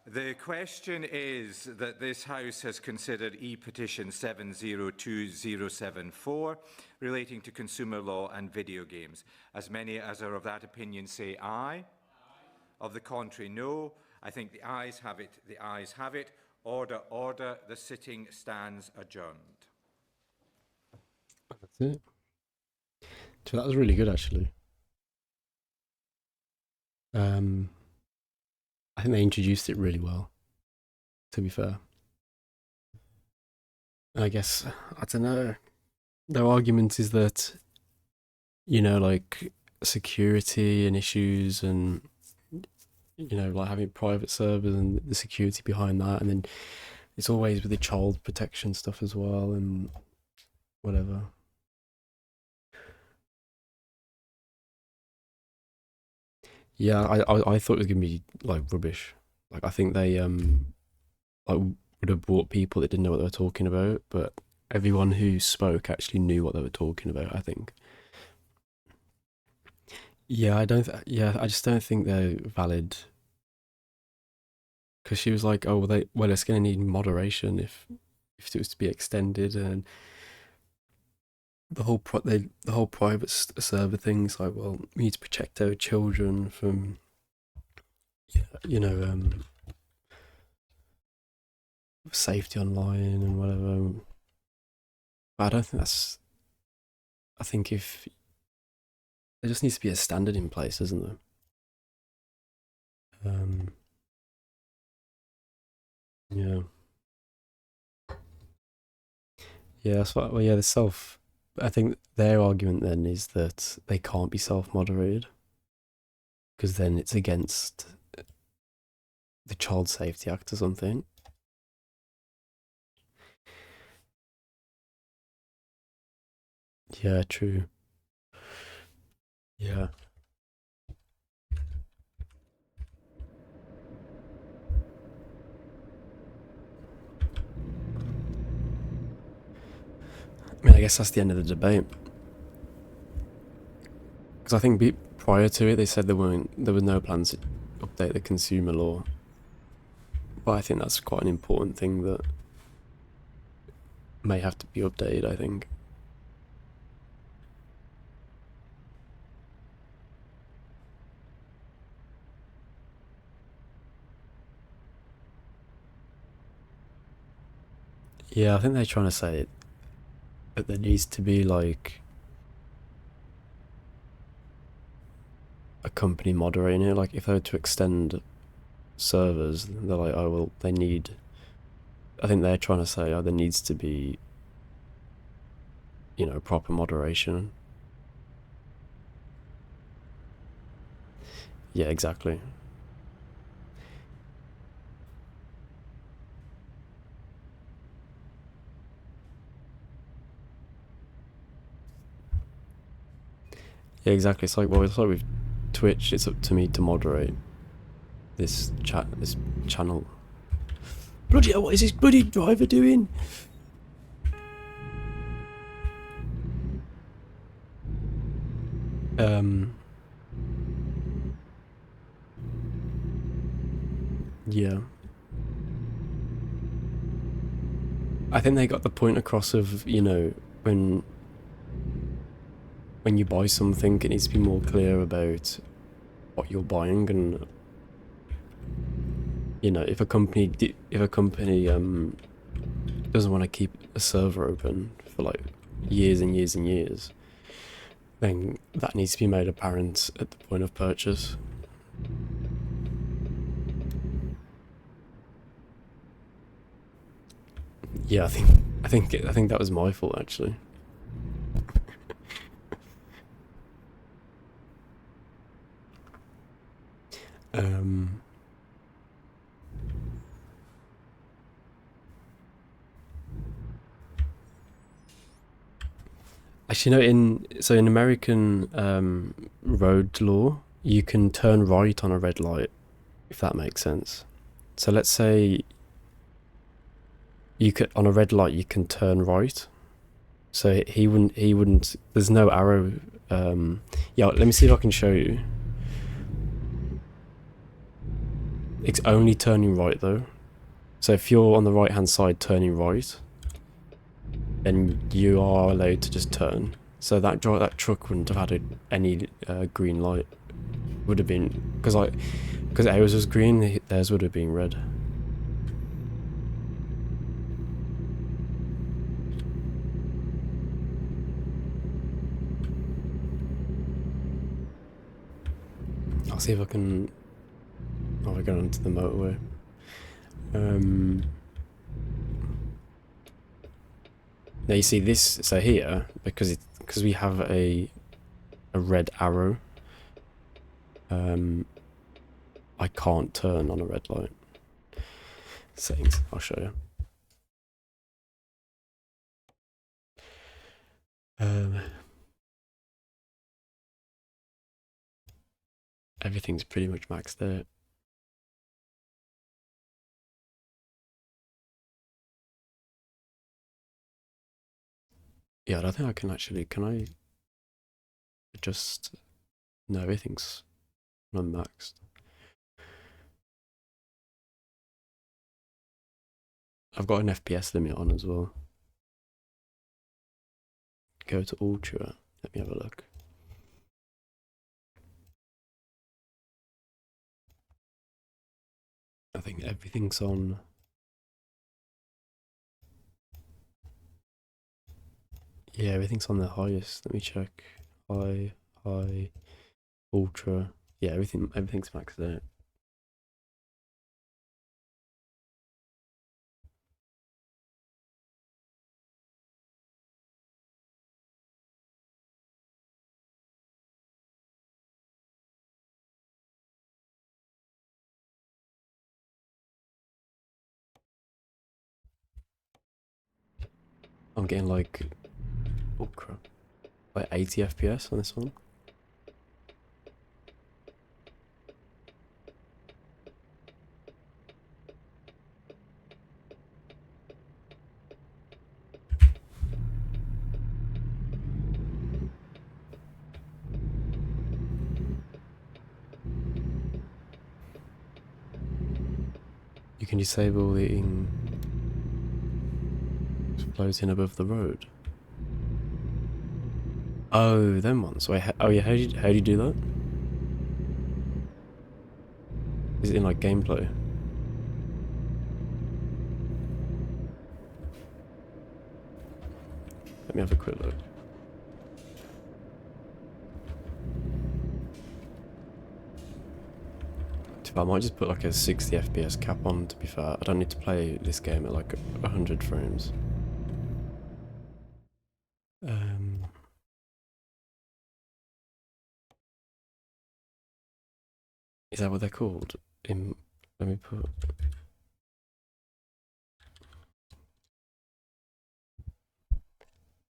The question is that this House has considered e-petition 702074 relating to consumer law and video games. As many as are of that opinion say aye. Of the contrary, no. I think the ayes have it. The ayes have it. Order, order. The sitting stands adjourned. That's it. So that was really good, actually. I think they introduced it really well, to be fair. I guess, I don't know, their argument is that, you know, like security and issues and you know, like having private servers and the security behind that, and then it's always with the child protection stuff as well and whatever. Yeah, I thought it was gonna be like rubbish. Like I think they like would have brought people that didn't know what they were talking about, but everyone who spoke actually knew what they were talking about, I think. Yeah, I just don't think they're valid. Because she was like, "Oh, well, it's going to need moderation if it was to be extended," and the whole private server thing's like, well, we need to protect our children from, you know, safety online and whatever. But I don't think that's. I think if there just needs to be a standard in place, isn't there? Yeah. Yeah, so well, yeah, I think their argument then is that they can't be self-moderated because then it's against the Child Safety Act or something. Yeah, true. Yeah. I mean, I guess that's the end of the debate. Because I think prior to it, they said there was no plans to update the consumer law. But I think that's quite an important thing that may have to be updated, I think. Yeah, I think they're trying to say that there needs to be like a company moderating it. Like if they were to extend servers, they're like, oh well, they need. I think they're trying to say, oh, there needs to be, you know, proper moderation. Yeah, exactly. Yeah, exactly. It's like, well, it's like with Twitch. It's up to me to moderate this channel. Bloody hell! What is this bloody driver doing? Yeah. I think they got the point across of, you know, when you buy something, it needs to be more clear about what you're buying, and you know, if a company doesn't want to keep a server open for like years and years and years, then that needs to be made apparent at the point of purchase. Yeah, I think that was my fault actually. Actually, no. In American road law, you can turn right on a red light, if that makes sense. So let's say on a red light you can turn right. So he wouldn't. There's no arrow. Yeah, let me see if I can show you. It's only turning right though. So if you're on the right hand side turning right, then you are allowed to just turn. So that truck wouldn't have had any green light. Would have been because ours was green, theirs would have been red. I'll see if I can. Oh, we're going onto the motorway. Now you see this. So here, because we have a red arrow. I can't turn on a red light. Settings, I'll show you. Everything's pretty much maxed out. Yeah, I don't think I can actually, can I just, no, everything's unmaxed. I've got an FPS limit on as well. Go to Ultra, let me have a look. I think everything's on. Yeah, everything's on the highest. Let me check. High, ultra. Yeah, everything's maxed out. I'm getting like, oh crap, like 80 FPS on this one. You can disable the floating above the road. Oh, them ones. Wait, oh yeah, how do you do that? Is it in like gameplay? Let me have a quick look. I might just put like a 60 FPS cap on, to be fair. I don't need to play this game at like 100 frames. Is that what they're called? Let me put...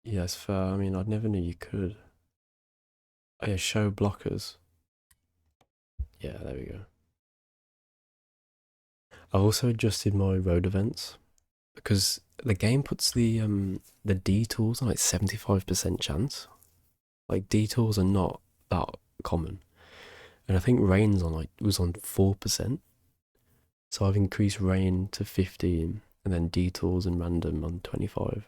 Yeah, it's fair. I mean, I never knew you could. Oh yeah, show blockers. Yeah, there we go. I've also adjusted my road events because the game puts the detours on like 75% chance. Like detours are not that common, and I think rain's on was on 4%. So I've increased rain to 15, and then detours and random on 25.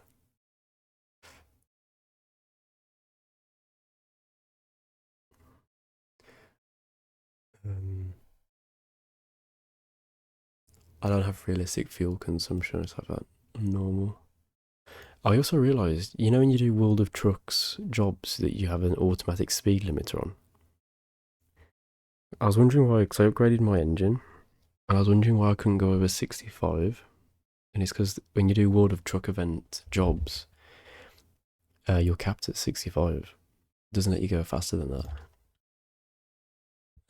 I don't have realistic fuel consumption, I just have that normal. I also realised, you know when you do World of Trucks jobs that you have an automatic speed limiter on? I was wondering why, because I upgraded my engine, and I was wondering why I couldn't go over 65. And it's because when you do World of Truck event jobs, you're capped at 65. It doesn't let you go faster than that.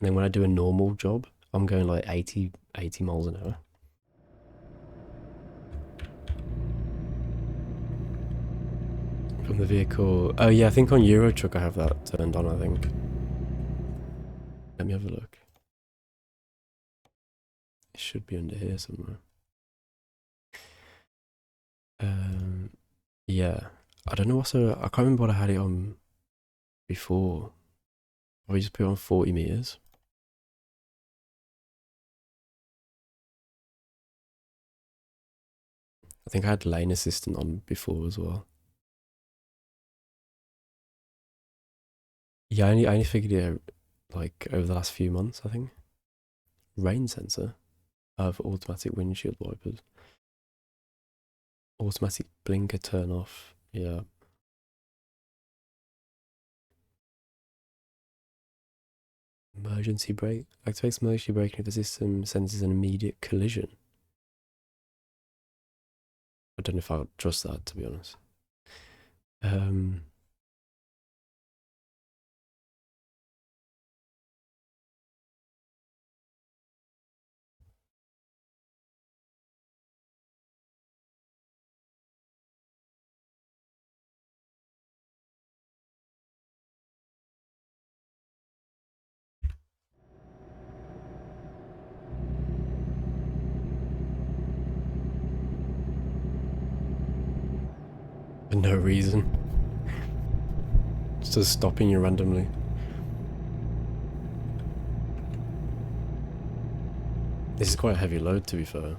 And then when I do a normal job, I'm going like 80 miles an hour. From the vehicle. Oh yeah, I think on Euro Truck I have that turned on, I think. Let me have a look. It should be under here somewhere. Yeah. I don't know also, I can't remember what I had it on before. Or just put it on 40 meters. I think I had lane assistant on before as well. Yeah, I only figured it out like over the last few months, I think. Rain sensor of automatic windshield wipers. Automatic blinker turn off, yeah. Emergency brake. Activates emergency braking if the system senses an immediate collision. I don't know if I would trust that, to be honest. For no reason. It's just stopping you randomly. This is quite a heavy load, to be fair.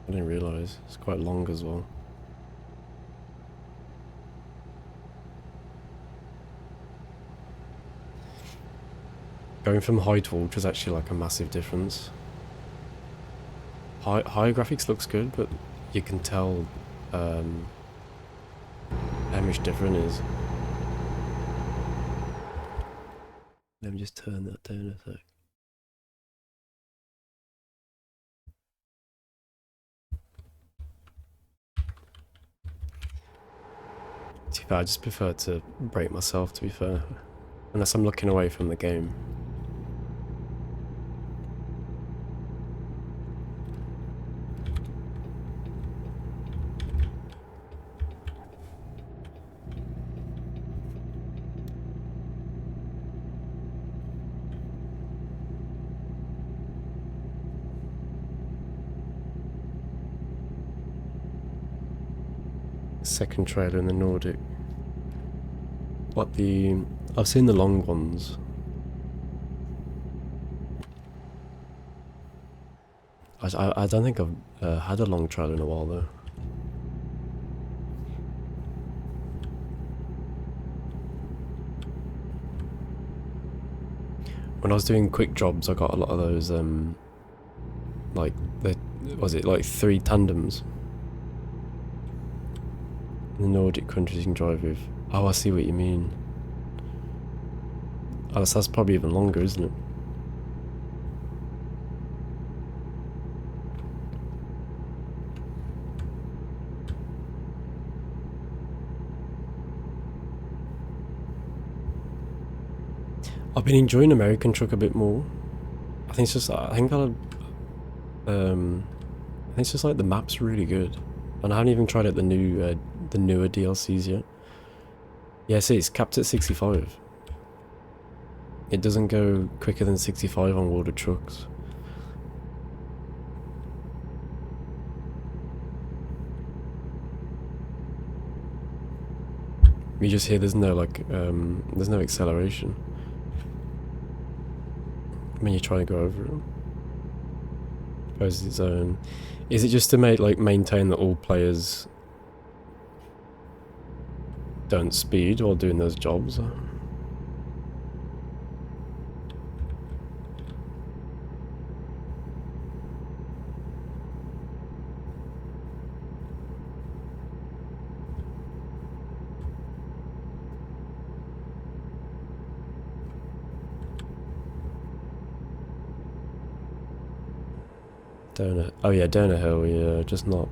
I didn't realise. It's quite long as well. Going from high to ultra is actually like a massive difference. High graphics looks good, but you can tell how much different it is. Let me just turn that down a sec. To be fair, I just prefer to break myself, to be fair. Unless I'm looking away from the game. Second trailer in the Nordic. What I've seen the long ones. I don't think I've had a long trailer in a while though. When I was doing quick jobs, I got a lot of those like was it like 3 tandems? In the Nordic countries you can drive with. Oh, I see what you mean. Oh, that's probably even longer, isn't it? I've been enjoying American Truck a bit more. I think it's just it's just like the map's really good, and I haven't even tried out the newer DLCs yet. Yeah, see, it's capped at 65. It doesn't go quicker than 65 on World of Trucks. You just hear there's no there's no acceleration when you try to go over it. I suppose its own. Is it just to maintain that all players don't speed while doing those jobs? Oh yeah, down a hill, yeah, just not.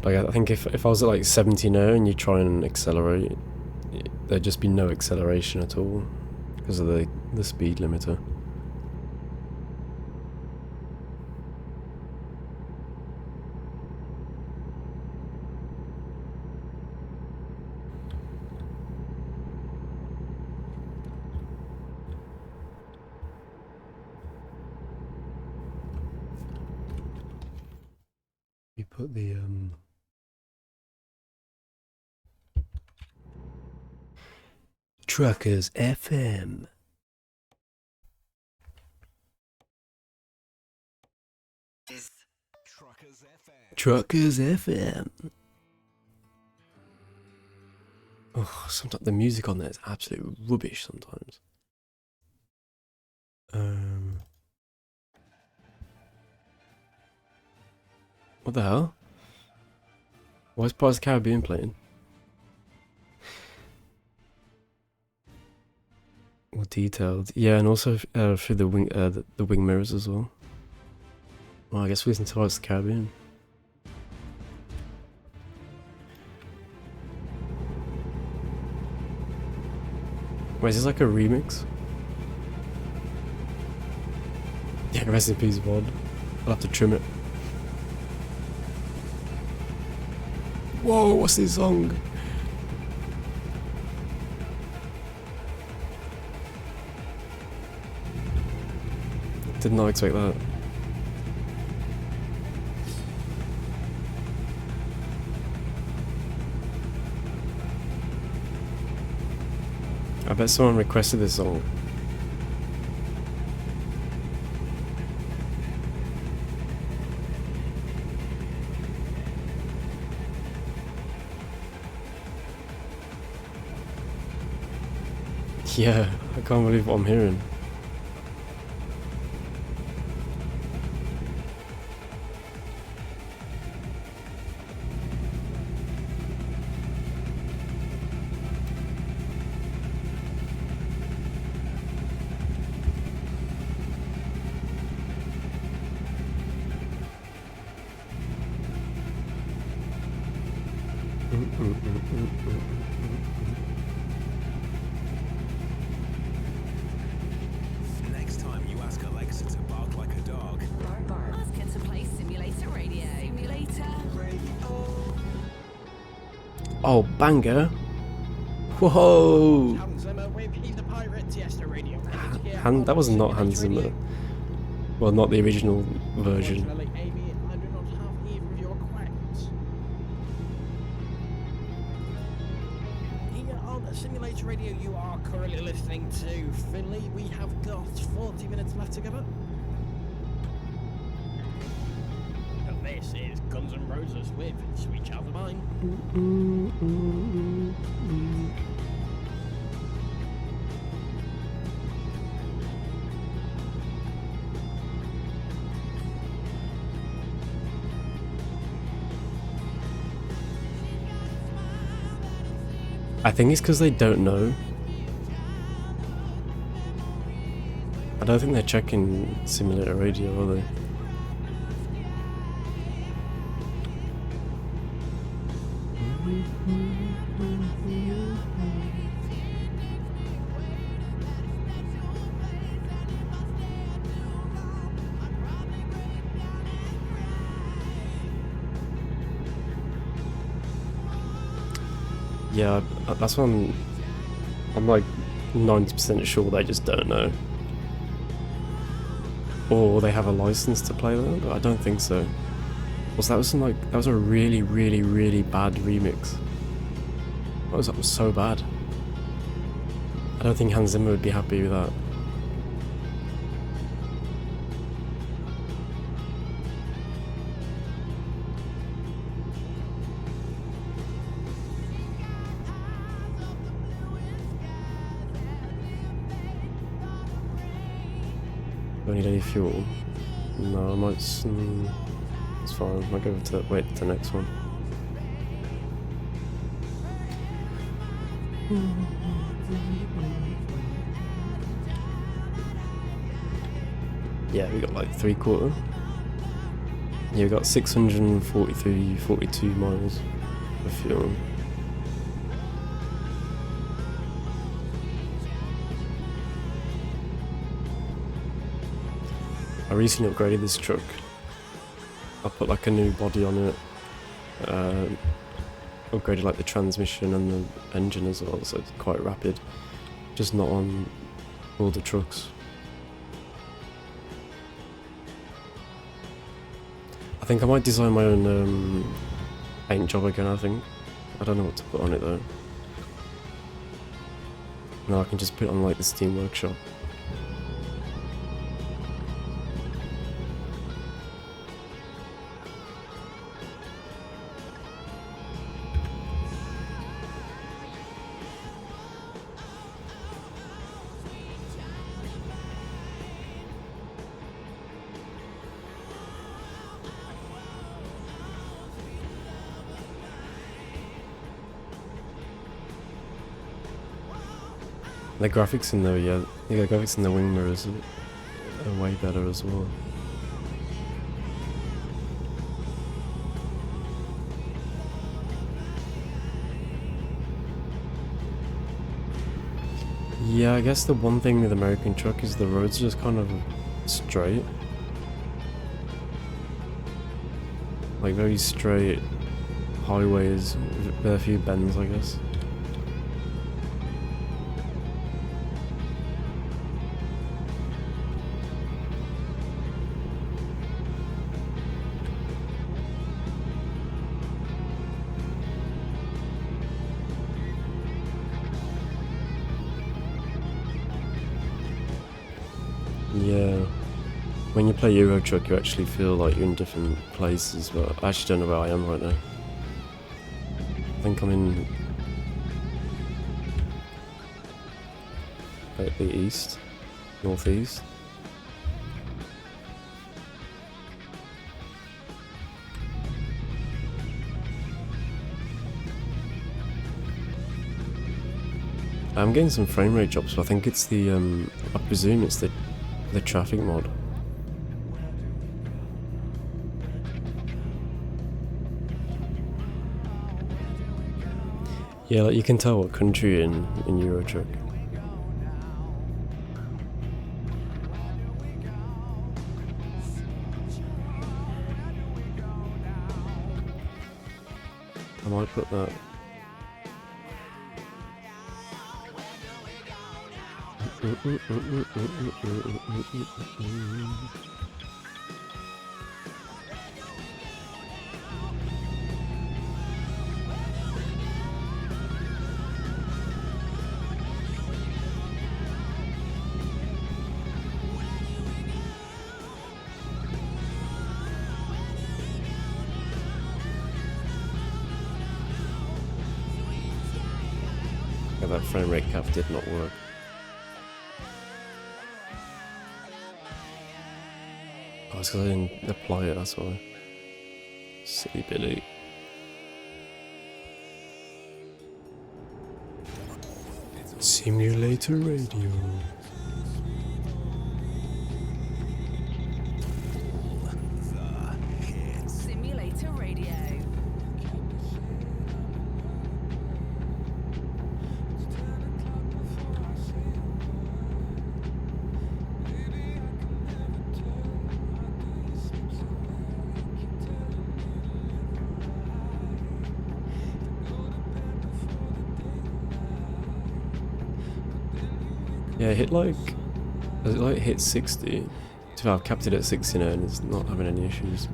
Like, I think if I was at like 70 now and you try and accelerate, there'd just be no acceleration at all because of the speed limiter. You put the Truckers FM. Truckers FM. Oh, sometimes the music on there is absolute rubbish sometimes. What the hell? Why is Pirates of the Caribbean playing? More detailed, yeah, and also through the wing mirrors as well. Well, I guess we listen to Pirates of the Caribbean. Wait, is this like a remix? Yeah, rest in peace, VOD. I'll have to trim it. Whoa, what's this song? Did not expect that. I bet someone requested this song. Yeah, I can't believe what I'm hearing. Next time you ask Alexa to bark like a dog. Ask her to play Simulator Radio. Simulator Radio. Oh, banger! Whoa! That was not Hans Zimmer. Well, not the original version. Here on Simulator Radio, you are currently listening to Finley. We have got 40 minutes left together. And this is Guns N' Roses with Sweet Child of Mine. I think it's because they don't know. I don't think they're checking Simulator Radio, are they? Yeah, that's what I'm like 90% sure they just don't know. Or they have a license to play that, but I don't think so. Was that was a really, really, really bad remix. That was so bad. I don't think Hans Zimmer would be happy with that. Don't need any fuel. No, I might. It's fine. I'll go to wait the next one. Yeah, we got like 3/4. Yeah, we got 642 miles of fuel. I recently upgraded this truck. I put like a new body on it. Upgraded like the transmission and the engine as well, so it's quite rapid. Just not on all the trucks. I think I might design my own paint job again, I think. I don't know what to put on it though. No, I can just put it on like the Steam Workshop. The graphics in there, yeah, the graphics in the wing mirrors are way better as well. Yeah, I guess the one thing with American truck is the roads are just kind of straight. Like very straight highways with a few bends, I guess. when you play Euro Truck, you actually feel like you're in different places, but I actually don't know where I am right now. I think I'm in like the east, northeast. I'm getting some frame rate drops, but I think it's the I presume it's the traffic mod. Yeah, like you can tell what country in Euro Truck. I might put that. Yeah, that frame rate cap did not work. Oh, it's because I didn't apply it, that's why. Silly Billy. Simulator Radio. Simulator Radio. Yeah, it hit like, it like hit 60. So I've capped it at 60 now and it's not having any issues.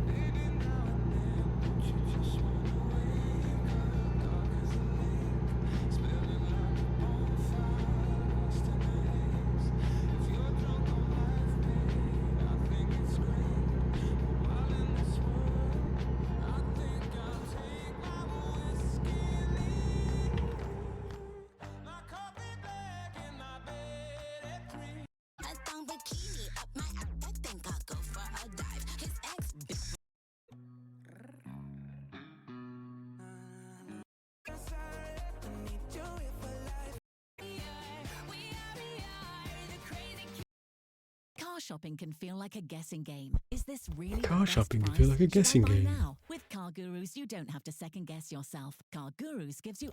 Car shopping can feel like a guessing game. Is this really the Car best shopping can price? feel like a Should I guessing buy game. now? With Car Gurus, you don't have to second guess yourself. Car Gurus gives you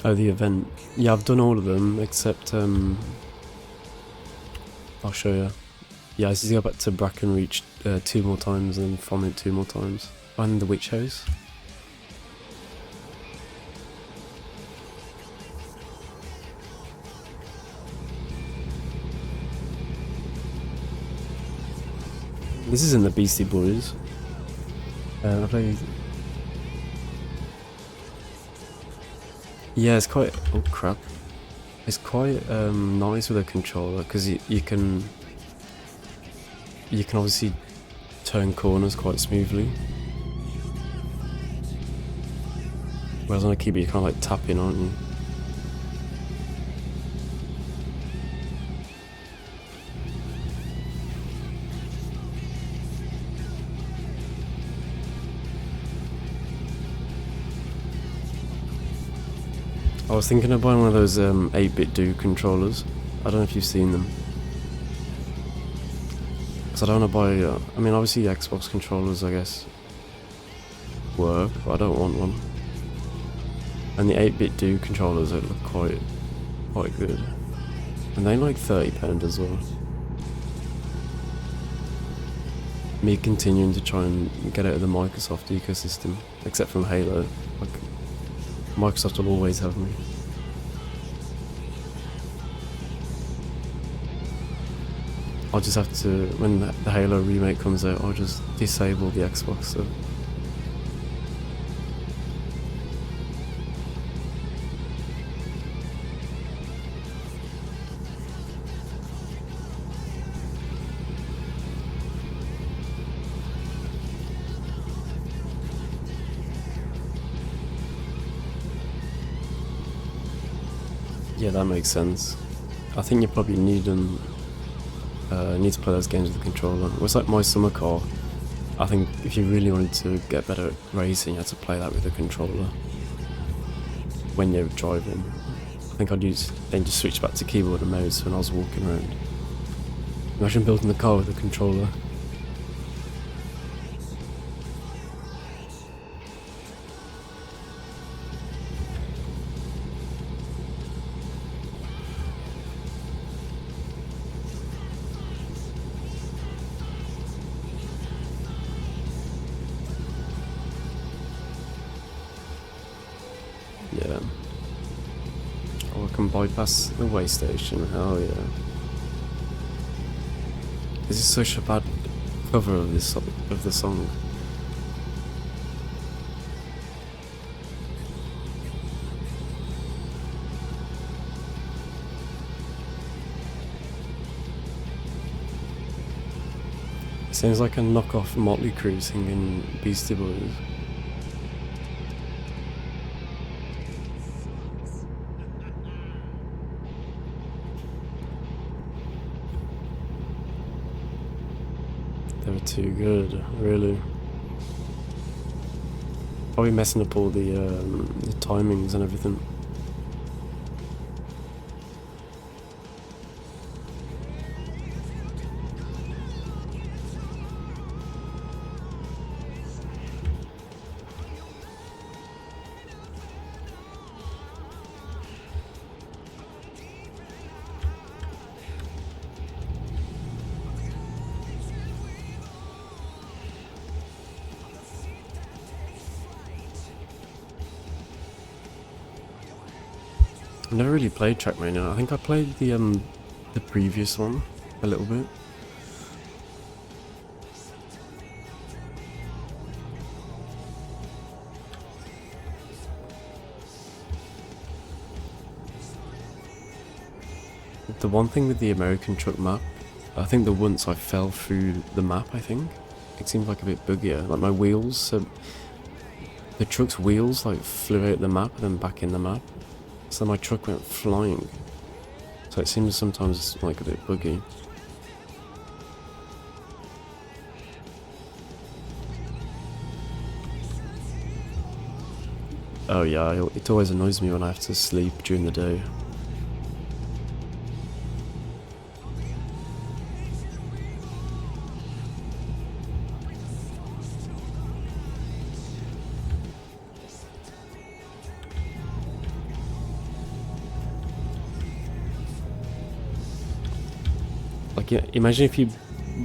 Oh, the event. Yeah, I've done all of them except I'll show you. Yeah, I just go back to Brackenreach 2 more times and from it 2 more times. And the Witch House. This is in the Beastie Boys. I played. Yeah, it's quite. Oh crap! It's quite nice with a controller because you can obviously turn corners quite smoothly. Whereas on a keyboard you're kind of like tapping, aren't you? I was thinking of buying one of those 8-bit do controllers. I don't know if you've seen them. Because I don't want to buy... I mean, obviously Xbox controllers, I guess, work, but I don't want one. And the 8-bit do controllers, they look quite good. And they're like £30 as well. Me continuing to try and get out of the Microsoft ecosystem, except from Halo. Like, Microsoft will always have me. I'll just have to, when the Halo remake comes out, I'll just disable the Xbox stuff. Yeah, that makes sense. I think you probably need them. Need to play those games with a controller. It was like My Summer Car. I think if you really wanted to get better at racing, you had to play that with a controller when you're driving. I think I'd then just switch back to keyboard and mouse when I was walking around. Imagine building the car with a controller. Yeah. Oh, I can bypass the way station. Oh yeah. This is such a bad cover of the song. It sounds like a knockoff Motley Crue singing Beastie Boys. They were too good, really. Probably messing up all the timings and everything. I've never really played Trackmania. I think I played the previous one a little bit. The one thing with the American truck map, I think that once I fell through the map, I think. It seemed like a bit buggier. Like my wheels, so the truck's wheels like flew out the map and then back in the map. So my truck went flying. So it seems sometimes like a bit buggy. Oh yeah, it always annoys me when I have to sleep during the day. Like, yeah, imagine if you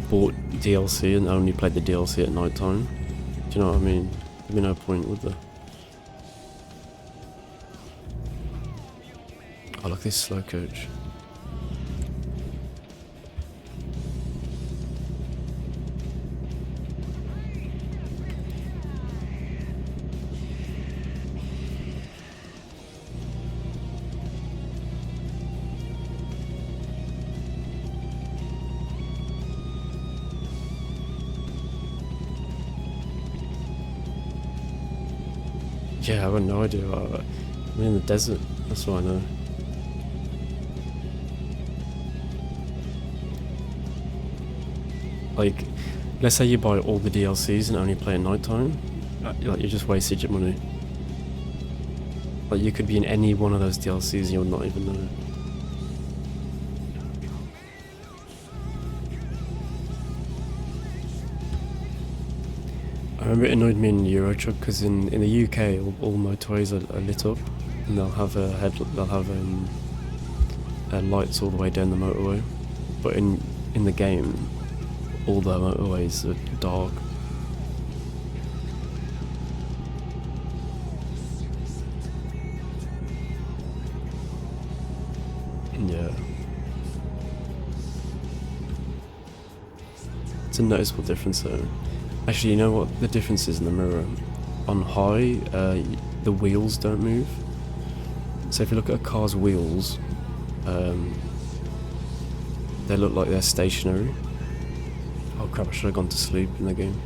bought DLC and only played the DLC at night time. Do you know what I mean? There'd be no point, would there? Oh, look, this slow coach. Yeah, I got no idea. I'm in the desert, that's all I know. Like, let's say you buy all the DLCs and only play at night time. Like, you just wasted your money. Like, you could be in any one of those DLCs and you would not even know. I remember it annoyed me in Euro Truck because in the UK all motorways are lit up and they'll have lights all the way down the motorway, but in the game all the motorways are dark. Yeah. It's a noticeable difference though. Actually, you know what the difference is in the mirror? On high, the wheels don't move. So if you look at a car's wheels, they look like they're stationary. Oh crap, I should have gone to sleep in the game.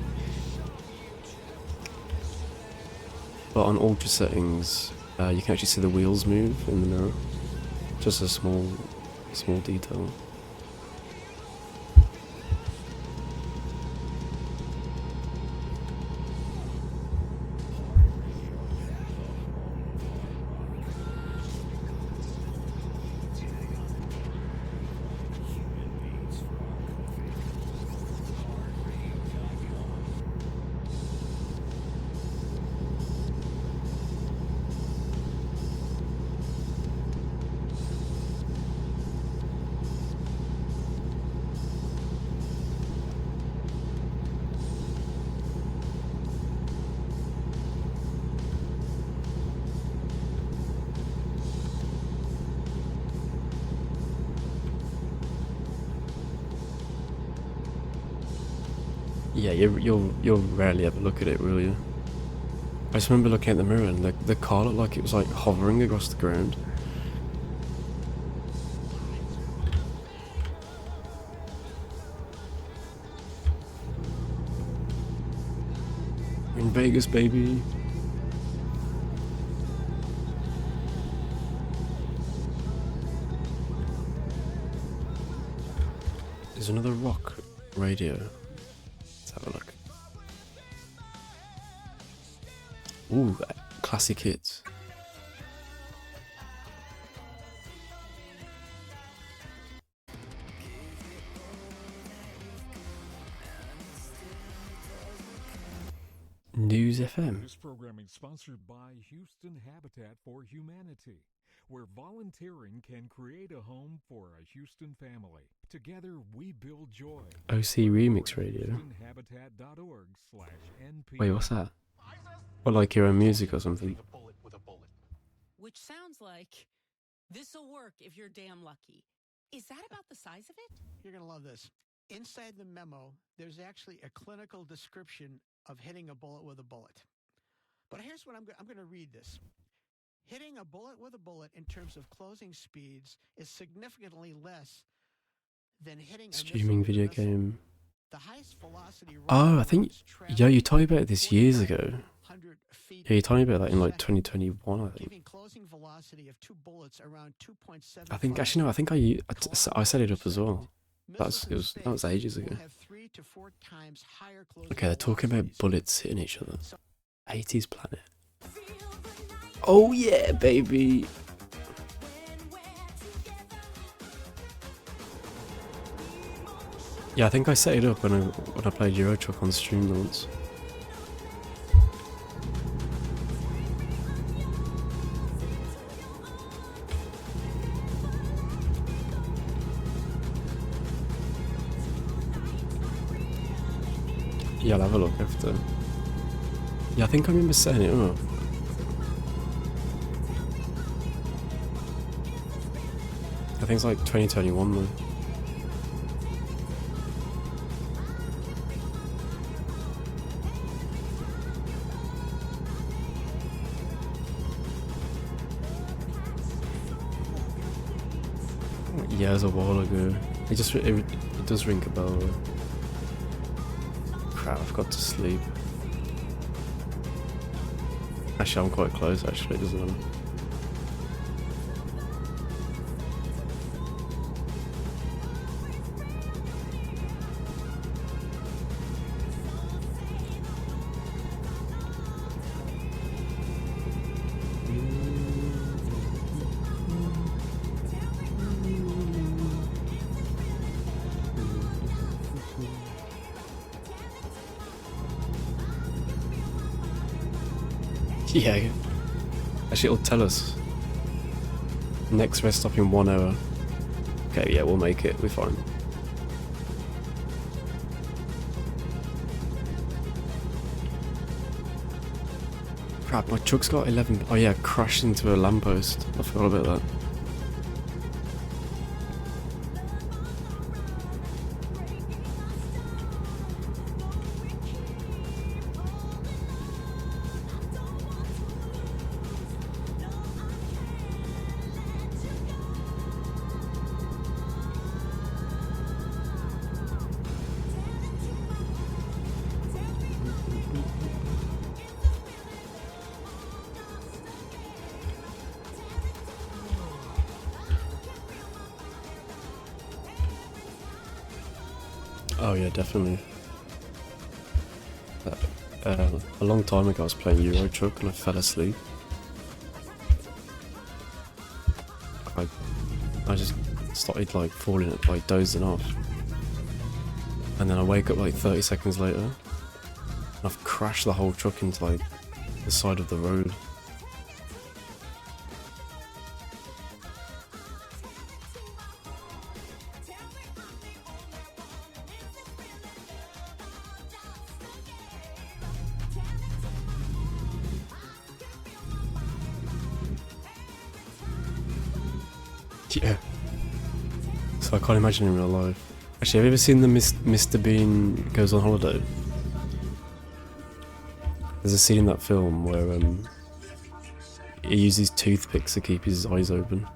But on ultra settings, you can actually see the wheels move in the mirror. Just a small detail. Yeah, you'll rarely ever look at it, will you? I just remember looking at the mirror and the car looked like it was like hovering across the ground. We're in Vegas, baby. There's another rock radio. Let's have a look. Ooh, classic hits. News FM. This programming sponsored by Houston Habitat for Humanity, where volunteering can create a home for a Houston family. Together we build joy. OC Remix Radio. Wait, what's that? Or like your own music or something? Which sounds like this'll work if you're damn lucky. Is that about the size of it? You're going to love this. Inside the memo, there's actually a clinical description of hitting a bullet with a bullet. But here's what I'm going to read this. Hitting a bullet with a bullet in terms of closing speeds is significantly less than hitting a Streaming video game. The highest velocity. Oh, I think, yeah, you told me about this years ago. Yeah, you told me about that in like 2021, I think. Giving closing velocity of 2 bullets around 2.7. I think, actually no, I think I set it up as well. That was ages ago. Okay, they're talking about bullets hitting each other. 80s Planet. Oh yeah, baby. Yeah, I think I set it up when I played Euro Truck on stream once. Yeah, I'll have a look after. Yeah, I think I remember setting it up. I think it's like 2021 though. Yeah, it was a while ago. It does ring a bell though. Crap, I've got to sleep. Actually, I'm quite close actually, it doesn't matter. Yeah, actually it'll tell us. Next rest stop in 1 hour. Okay, yeah, we'll make it, we're fine. Crap, my truck's got 11... Oh yeah, crashed into a lamppost. I forgot about that. Oh yeah, definitely. A long time ago I was playing Euro Truck and I fell asleep. I just started like falling, like dozing off. And then I wake up like 30 seconds later and I've crashed the whole truck into like the side of the road. Yeah. So I can't imagine in real life. Actually, have you ever seen the Mr. Bean Goes on Holiday? There's a scene in that film where he uses toothpicks to keep his eyes open.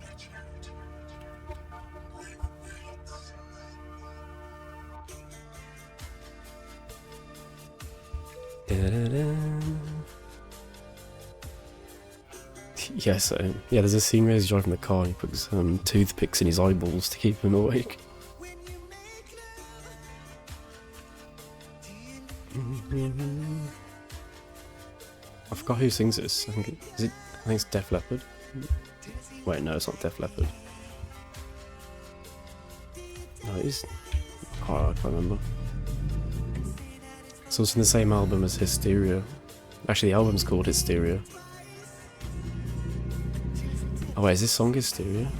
Yes, yeah, there's a scene where he's driving the car and he puts toothpicks in his eyeballs to keep him awake. I forgot who sings this. I think it's Def Leppard. Wait, no, it's not Def Leppard. No, it is. Oh, I can't remember. It's also in the same album as Hysteria. Actually, the album's called Hysteria. Oh wait, is this song Hysteria?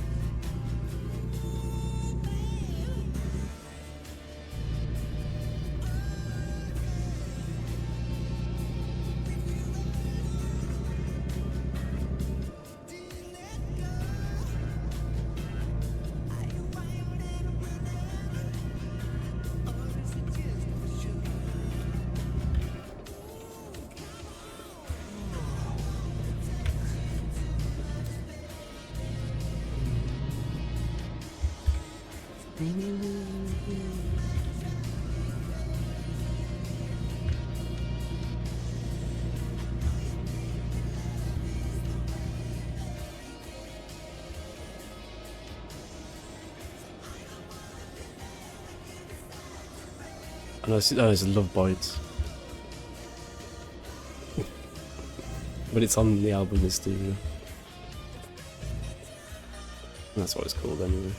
No, it's Love Bites. But it's on the album Hysteria. That's what it's called anyway.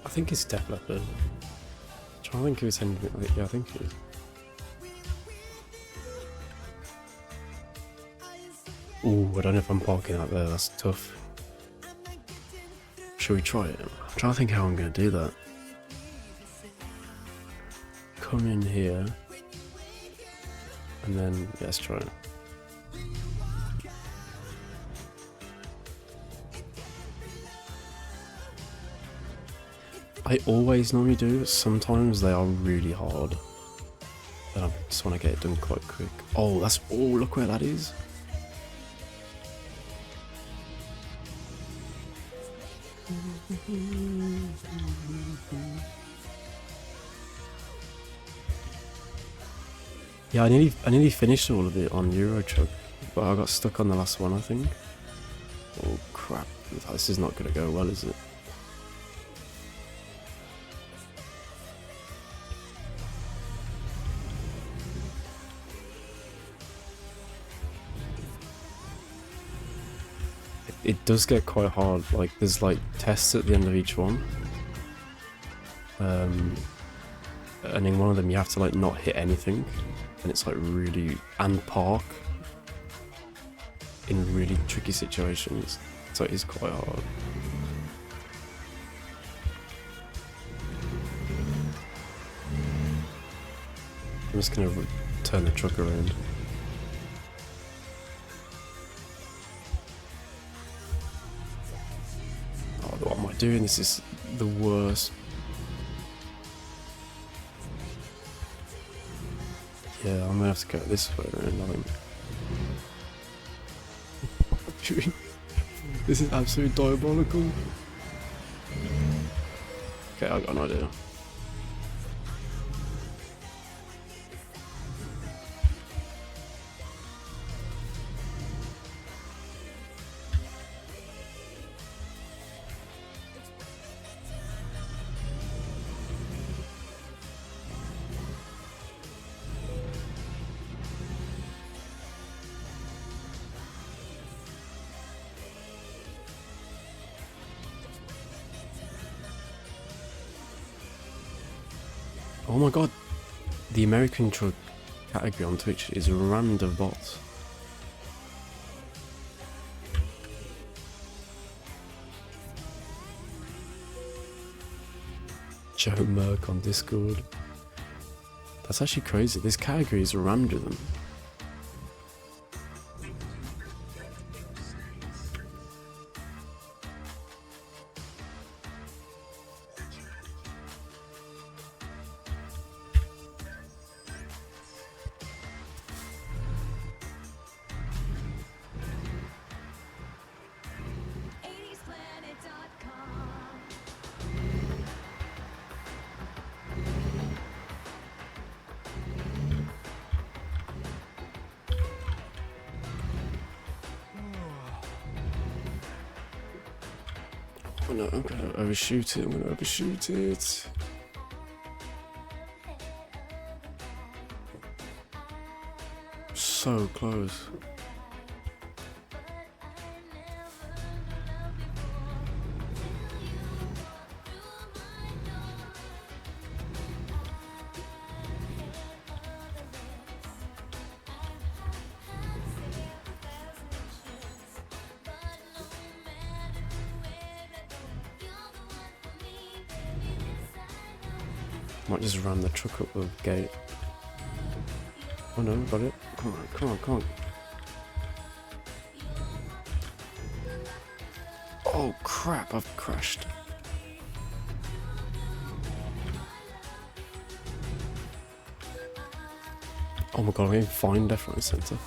I think it's Def Leppard. I'm trying to think if it's anything. Yeah, I think it is. Ooh, I don't know if I'm parking out there. That's tough. Should we try it? I'm trying to think how I'm going to do that. Come in here. And then, yeah, let's try it. I always normally do, but sometimes they are really hard. And I just want to get it done quite quick. Oh, that's, oh, look where that is. Yeah, I nearly finished all of it on Euro Truck, but I got stuck on the last one, I think. Oh crap, this is not going to go well, is it? It does get quite hard, like there's like tests at the end of each one. And in one of them you have to like not hit anything, and it's like really, and park in really tricky situations, so it is quite hard. I'm just gonna turn the truck around. Oh, what am I doing? This is the worst. Yeah, I'm gonna have to go this way around, I think. This is absolutely diabolical. Okay, I've got an idea. Oh my god, the American truck category on Twitch is rammed of bots. Joe Merck on Discord. That's actually crazy, this category is rammed with them. Oh no, I'm gonna overshoot it, So close. Might just ram the truck up the gate. Oh no, got it. Come on, come on, come on. Oh crap, I've crashed. Oh my god, I'm getting fined left, right and centre.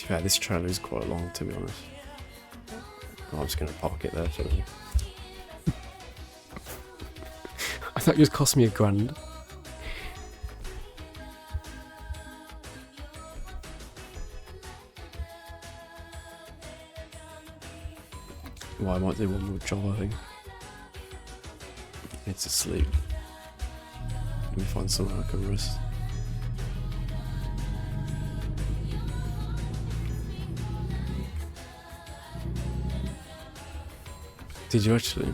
Yeah, this trailer is quite long, to be honest. Oh, I'm just going to park it there for me. I thought it just cost me £1,000. Well, I might do one more job, I think. It's asleep. Let me find somewhere I can rest. Did you actually?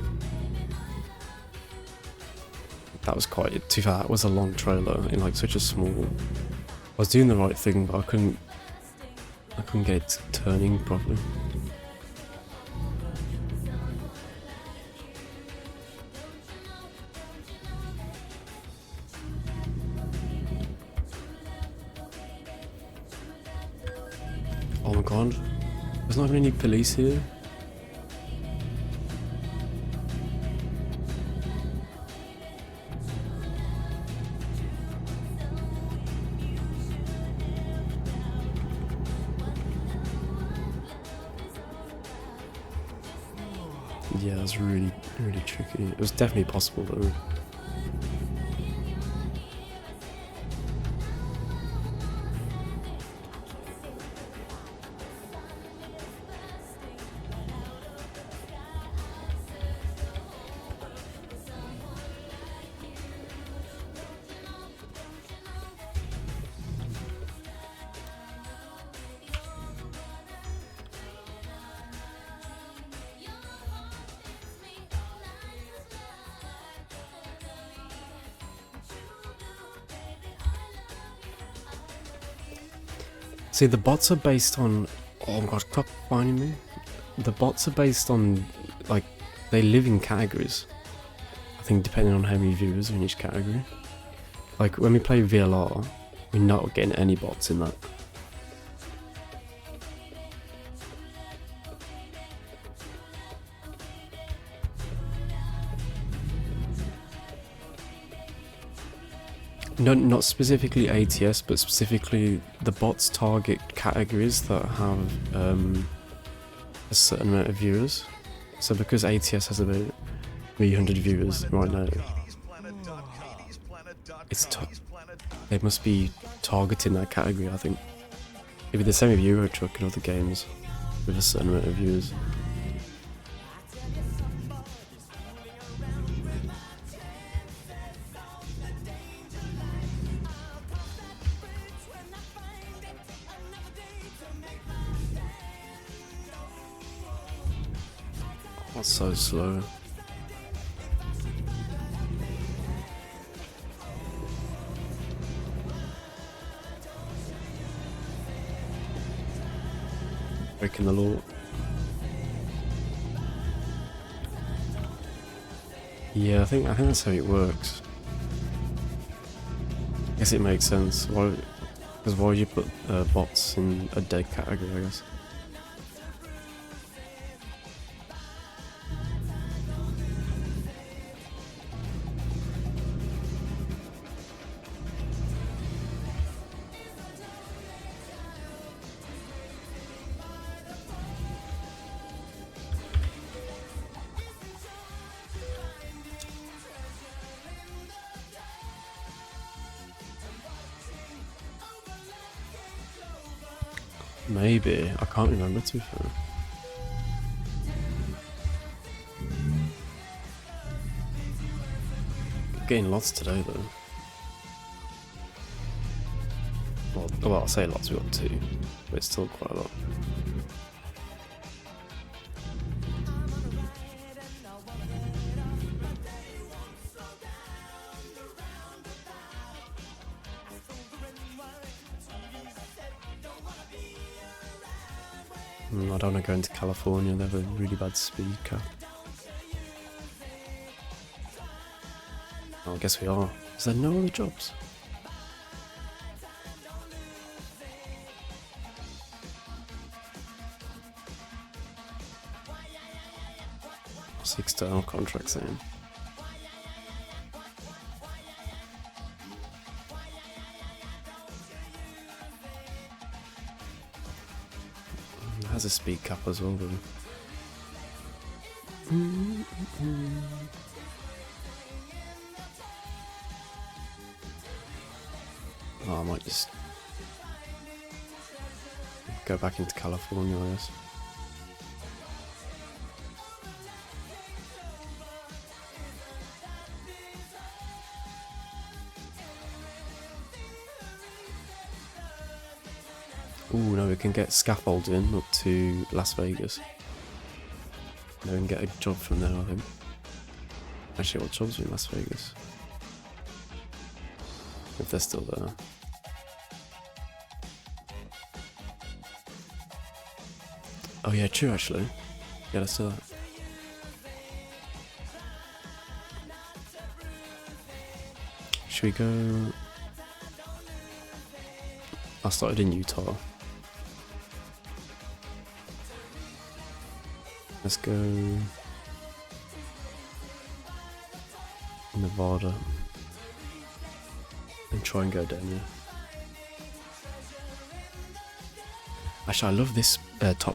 That was quite, too far, that was a long trailer in like such a small... I was doing the right thing, but I couldn't get it turning properly. Oh my god, there's not even any police here. Yeah, it was really tricky. It was definitely possible though. See, the bots are based on... Oh my god, stop finding me. The bots are based on, like, they live in categories. I think depending on how many viewers are in each category. Like, when we play VLR, we're not getting any bots in that. No, not specifically ATS, but specifically the bots target categories that have a certain amount of viewers. So because ATS has about 300 viewers right now, they must be targeting that category, I think. It'd be the same with Euro Truck and other games with a certain amount of viewers. That's so slow. Breaking the law. Yeah, I think that's how it works. I guess it makes sense. Because why would you put bots in a dead category, I guess? Maybe. I can't remember, to be fair. Getting lots today, though. Well, I'll say lots, we got 2, but it's still quite a lot. I don't want to go into California, they have a really bad speed cap. Oh, I guess we are. Is there no other jobs? What's external contract saying? It has a speed cap as well, though. Oh, I might just go back into California, I guess. Ooh, no, we can get scaffolding up to Las Vegas. No, we can get a job from there, I think. Actually, what jobs are in Las Vegas? If they're still there. Oh yeah, true actually. Yeah, let's do that. Should we go... I started in Utah. Let's go... Nevada. And try and go down there. Actually, I love this top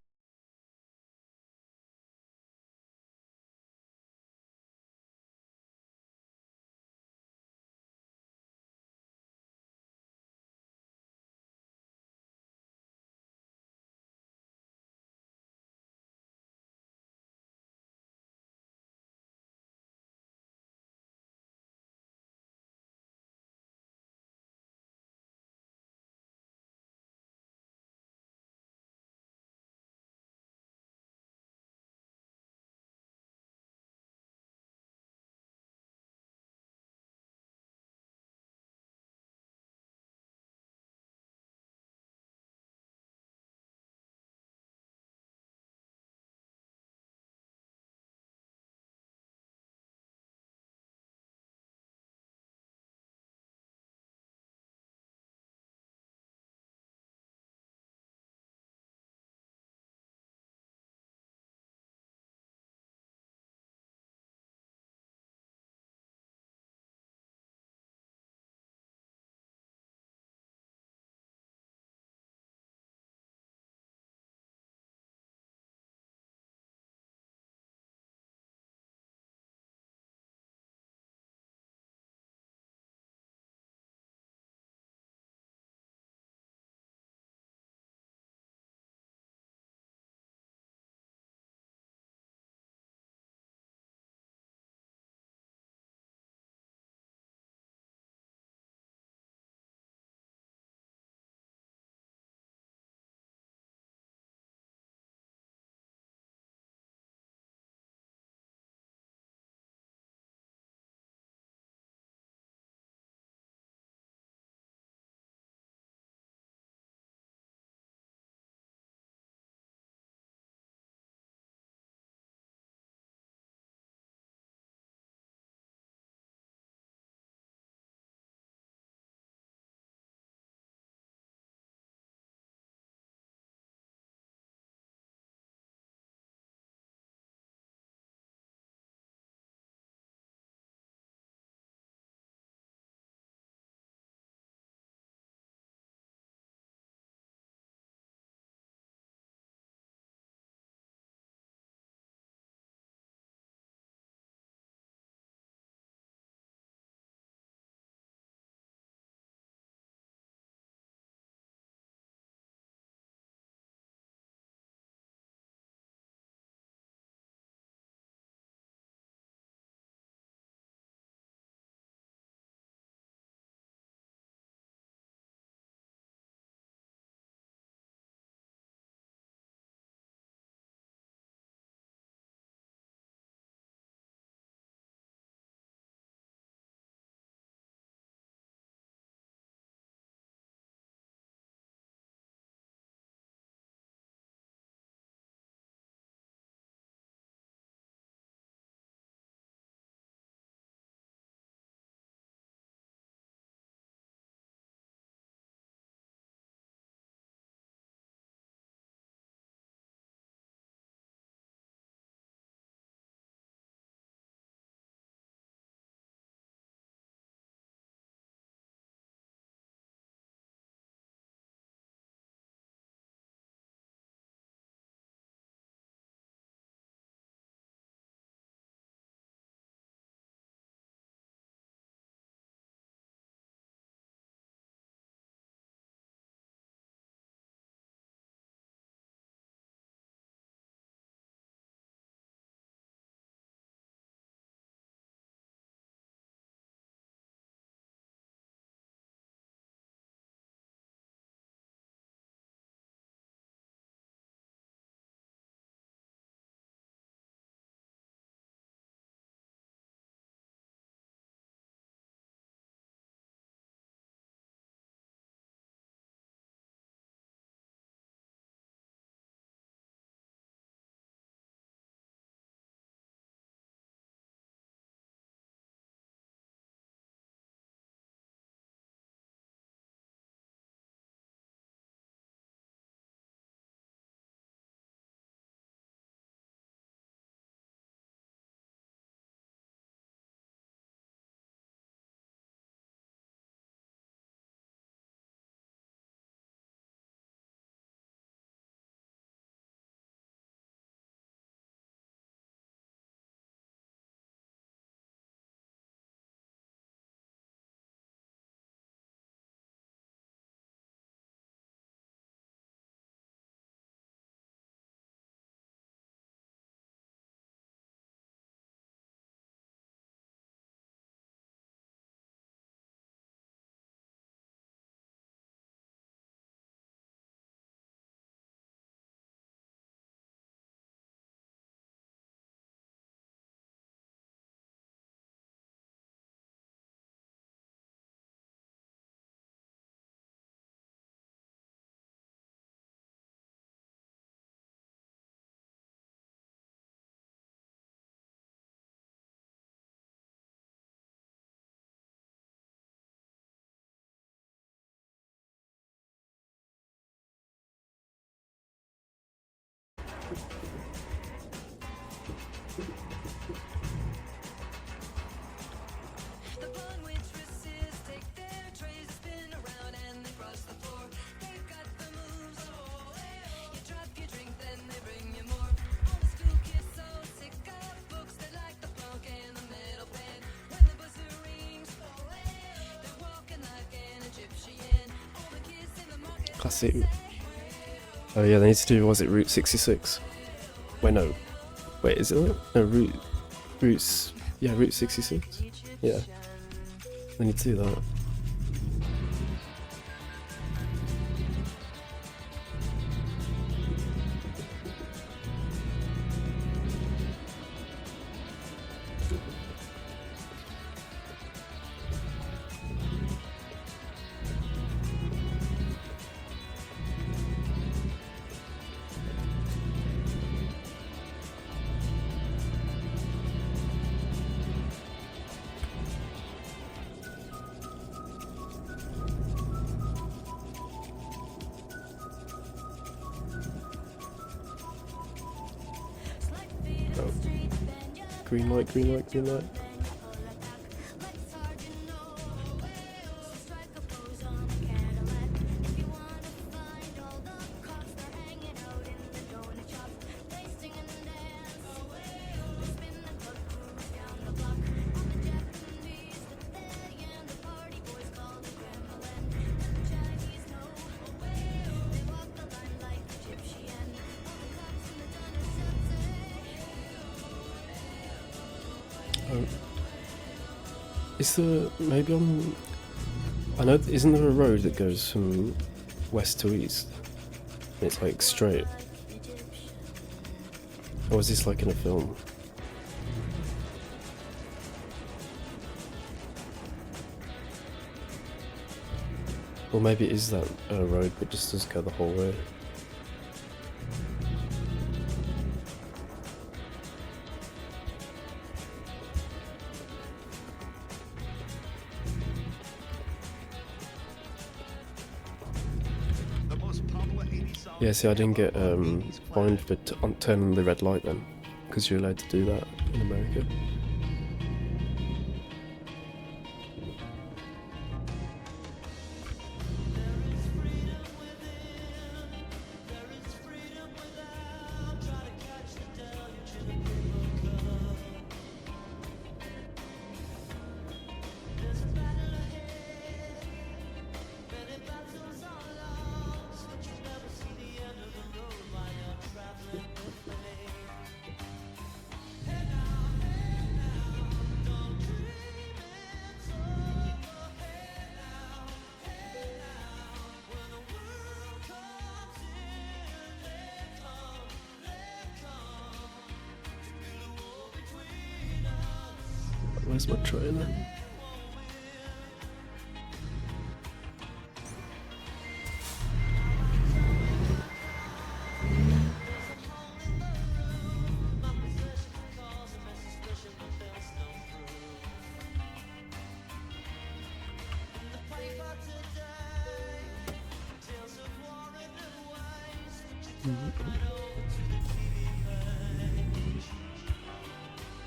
Classic. Oh yeah, they need to do, was it Route 66? Wait, no. Wait, is it? No, Route 66? Yeah. They need to do that. Green light, green light, green light. Is there, maybe on, I know, isn't there a road that goes from west to east? And it's like straight. Or is this like in a film? Or maybe it is that road but just doesn't go the whole way. Yeah, see, I didn't get fined for turning the red light then, because you're allowed to do that in America. Where's my trailer?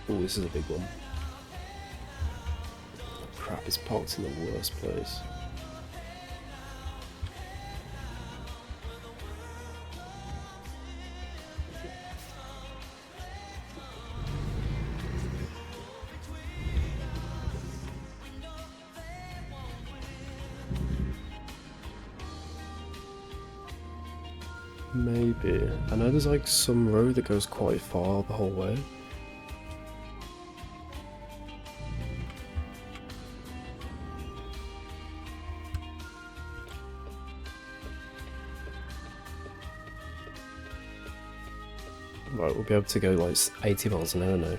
Oh, this is a big one. Crap, it's parked in the worst place. Maybe. I know there's like some road that goes quite far the whole way. Right, we'll be able to go like 80 miles an hour now.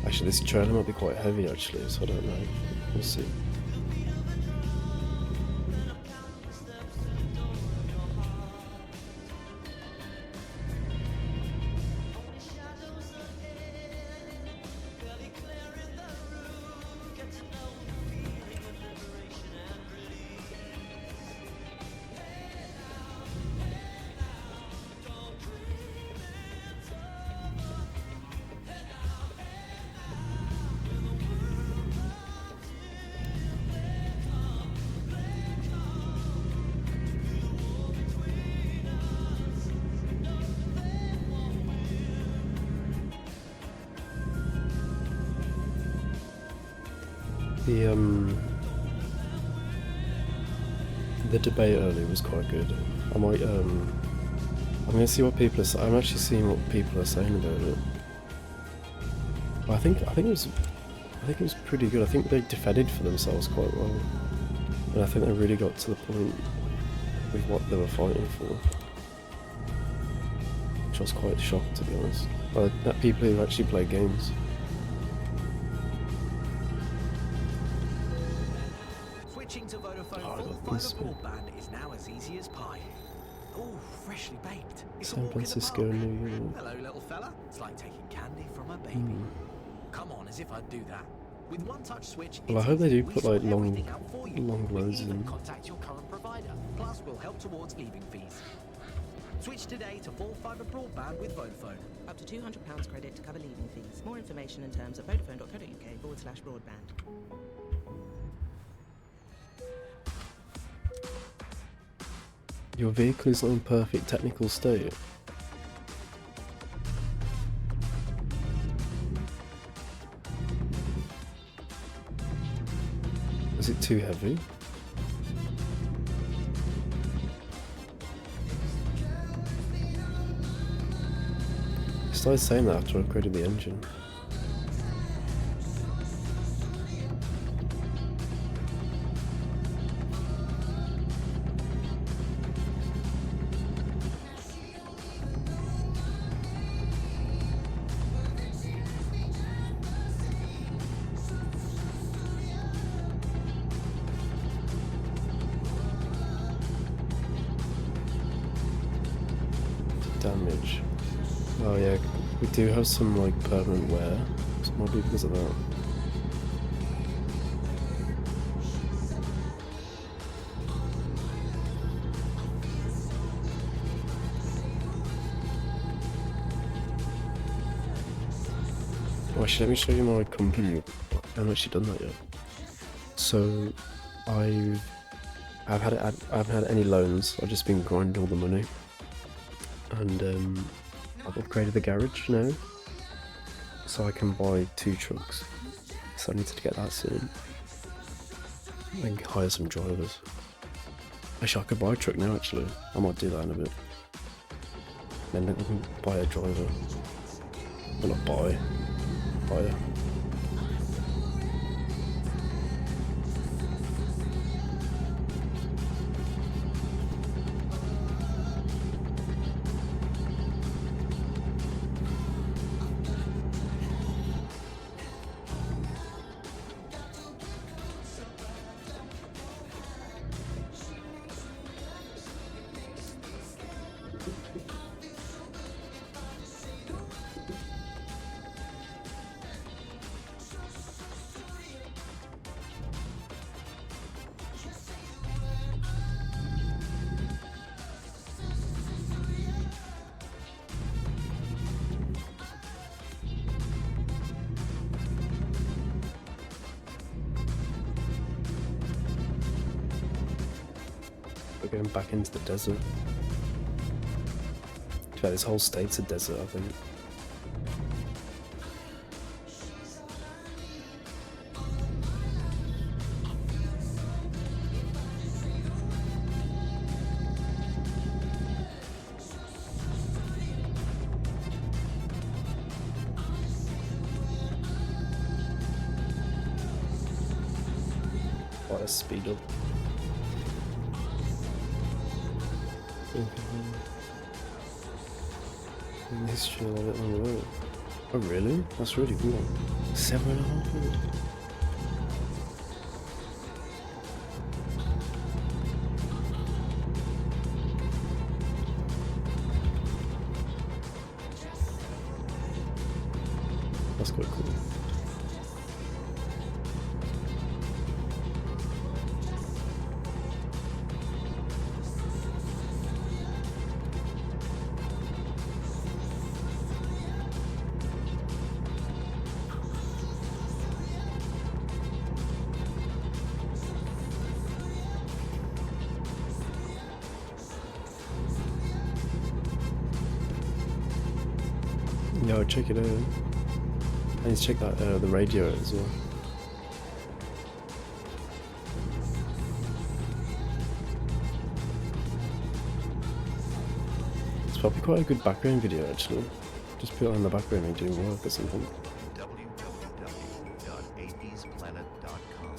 Actually, this trailer might be quite heavy actually, so I don't know. We'll see. The debate earlier was quite good. I might I'm gonna see what people are saying. I'm actually seeing what people are saying about it. I think it was pretty good. I think they defended for themselves quite well, and I think they really got to the point with what they were fighting for, which I was quite shocked, to be honest, that people who actually play games. Switching to Vodafone full fibre broadband is now as easy as pie. Oh, freshly baked. It's a San walk in the Francisco, park. New York. Hello, little fella. It's like taking candy from a baby. Come on, as if I'd do that. With one-touch switch, Well, I it's hope they easy. do We put sort like long everything out for you. roads Even in. contact your current provider. Plus, we'll help towards leaving fees. Switch today to full fibre broadband with Vodafone. Up to £200 credit to cover leaving fees. More information and terms at vodafone.co.uk/broadband. Your vehicle is not in perfect technical state. Is it too heavy? I started saying that after I upgraded the engine. Damage. Oh yeah, we do have some like permanent wear. So it might be because of that. Oh, actually, let me show you my company. I haven't actually done that yet. So, I haven't had any loans. I've just been grinding all the money. And I've upgraded the garage now, so I can buy 2 trucks. So I need to get that soon. And hire some drivers. Actually, I could buy a truck now. Actually, I might do that in a bit. Then I can buy a driver. Well, not buy. Hire. We're going back into the desert. In fact, this whole state's a desert, I think. Let's speed up. History of it on the road. Oh really? That's really cool. 7.5 minutes. That's quite cool. Yeah, check it out. I need to check that the radio out as well. That'd be quite a good background video actually. Just put it on the background and doing work or something. www.80splanet.com.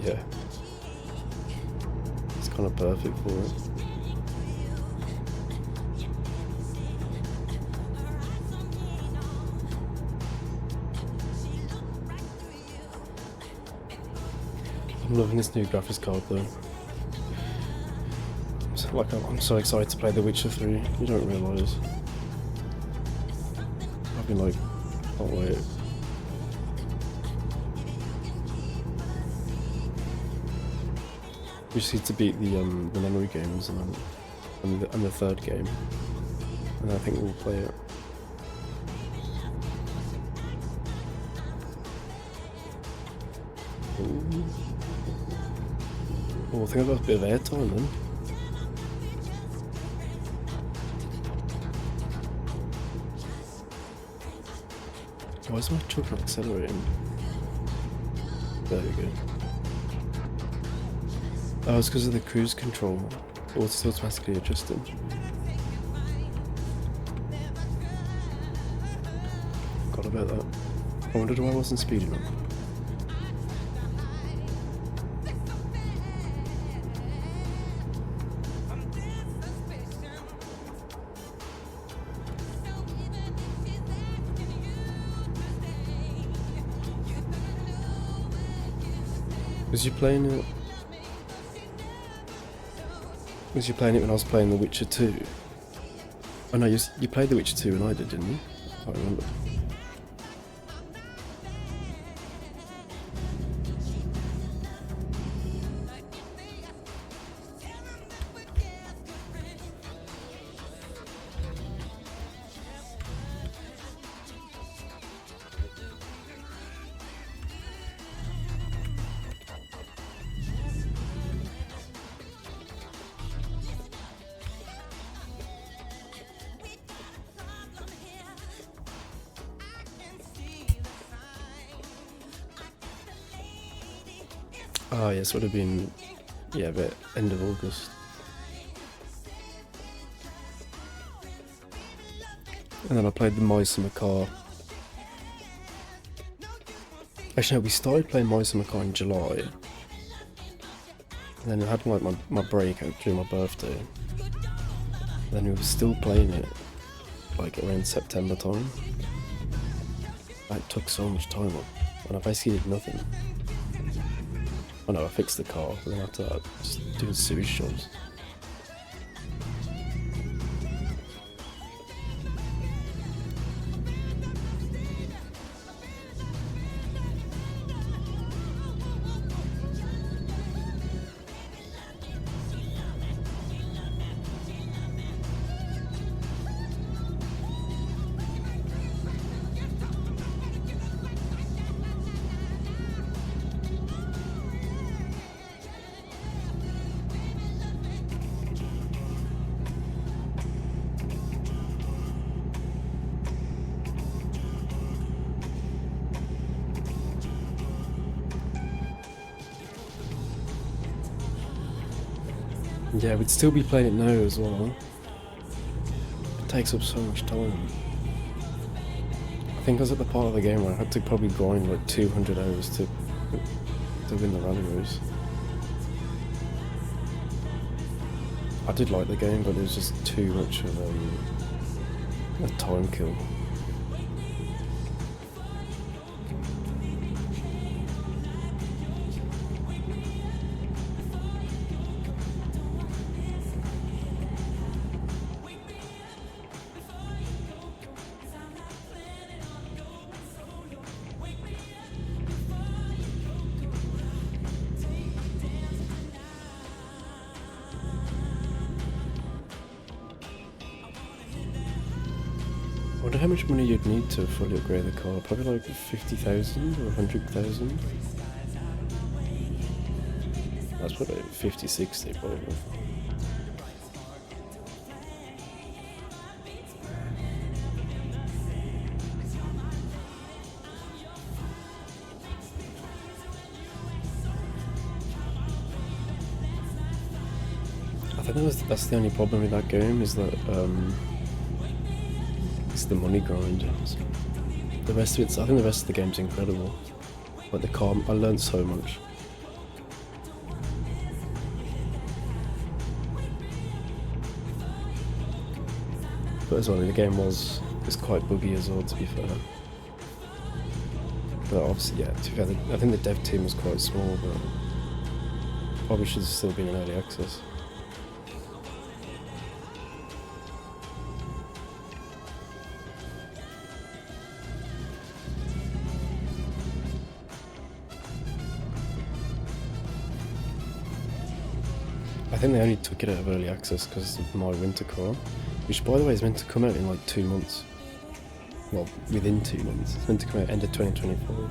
Yeah. It's kind of perfect for it. I'm loving this new graphics card though. I'm so excited to play The Witcher 3, you don't realise. I've been like, can't wait. We just need to beat the memory games and the third game, and I think we'll play it. Ooh. Oh, I think I've got a bit of airtime then. Why is my truck not accelerating? There we go. Oh, it's because of the cruise control. It's automatically adjusted. Forgot about that. I wondered why I wasn't speeding up. Was you playing it? Was you playing it when I was playing The Witcher 2? Oh no, you played The Witcher 2 and I did, didn't you? I can't remember. Oh yes, would have been, yeah, but end of August. And then I played the Mice and Macaw. Actually no, we started playing Mice and Macaw in July. And then I had like my break out during my birthday. And then we were still playing it like around September time. That took so much time up, and I basically did nothing. Oh no, I fixed the car, but then after that, just doing sewage jobs. Yeah, we'd still be playing it now as well. It takes up so much time. I think I was at the part of the game where I had to probably grind like 200 hours to win the rally race. I did like the game, but it was just too much of a time kill. how much money you'd need to fully upgrade the car. Probably like 50,000 or 100,000. That's probably 50, 60 probably. I think that's the only problem with that game, is that it's the money grind. The rest of I think the rest of the game's incredible. Like the car, I learned so much. But as well, the game was quite buggy as well, to be fair. But obviously, yeah, to be fair, I think the dev team was quite small, but probably should have still been in early access. I think they only took it out of early access because of my winter car, which by the way is meant to come out in like 2 months. Well, within 2 months. It's meant to come out end of 2024.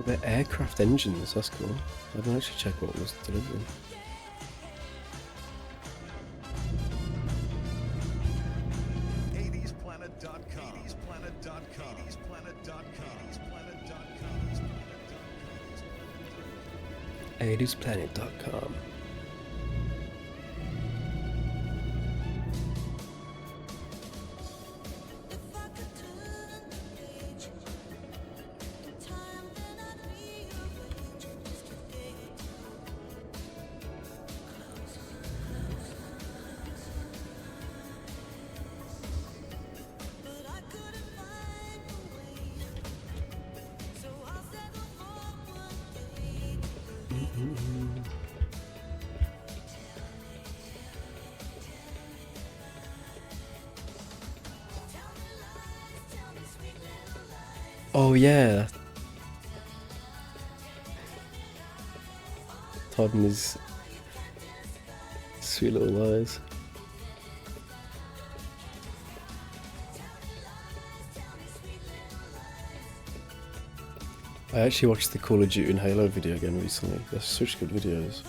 They're aircraft engines, that's cool. I didn't actually check what was delivering. @80splanet.com. Oh yeah. Todd and his sweet little lies. I actually watched the Call of Duty and Halo video again recently. They're such good videos.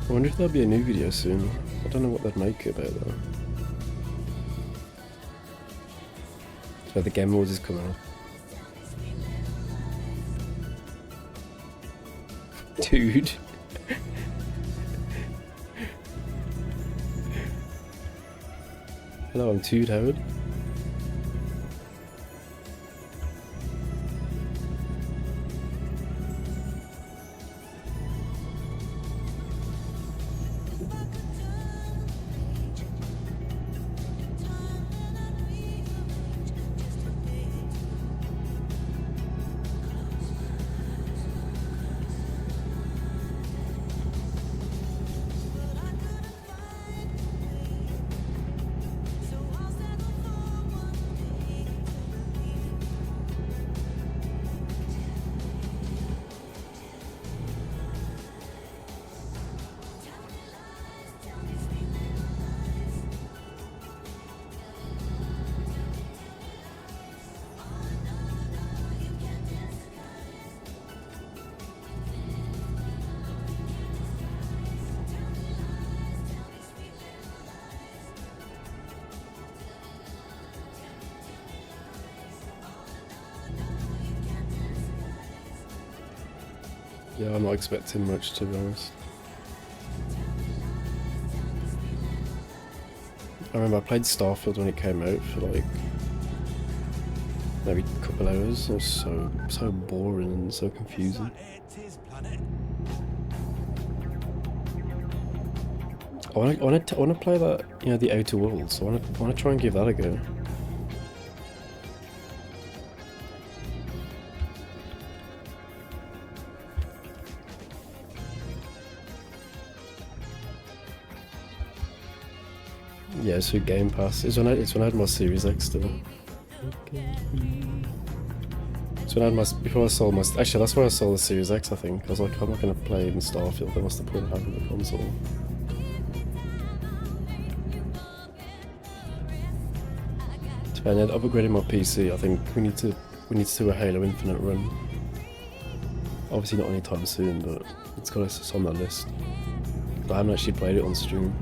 I wonder if there'll be a new video soon. I don't know what they'd make it about though. So the Game Awards is coming up. Dude. Hello, I'm Tude Howard. Yeah, I'm not expecting much, to be honest. I remember I played Starfield when it came out for like maybe a couple hours. It was so boring and so confusing. I want to play that, you know, the Outer Worlds. I want to try and give that a go. Yeah, it's through Game Pass. It's when I had my Series X still. So when I had before I sold my, actually that's where I sold the Series X, I think. I was like, I'm not going to play even Starfield, then what's the point of having the console? And I've upgraded my PC. I think we need to do a Halo Infinite run. Obviously not anytime soon, but it's on that list. But I haven't actually played it on stream.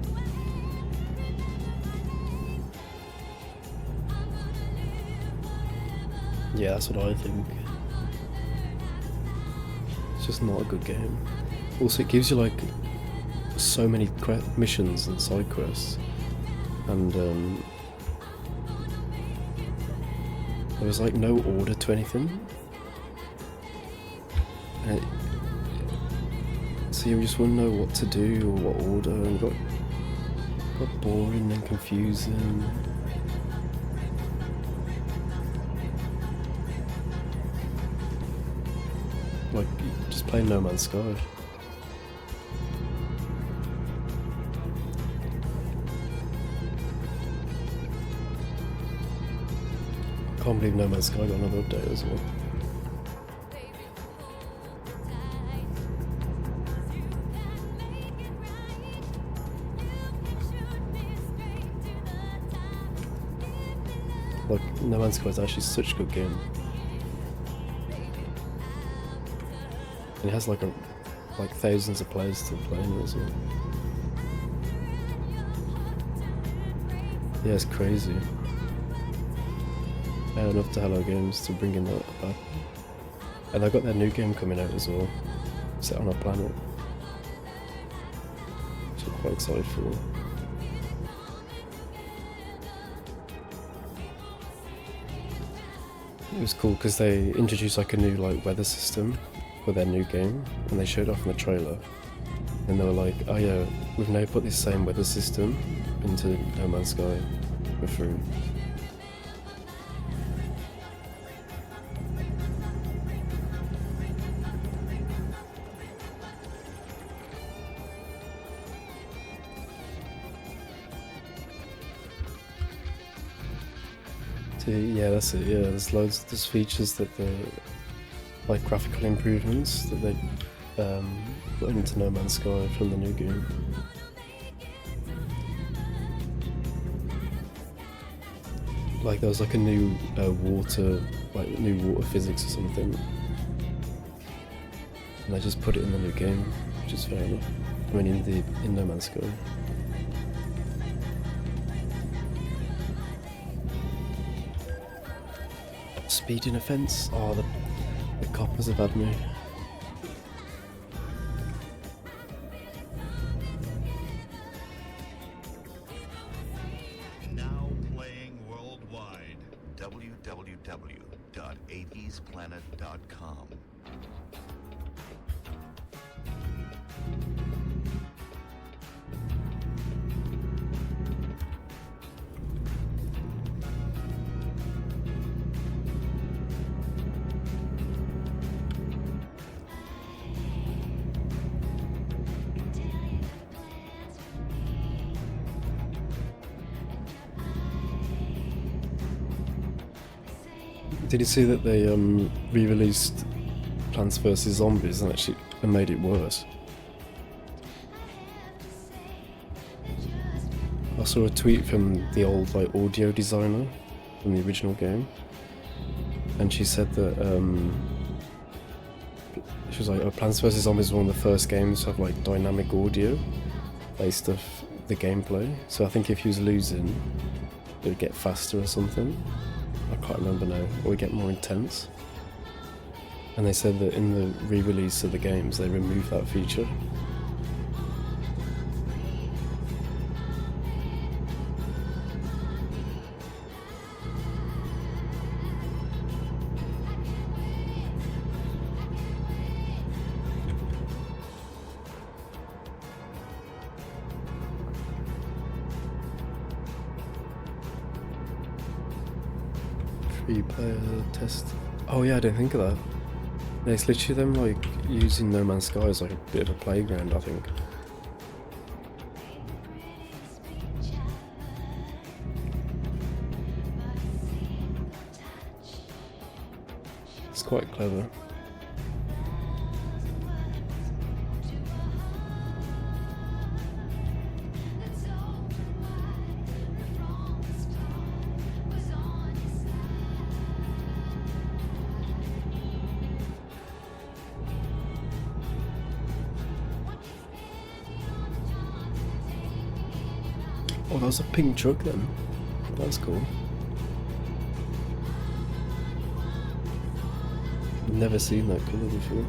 Yeah, that's what I think. It's just not a good game. Also, it gives you like so many missions and side quests, and there was like no order to anything. So you just wouldn't know what to do or what order, and it got boring and confusing. Like, just playing No Man's Sky. I can't believe No Man's Sky got another update as well. Like, No Man's Sky is actually such a good game. And it has like thousands of players still playing it as well. Yeah, it's crazy. Fair enough to Hello Games to bring in that back. And they've got their new game coming out as well, set on a planet, which I'm quite excited for. It was cool because they introduced like a new like weather system for their new game, and they showed off in the trailer, and they were like, oh yeah, we've now put this same weather system into No Man's Sky for free. Yeah, that's it. Yeah, there's features that like graphical improvements that they put into No Man's Sky from the new game. Like there was like a new water physics or something, and they just put it in the new game, which is fair enough. I mean, in No Man's Sky. Speeding offence? Oh, the coppers have had me. Now playing worldwide. www.apsplanet.com. Did you see that they re-released Plants vs Zombies and actually made it worse? I saw a tweet from the old like audio designer from the original game, and she said that she was like, oh, Plants vs Zombies is one of the first games to have like dynamic audio based off the gameplay. So I think if he was losing, it would get faster or something. I can't remember now, or it get more intense. And they said that in the re-release of the games, they removed that feature. Player test. Oh yeah, I didn't think of that. Yeah, it's literally them like using No Man's Sky as like a bit of a playground, I think. It's quite clever. Oh, that was a pink truck then. That's cool. Never seen that colour before.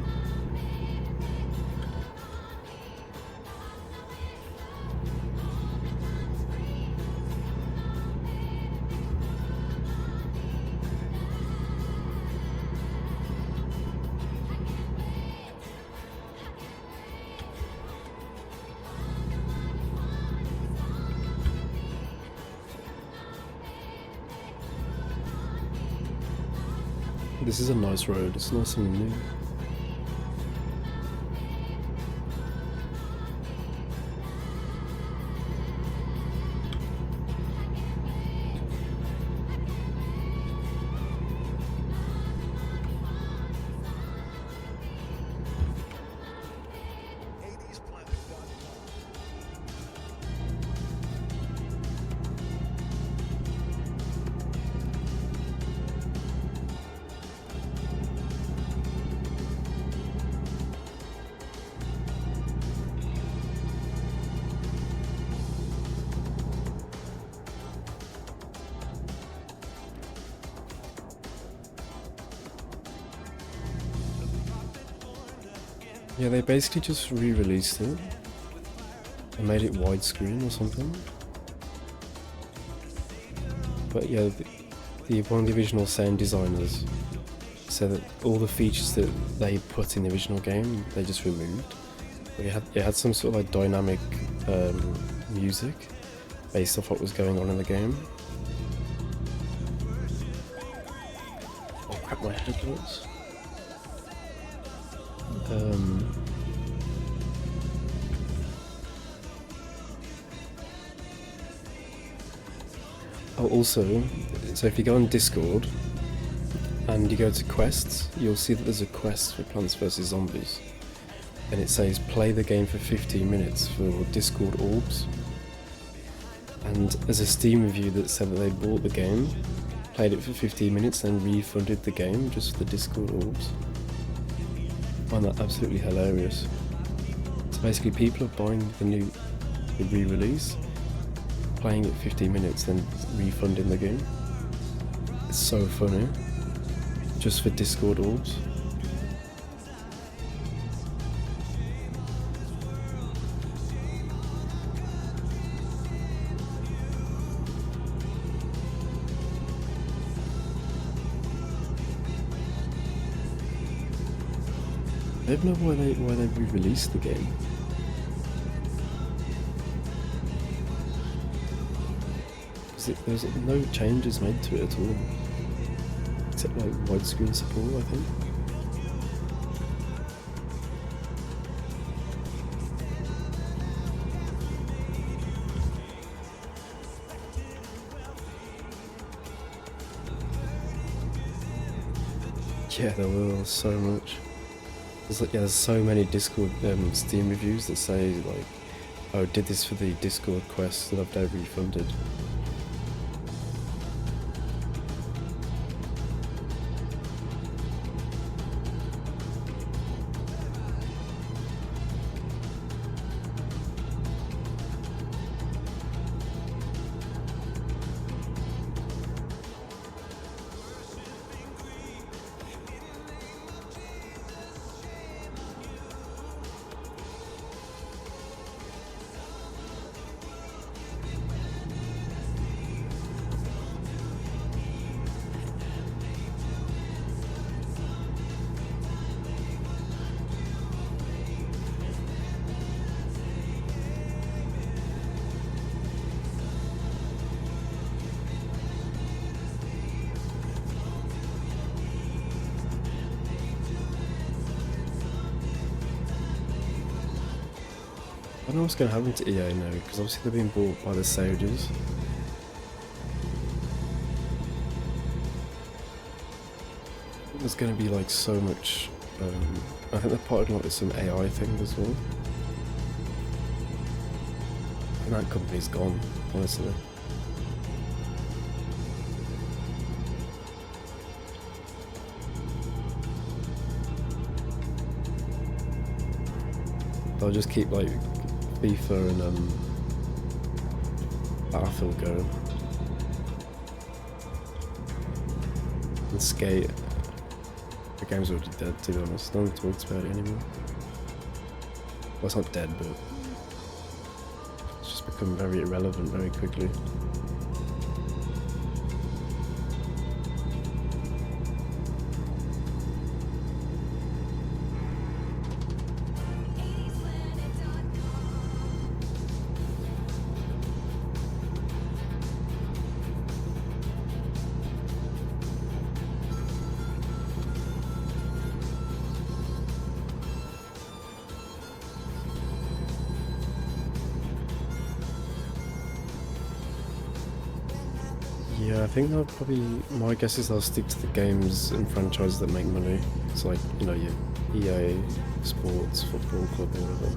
This is a nice road, it's nice and new. Yeah, they basically just re-released it and made it widescreen or something. But yeah, one of the original sound designers said that all the features that they put in the original game, they just removed. But it had some sort of like dynamic music based off what was going on in the game. Oh crap, my head hurts. Oh, also, so if you go on Discord and you go to quests, you'll see that there's a quest for Plants vs Zombies, and it says play the game for 15 minutes for Discord orbs. And there's a Steam review that said that they bought the game, played it for 15 minutes, then refunded the game just for the Discord orbs. I find that absolutely hilarious. So basically people are buying the re-release, playing it 15 minutes, then refunding the game. It's so funny. Just for Discord orbs. I don't know why they re-released the game. There's no changes made to it at all, except like widescreen support, I think. Yeah, there was so much. There's so many Discord Steam reviews that say like, "Oh, did this for the Discord quest that I've now refunded." don't know what's going to happen to EA now, because obviously they're being bought by the Saudis. There's going to be like so much, I think they're partnered like with some AI thing as well. And that company's gone, honestly. They'll just keep like FIFA and Battlefield going. And Skate. The game's already dead, to be honest. No one talks about it anymore. Well, it's not dead, but it's just become very irrelevant very quickly. Yeah, I think they'll probably, my guess is they'll stick to the games and franchises that make money. It's like, you know, your EA, Sports, Football Club, or whatever.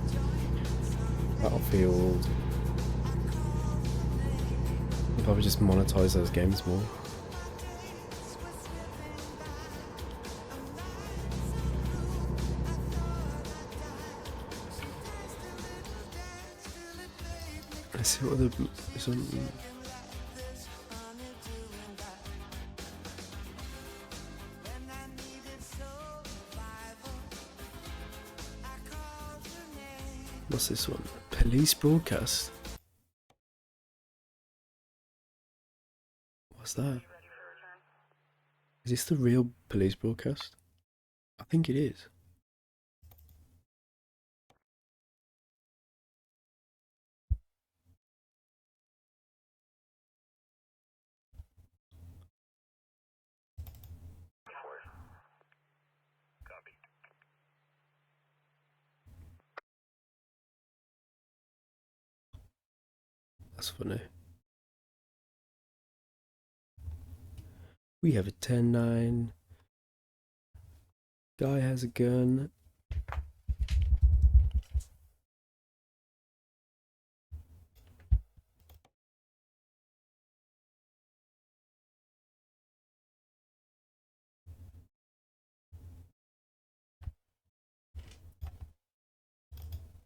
Battlefield. They'll probably just monetize those games more. Let's see what other... What's this one? Police broadcast? What's that? Is this the real police broadcast? I think it is. That's funny. We have a 10-9. Guy has a gun.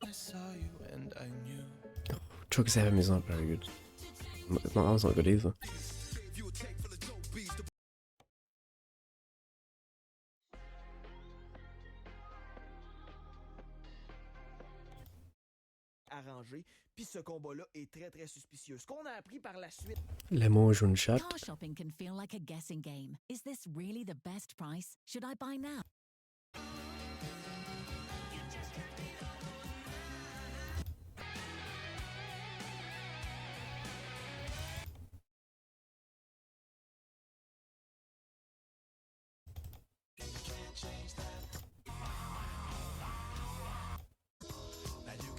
I saw you and I knew. Truck 7 is not very good. That was not good either. Arrangé, puis ce combat-là est très très suspicieux. Ce qu'on a appris par la suite. Les mots jouent chat. Car shopping can feel like a guessing game. Is this really the best price? Should I buy now?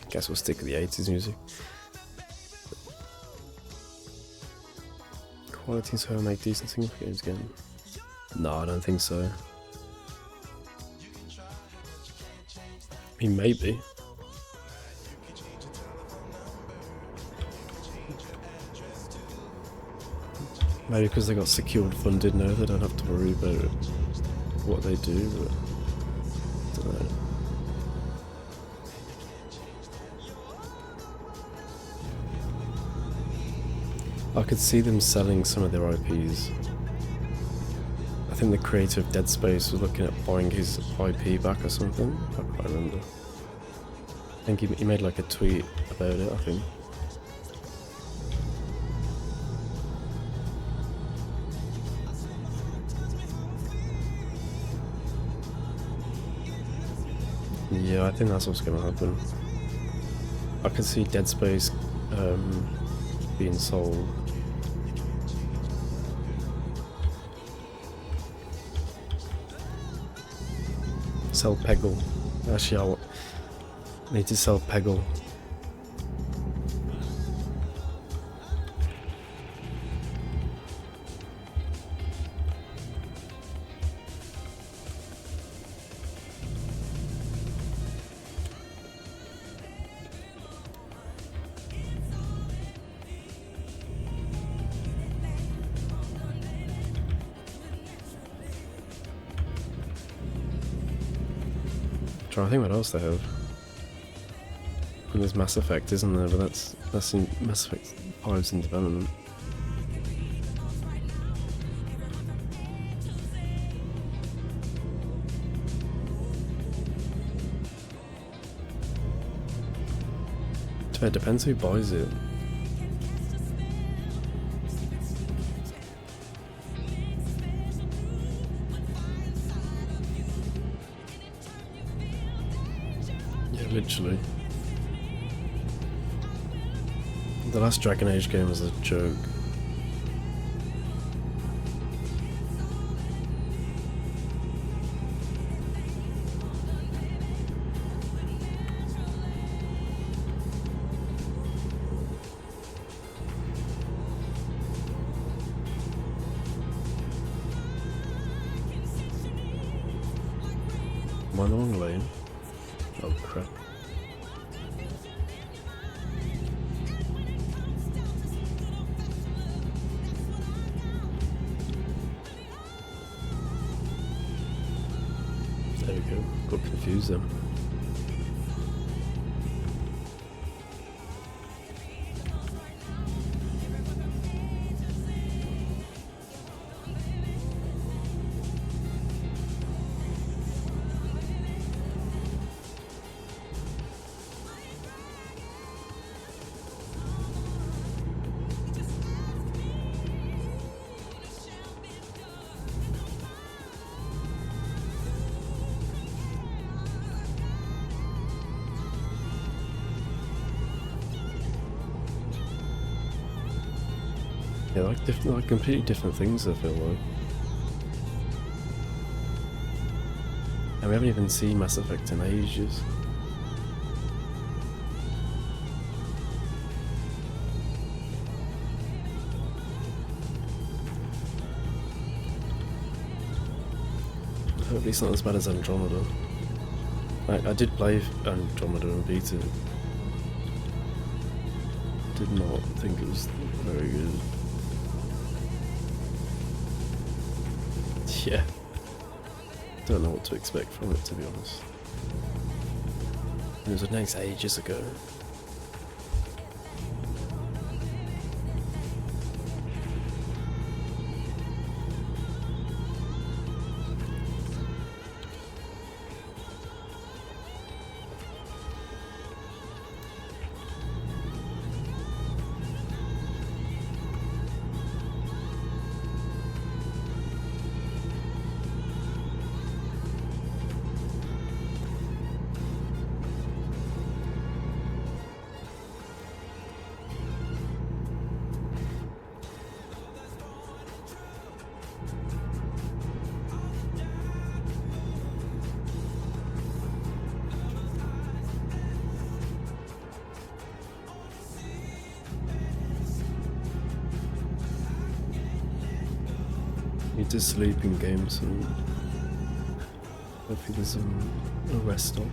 Guess we'll stick with the 80s music. Quality so make decent single games again. No, I don't think so. I mean, maybe. Maybe because they got secured funded now, they don't have to worry about what they do, but I don't know. I could see them selling some of their IPs. I think the creator of Dead Space was looking at buying his IP back or something. I can't remember. I think he made like a tweet about it, I think. Yeah, I think that's what's going to happen. I can see Dead Space being sold. Sell Peggle. Actually, I need to sell Peggle trying to think what else they have. And there's Mass Effect, isn't there? But that's in Mass Effect 5's in development. It depends who buys it. Yeah, literally. The last Dragon Age game was a joke. Am I on the wrong lane? Oh crap. There we go. Got confused then. Yeah, like completely different things, I feel like. And we haven't even seen Mass Effect in ages. Hopefully it's not as bad as Andromeda. I did play Andromeda and beat it. Did not think it was very good. Yeah. Don't know what to expect from it, to be honest. It was announced ages ago. Need to sleep in games and hopefully there's a rest stop.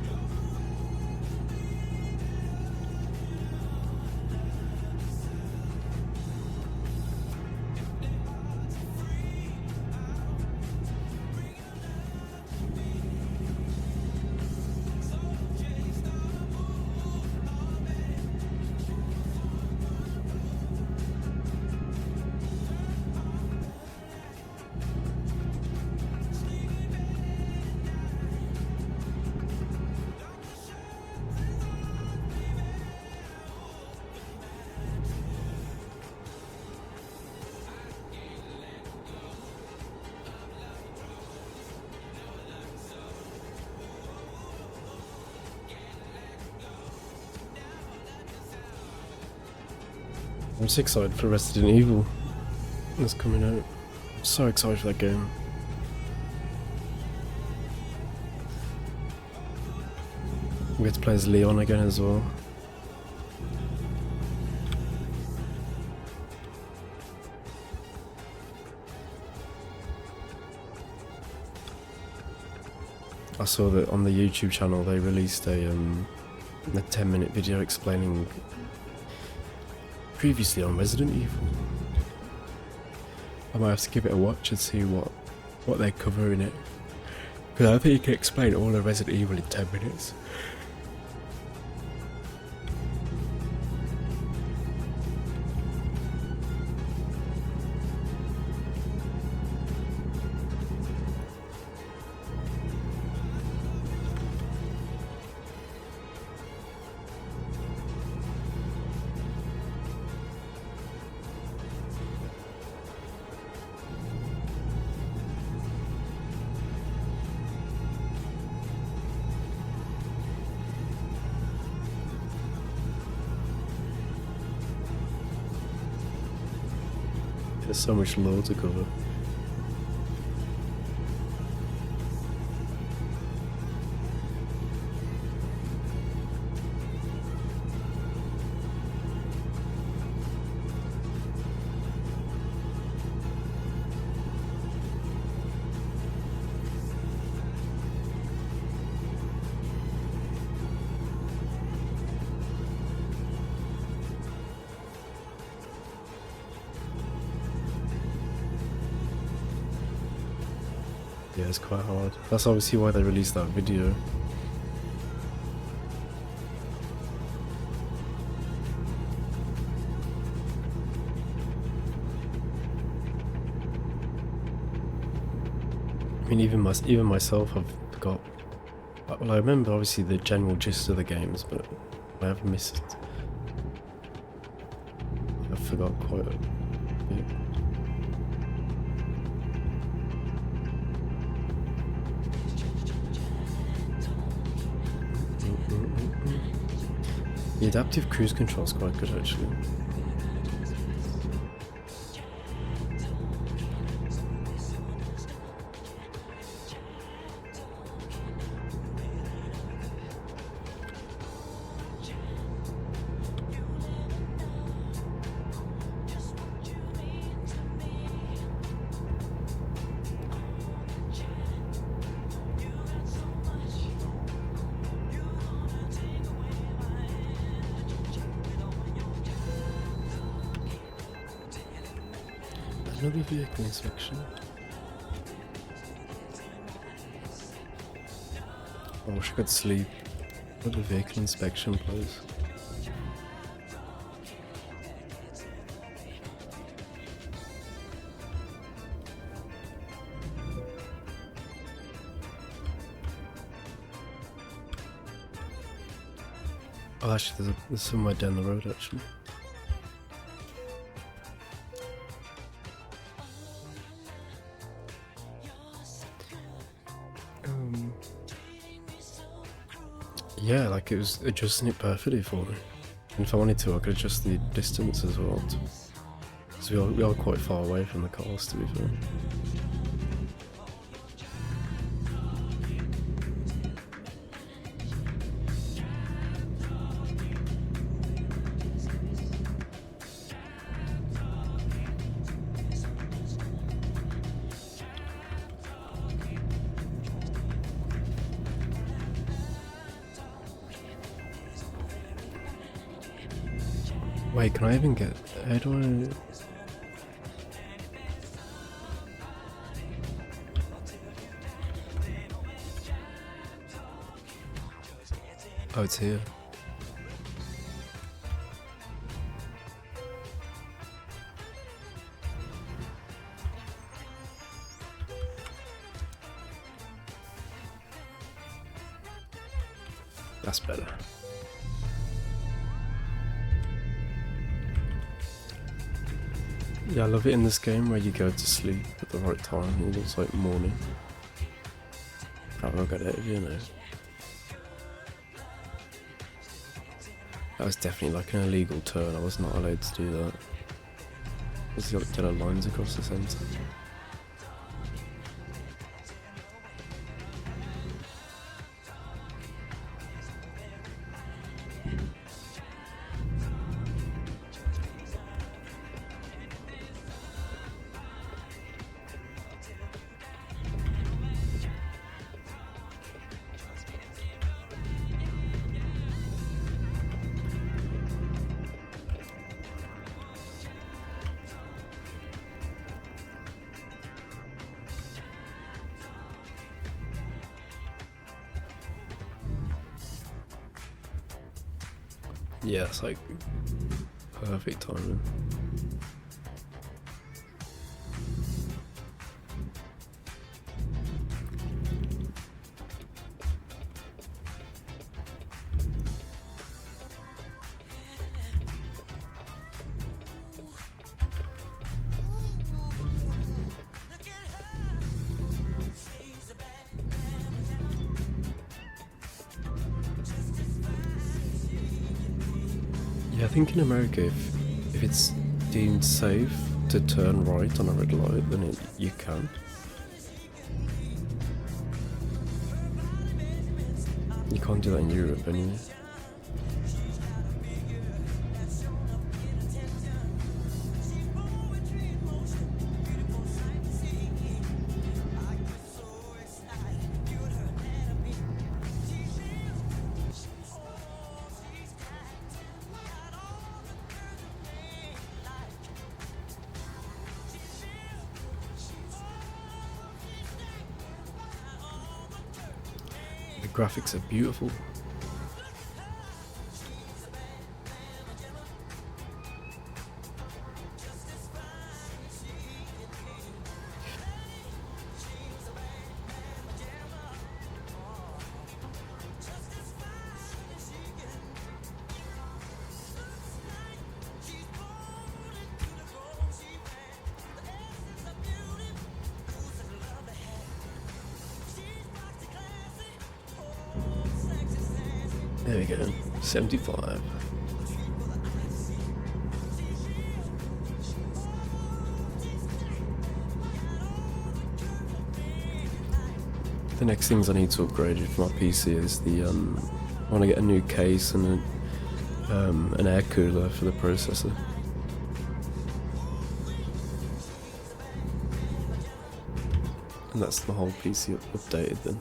I'm so excited for Resident Evil that's coming out. I'm so excited for that game. We get to play as Leon again as well. I saw that on the YouTube channel they released a 10-minute video explaining previously on Resident Evil. I might have to give it a watch and see what they cover in it. Because I think you can explain all of Resident Evil in 10 minutes. There's so much lore to cover. Yeah, it's quite hard. That's obviously why they released that video. I mean, even myself, I've forgot. Well, I remember obviously the general gist of the games, but I have missed. I forgot quite a bit. The adaptive cruise control is quite good actually. Another vehicle inspection. I wish I could sleep. Another vehicle inspection, please. Oh, actually, there's somewhere down the road, actually. Yeah, like it was adjusting it perfectly for me. And if I wanted to, I could adjust the distance as well. So we are quite far away from the cars, to be fair. Wait, can I even get... How do I... Oh, it's here. That's better. Yeah, I love it in this game where you go to sleep at the right time and it's like morning. I'll get it, you know. That was definitely like an illegal turn, I was not allowed to do that. There's got yellow lines across the centre. Yeah, it's like perfect timing. Yeah, I think in America, if it's deemed safe to turn right on a red light, then you can. You can't do that in Europe anyway. The graphics are beautiful. There we go, 75. The next things I need to upgrade for my PC is I want to get a new case and an air cooler for the processor. And that's the whole PC updated then.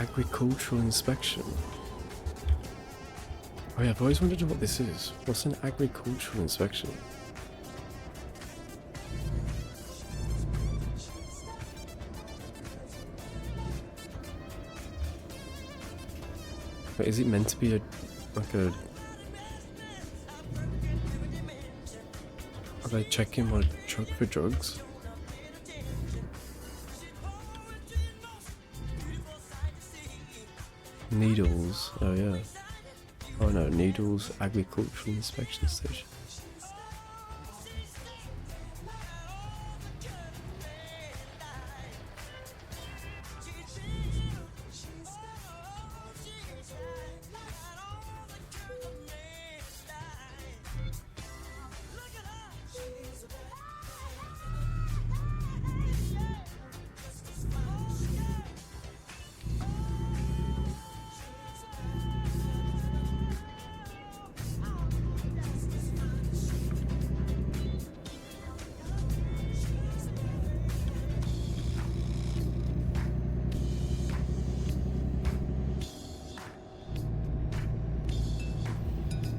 Agricultural inspection. Oh yeah, I've always wondered what this is. What's an agricultural inspection? But is it meant to be are they checking my truck for drugs? Needles, oh yeah. Oh no, Needles Agricultural Inspection Station.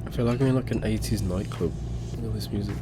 I feel like I'm in like an 80s nightclub with all this music.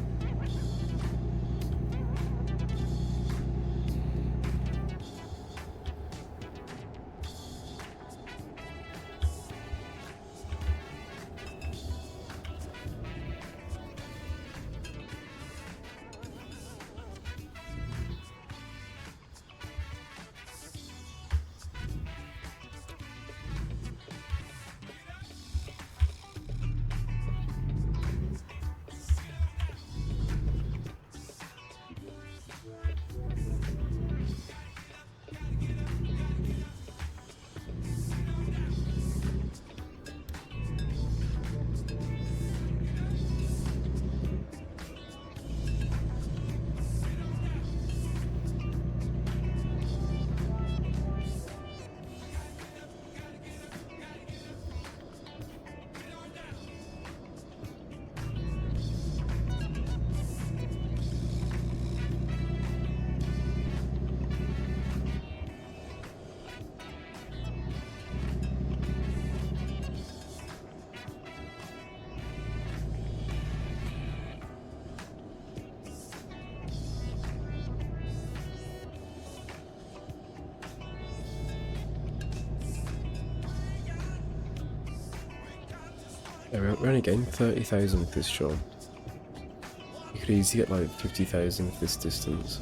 Yeah, we're only getting 30,000 with this shot. You could easily get like 50,000 with this distance.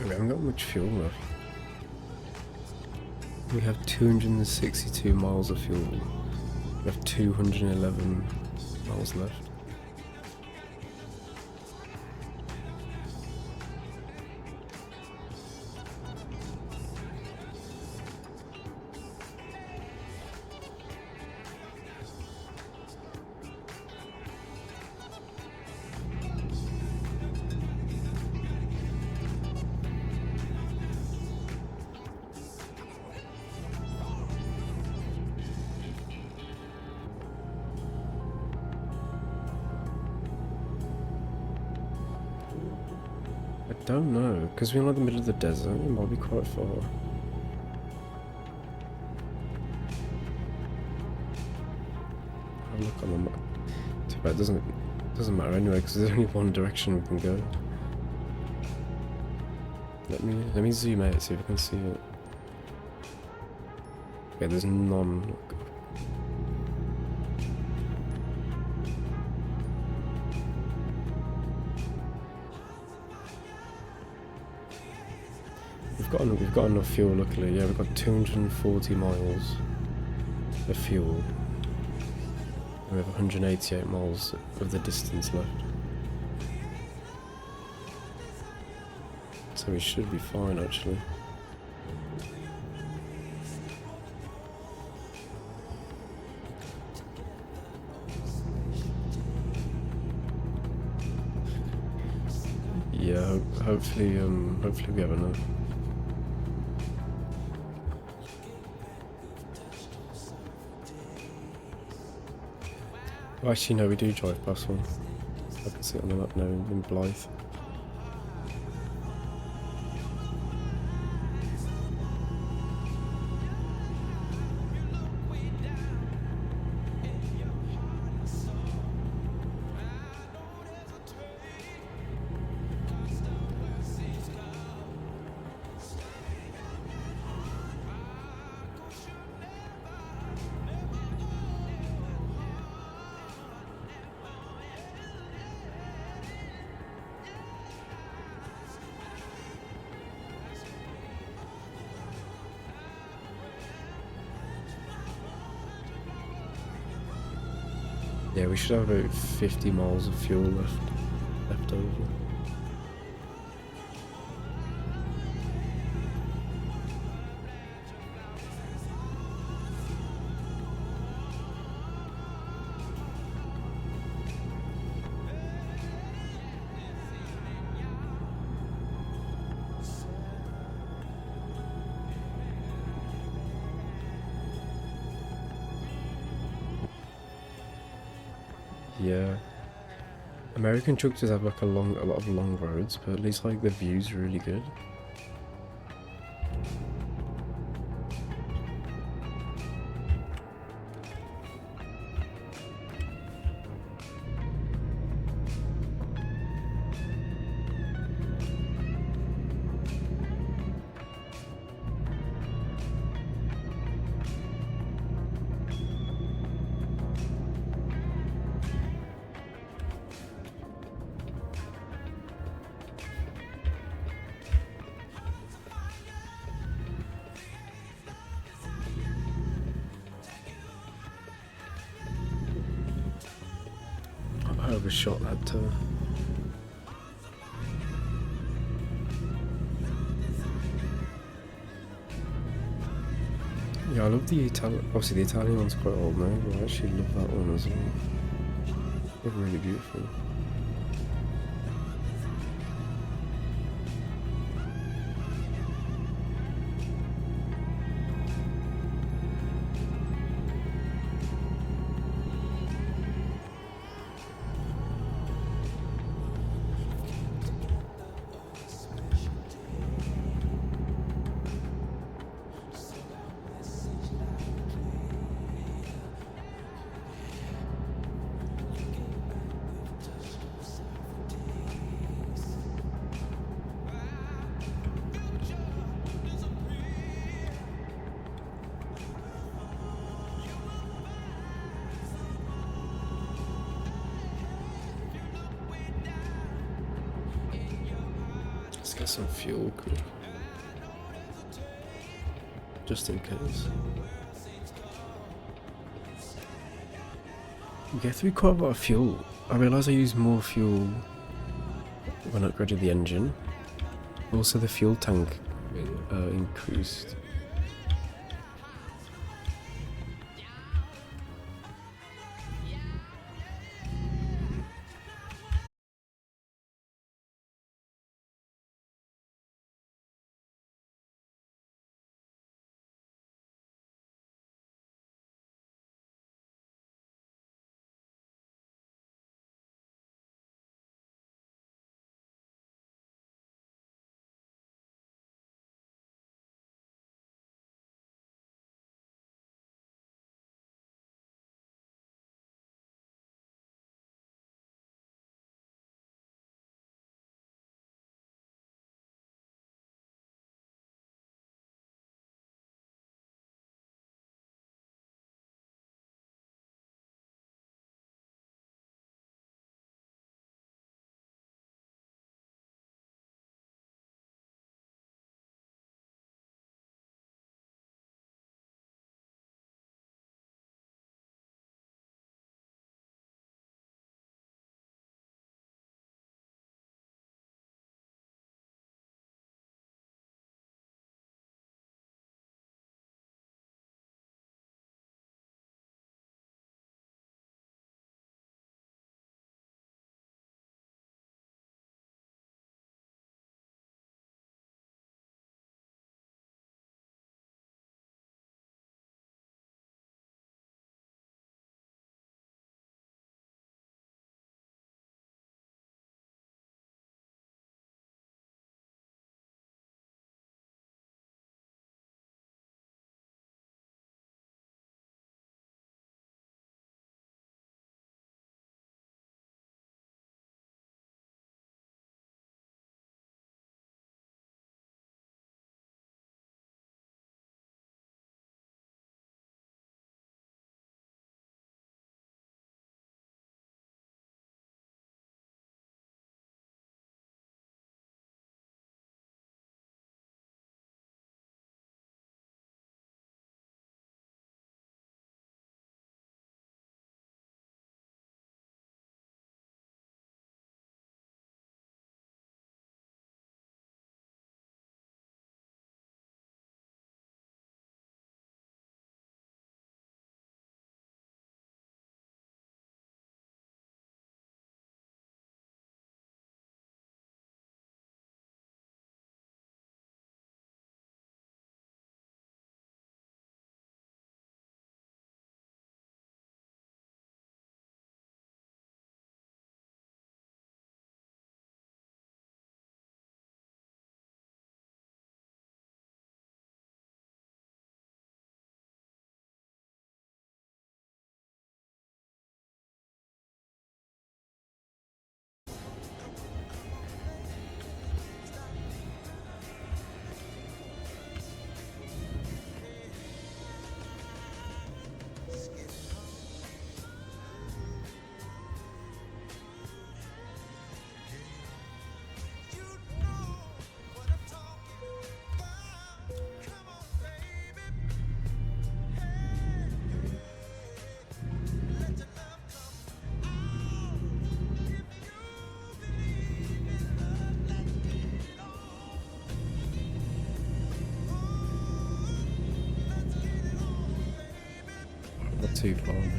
We haven't got much fuel left. We have 262 miles of fuel. We have 211 miles left. I don't know, because we're in the middle of the desert, it might be quite far. Have a look on the map. Too bad, it doesn't matter anyway, because there's only one direction we can go. Let me zoom out, see if I can see it. Okay, there's none. We've got enough fuel, luckily. Yeah, we've got 240 miles of fuel. We have 188 miles of the distance left. So we should be fine, actually. Yeah, hopefully we have enough. Oh, actually, no, we do drive past one. I can see it on the map now in Blythe. Yeah, we should have about 50 miles of fuel left over. Yeah. American trucks just have like a lot of long roads, but at least like the view's really good. of a shot at her. Yeah, I love the Italian. Obviously, the Italian one's quite old now, but I actually love that one as well. They're really beautiful. Let's get some fuel, quick. Just in case. We get through quite a lot of fuel. I realise I use more fuel when I upgraded the engine. Also the fuel tank increased. too far now.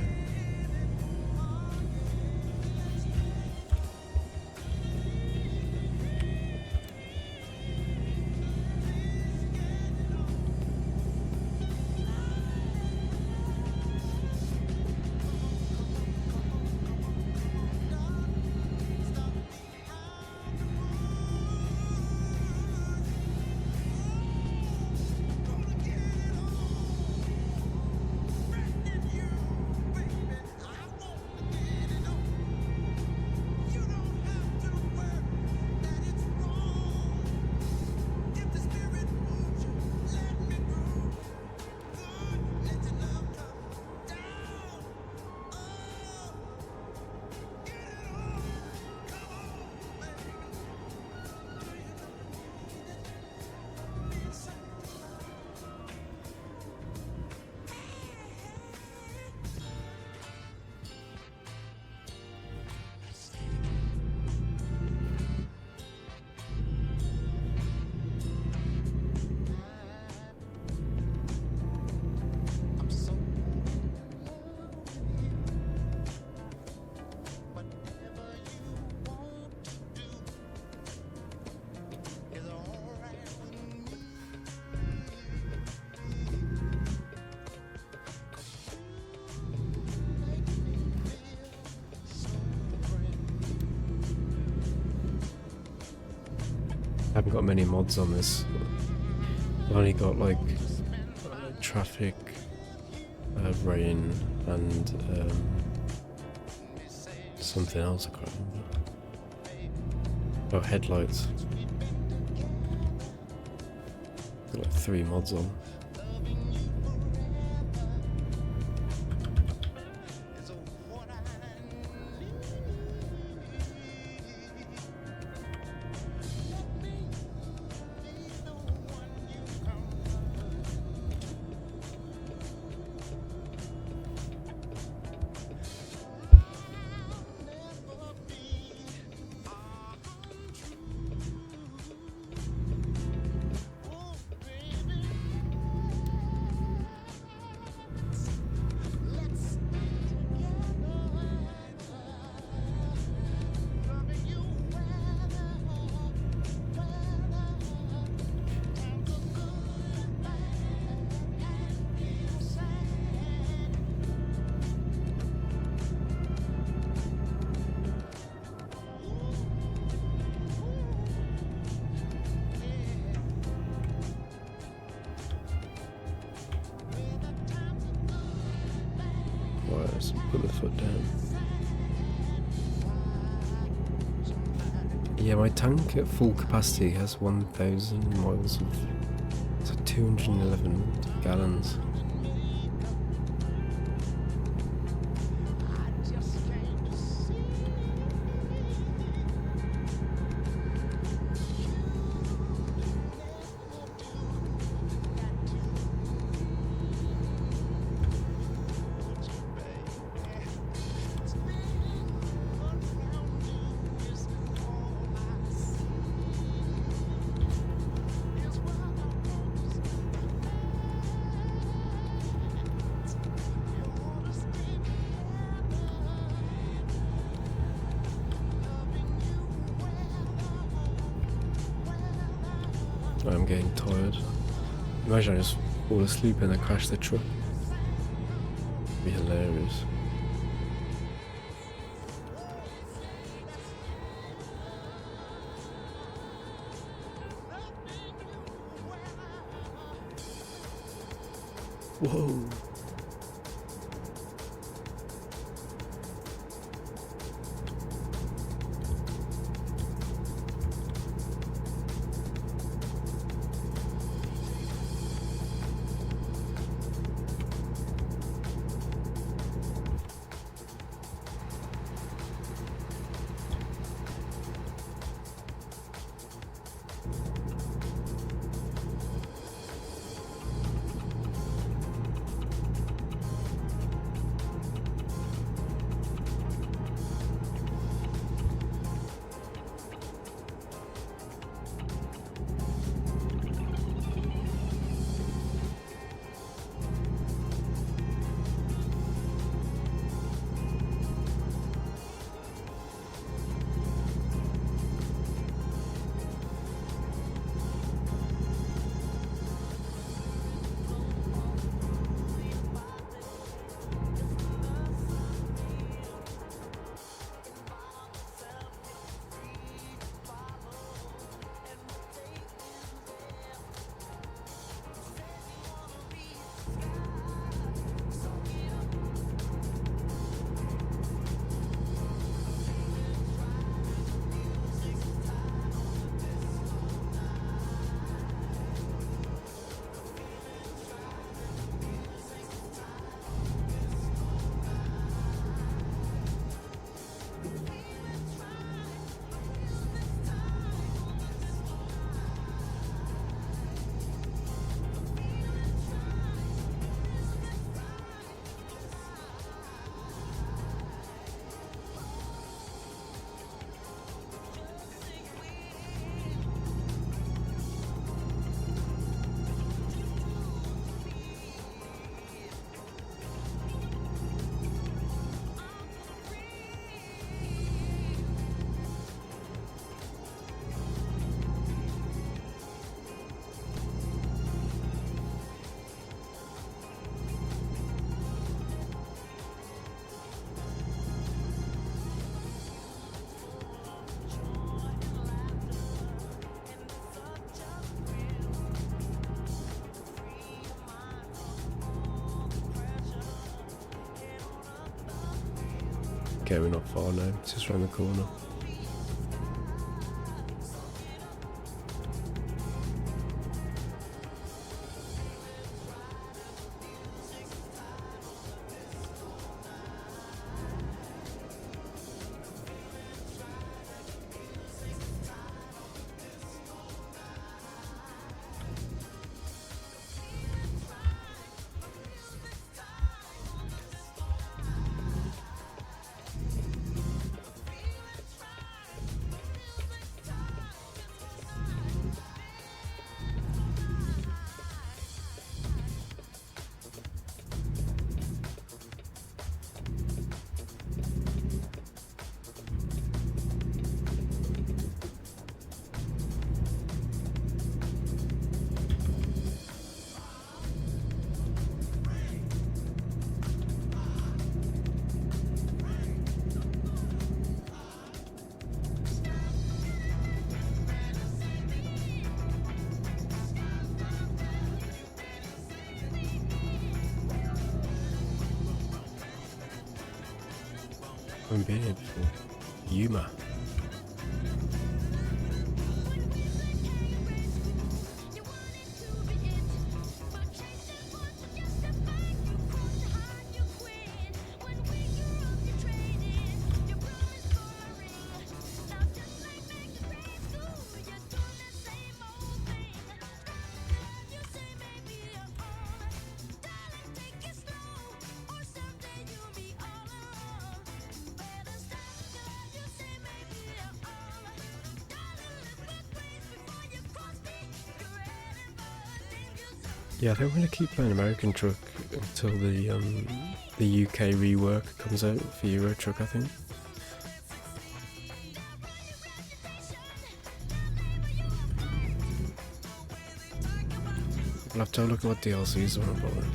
I haven't got many mods on this. I've only got like traffic, rain, and something else I can't remember. Oh, headlights. Got like 3 mods on. Put the foot down. Yeah, my tank at full capacity has 1,000 miles of, so 211 gallons. I'm getting tired. Imagine I just fall asleep and I crash the truck. It'd be hilarious. Whoa. Okay, we're not far now, it's just around the corner. I haven't been here before. Yuma. Yeah, I think I'm gonna keep playing American Truck until the UK rework comes out for Euro Truck, I think. I'll have to have a look at what DLCs are about.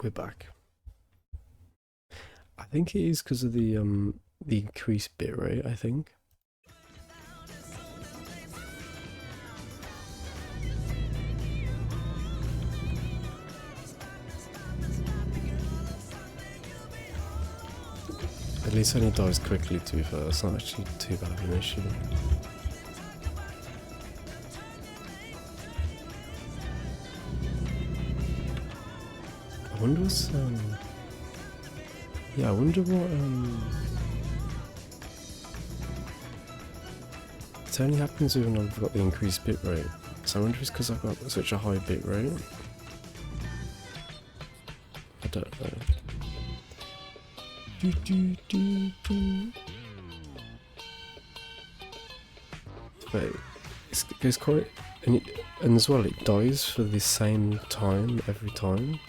We're back. I think it is because of the increased bitrate, I think. At least it only dies quickly, to be fair. It's not actually too bad of an issue. I wonder what's, yeah, I wonder what, it only happens when I've got the increased bitrate. So I wonder if it's because I've got such a high bitrate. I don't know. But it goes quite, and as well it dies for the same time every time.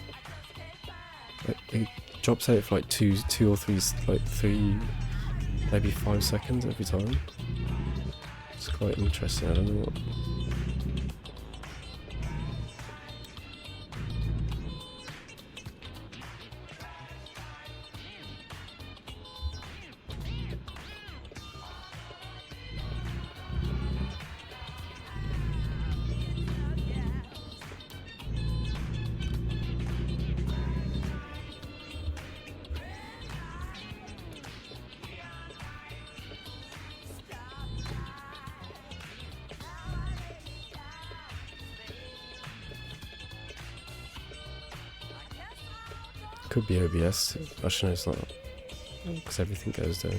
It drops out for like two or three, like 3, maybe 5 seconds every time. It's quite interesting. I don't know what. Could be OBS. Actually, no, it's not. Because everything goes down.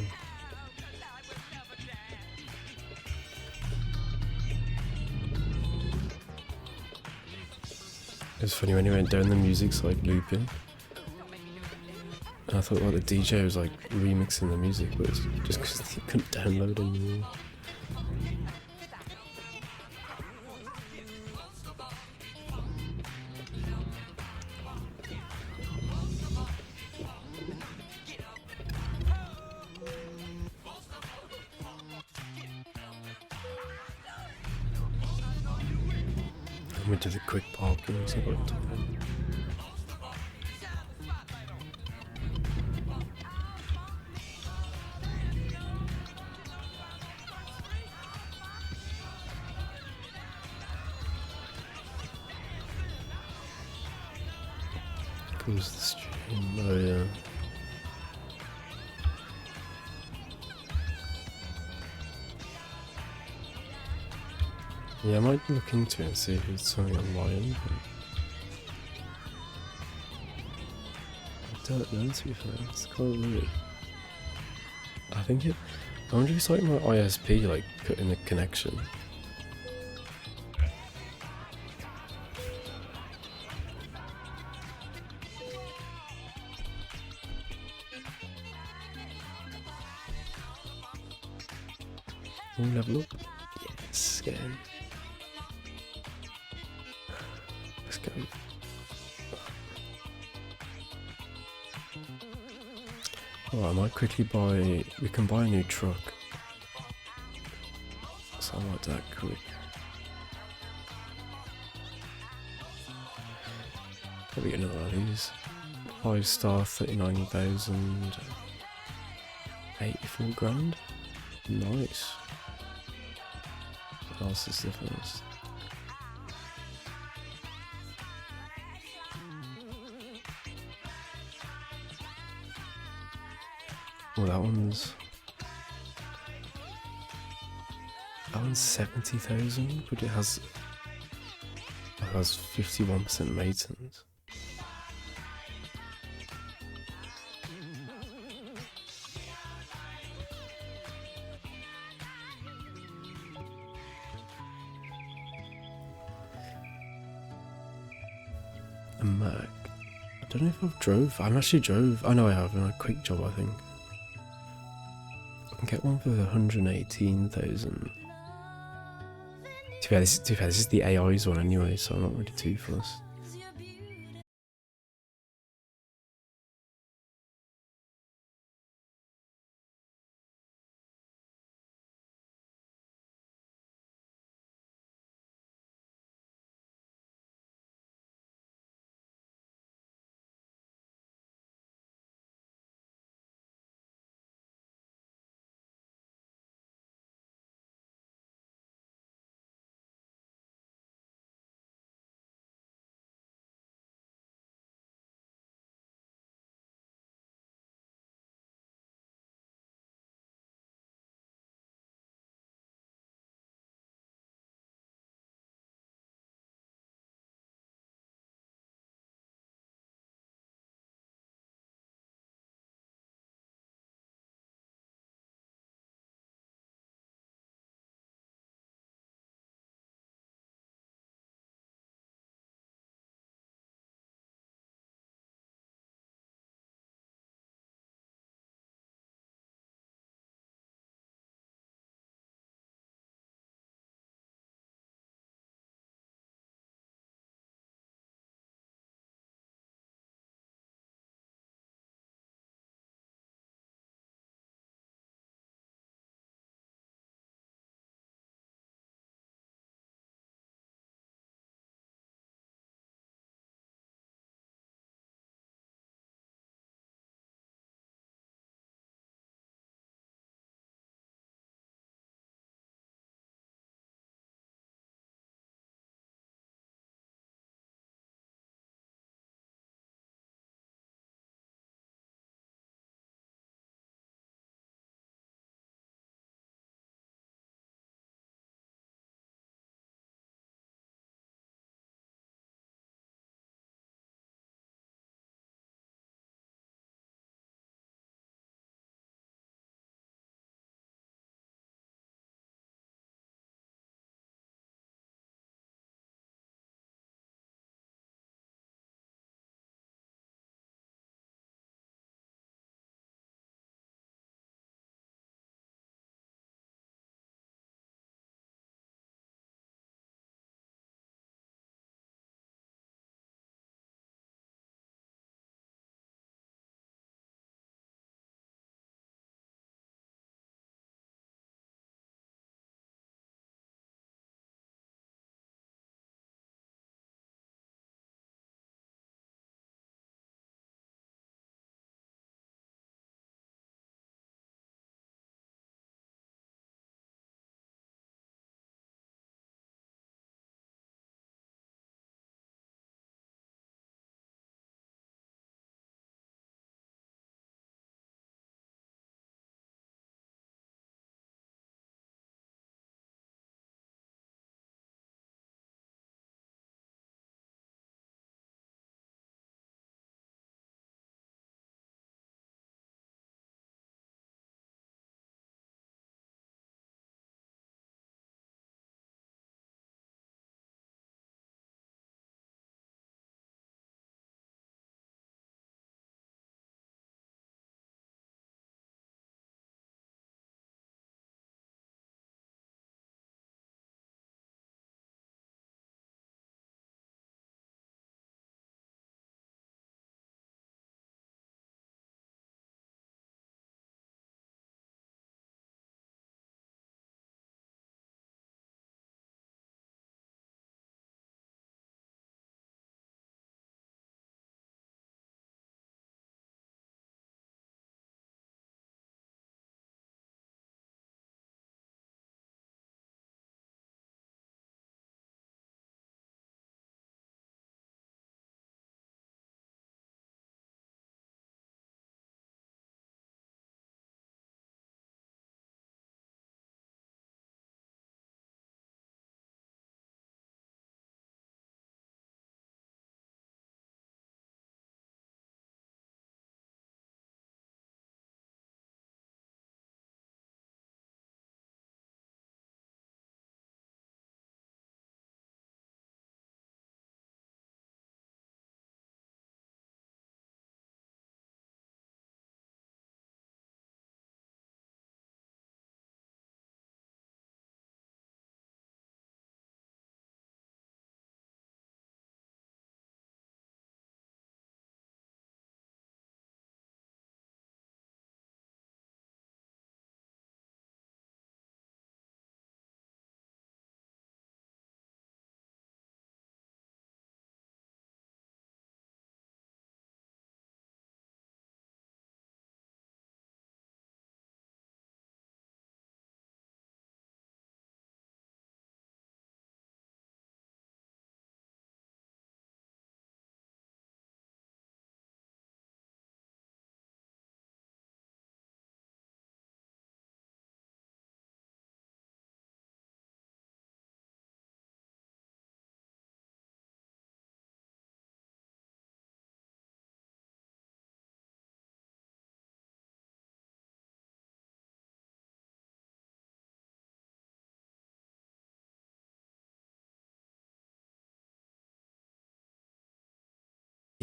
It was funny when he went down, the music's like looping. And I thought, well, the DJ was like remixing the music, but it's just because he couldn't download anymore. Let me do the quick parking, see what I'm talking. Comes the stream, oh yeah. Yeah, I might look into it and see if it's something online. I don't know, to be fair, it's quite weird. I think it. I wonder if it's like my ISP, like cutting the connection. Can we level up? Yes, get in. Let's go. Oh, I might quickly buy. We can buy a new truck. So I like that quick. Probably get another one of these. 5-star, 39,000. 84 grand. Nice. What else is the first? Oh, that one's 70,000, but it has 51% maintenance. A Mac. I don't know if I've drove. I actually drove. I know I have in a quick job, I think. I can get one for 118,000. To be fair, this is the AI's one anyway, so I'm not really too fussed.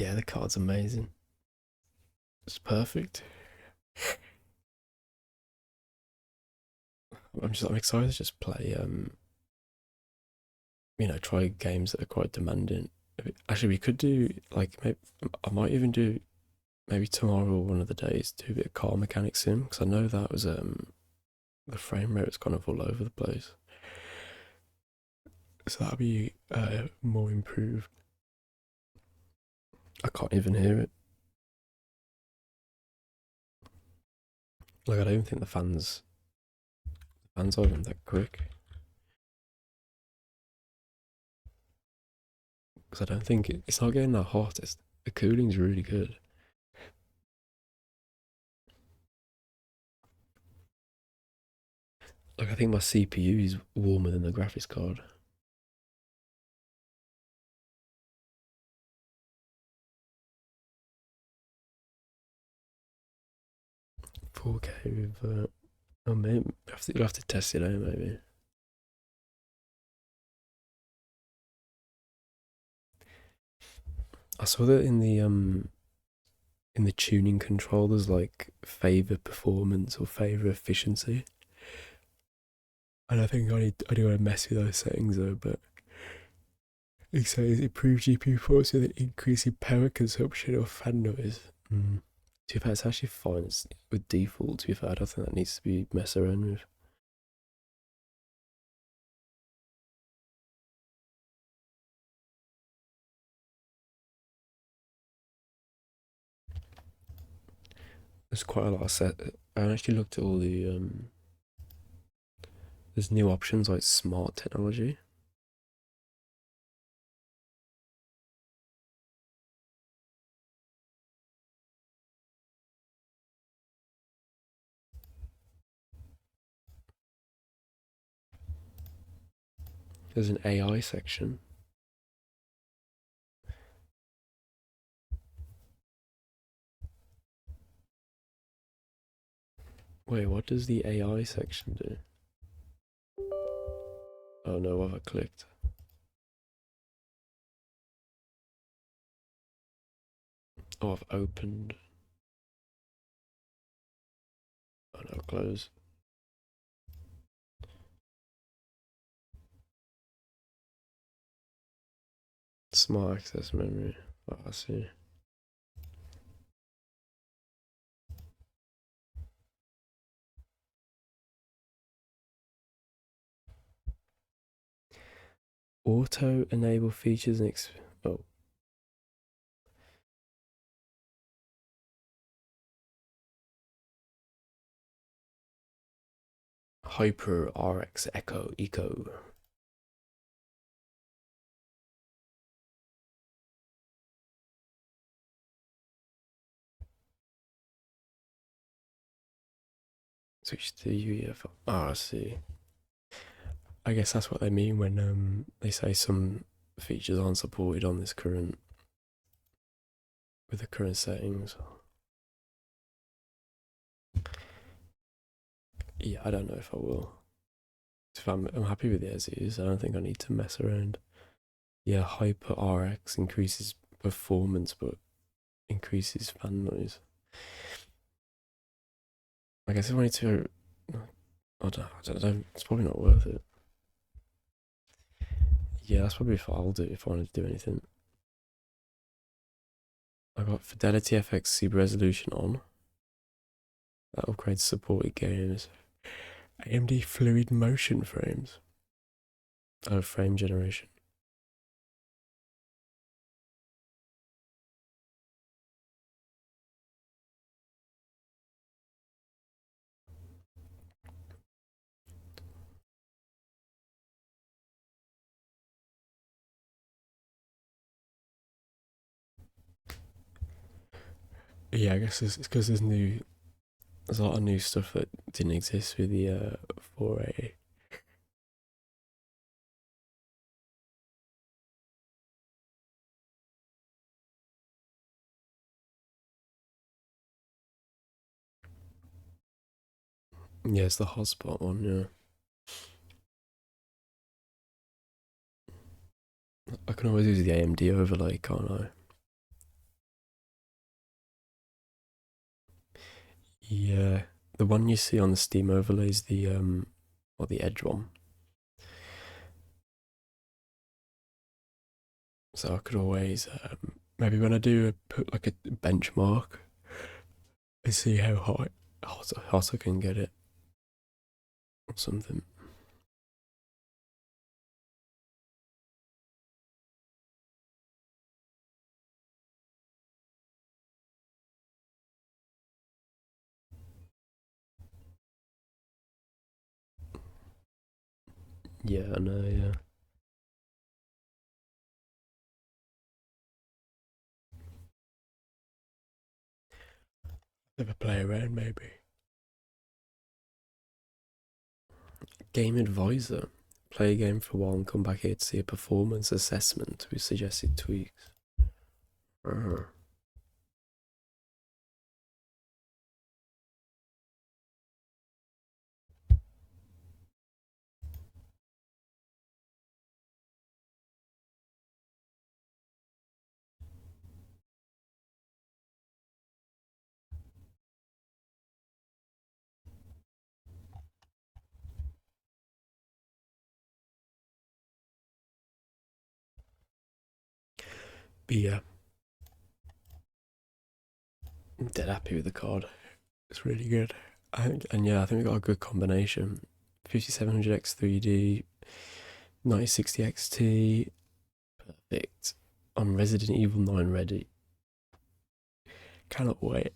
Yeah, the card's amazing. It's perfect. I'm excited to just play try games that are quite demanding. Actually, we could do like maybe I might even do maybe tomorrow or one of the days do a bit of car mechanic sim, because I know that was the frame rate was kind of all over the place. So that'll be more improved. I can't even hear it. Like, I don't even think the fans are even that quick. Because I don't think it's not getting that hot. The cooling's really good. Like, I think my CPU is warmer than the graphics card. $4K with oh, maybe you'll have to test it out, maybe. I saw that in the tuning controllers, like favor performance or favor efficiency. And I think I do want to mess with those settings though, but it says improve GPU performance with an increase in power consumption or fan noise. To be fair, it's actually fine with default. To be fair, I don't think that needs to be messed around with. There's quite a lot of I actually looked at all the there's new options like smart technology. There's an AI section. Wait, what does the AI section do? Oh no, what have I clicked? Oh, I've opened. Oh no, close. Smart access memory. Oh, I see. Auto enable features and oh. Hyper RX Echo Eco. Switch to UEFI. Oh, I see. I guess that's what they mean when they say some features aren't supported on this current with the current settings. Yeah, I don't know if I will. If I'm happy with it as it is. I don't think I need to mess around. Yeah, Hyper RX increases performance but increases fan noise. I guess if I need to, I don't know, it's probably not worth it. Yeah, that's probably what I'll do if I wanted to do anything. I got Fidelity FX Super Resolution on. That upgrades supported games. AMD Fluid Motion frames. Oh, frame generation. Yeah, I guess it's because there's a lot of new stuff that didn't exist with the 4A. Yeah, it's the hotspot one, yeah. I can always use the AMD overlay, can't I? Yeah, the one you see on the Steam overlay is the or the Edge one. So I could always maybe when I do put like a benchmark, I see how hot I can get it or something. Yeah, I know, yeah. Never play around, maybe. Game advisor. Play a game for a while and come back here to see a performance assessment with suggested tweaks. But yeah, I'm dead happy with the card. It's really good. And yeah, I think we got a good combination. 5700X 3D, 9060 XT, perfect. I'm Resident Evil 9 ready. Cannot wait.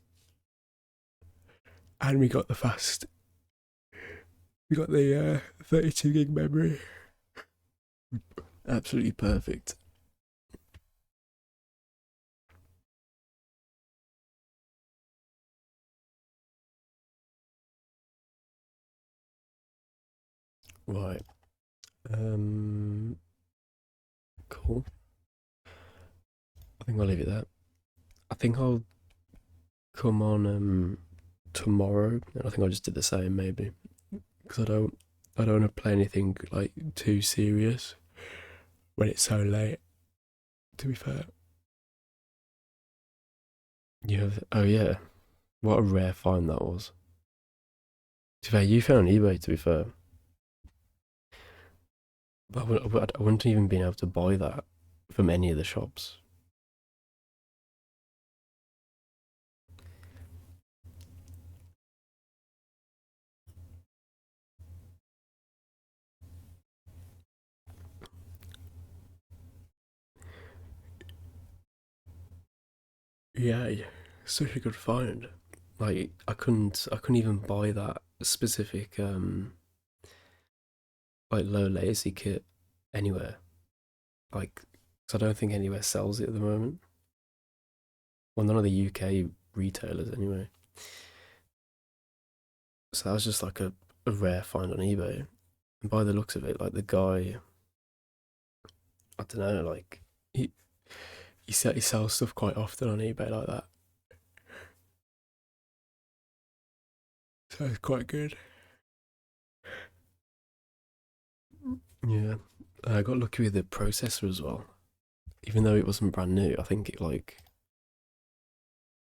And we got the fast. We got the 32 gig memory. Absolutely perfect. Right. Cool. I think I'll leave it there. I think I'll come on tomorrow, and I think I'll just do the same maybe, because I don't want to play anything like too serious when it's so late. To be fair, oh yeah, what a rare find that was. To be fair, you found on eBay. To be fair, but I wouldn't even been able to buy that from any of the shops. Yeah, such a good find. Like I couldn't even buy that specific like low latency kit anywhere. Like, 'cause I don't think anywhere sells it at the moment. Well, none of the UK retailers anyway. So that was just like a rare find on eBay. And by the looks of it, like the guy, I don't know, like he sells stuff quite often on eBay like that. So it's quite good. Yeah. I got lucky with the processor as well. Even though it wasn't brand new, I think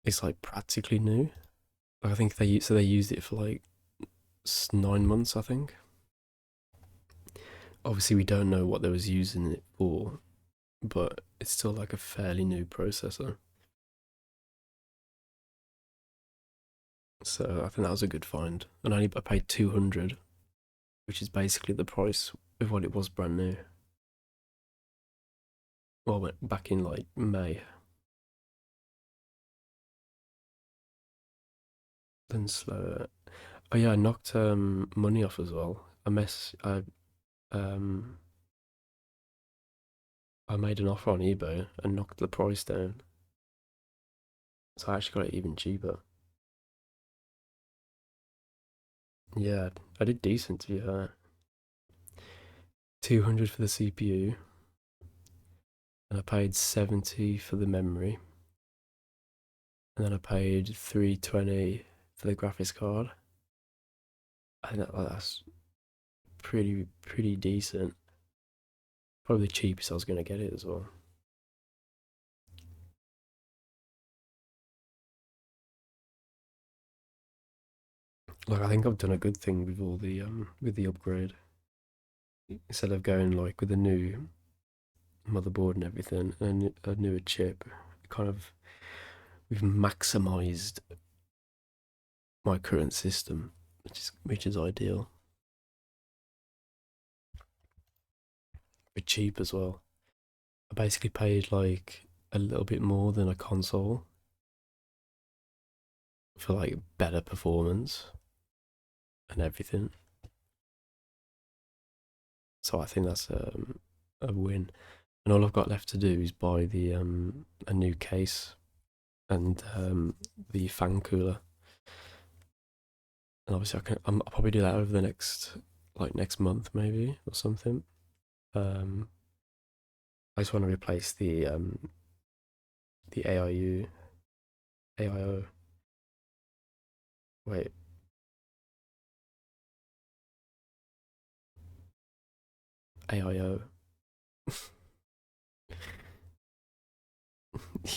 it's like practically new. Like I think they used it for like 9 months, I think. Obviously, we don't know what they was using it for, but it's still like a fairly new processor. So I think that was a good find. And I paid 200, which is basically the price of what it was brand new. Well, back in like May. Then slower. Oh yeah, I knocked money off as well. I made an offer on eBay and knocked the price down. So I actually got it even cheaper. Yeah, I did decent to be fair. 200 for the CPU. And I paid 70 for the memory. And then I paid 320 for the graphics card. I think that's pretty decent. Probably the cheapest I was gonna get it as well. Like, I think I've done a good thing with all the with the upgrade. Instead of going like with a new motherboard and everything and a newer chip, kind of we've maximized my current system, which is ideal. But cheap as well. I basically paid like a little bit more than a console for like better performance and everything. So I think that's a win. And all I've got left to do is buy the a new case and the fan cooler. And obviously I'll probably do that over the next month maybe or something. I just want to replace the AIO. Wait. AIO.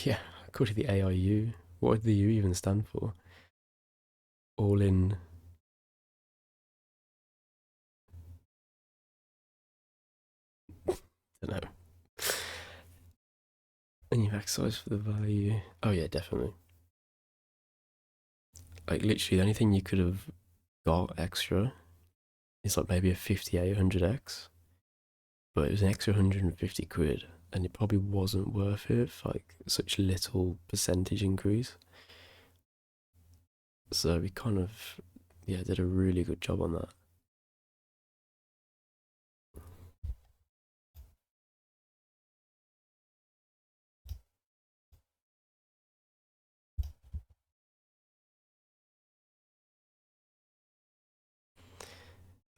Yeah, I called it the AIU. What did the U even stand for? All in. Don't know. And you've exercised for the value. Oh yeah, definitely. Like literally the only thing you could have got extra is like maybe a 5800X. But it was an extra 150 quid and it probably wasn't worth it for like such little percentage increase. So we kind of did a really good job on that.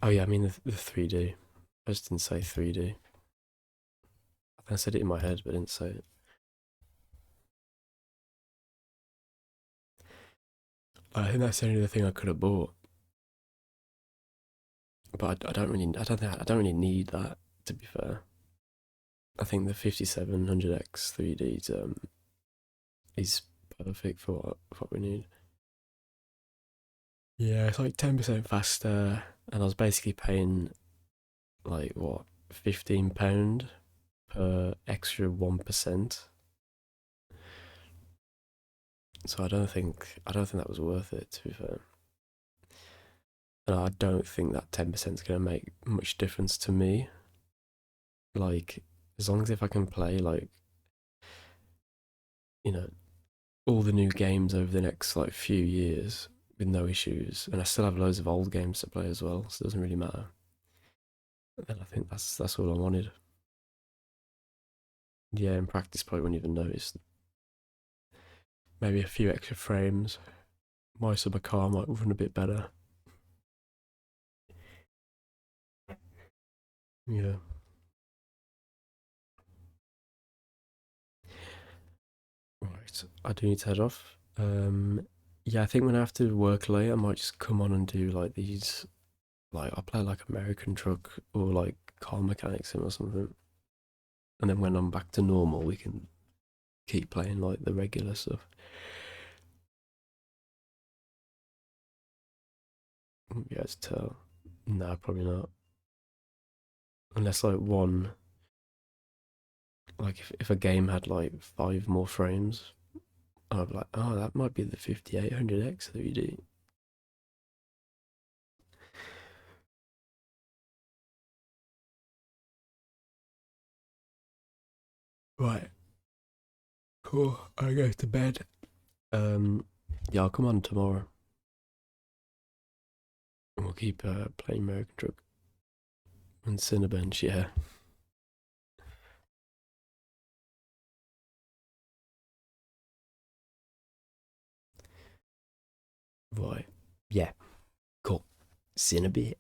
Oh yeah, I mean the 3D. I just didn't say 3D. I think I said it in my head, but I didn't say it. I think that's the only other thing I could have bought. But I don't really need that, to be fair. I think the 5700X 3D is perfect for what we need. Yeah, it's like 10% faster, and I was basically paying like what, £15 per extra 1%. So I don't think that was worth it, to be fair. And I don't think that 10% is going to make much difference to me. Like, as long as if I can play like, you know, all the new games over the next like few years with no issues, and I still have loads of old games to play as well, so it doesn't really matter. And I think that's all I wanted. Yeah, in practice probably wouldn't even notice. Maybe a few extra frames. My summer car might run a bit better. Yeah. Right, I do need to head off. Yeah, I think when I have to work late, I might just come on and do like these. Like, I'll play like American Truck or like Car Mechanic Sim or something. And then when I'm back to normal, we can keep playing like the regular stuff. Yeah, it's tell. No, probably not. Unless like one, like if a game had like 5 more frames, I'd be like, oh, that might be the 5800X 3D. Right. Cool. I go to bed. Yeah, I'll come on tomorrow. And we'll keep playing American Truck. And Cinebench, yeah. Right. Yeah. Cool. See you in a bit.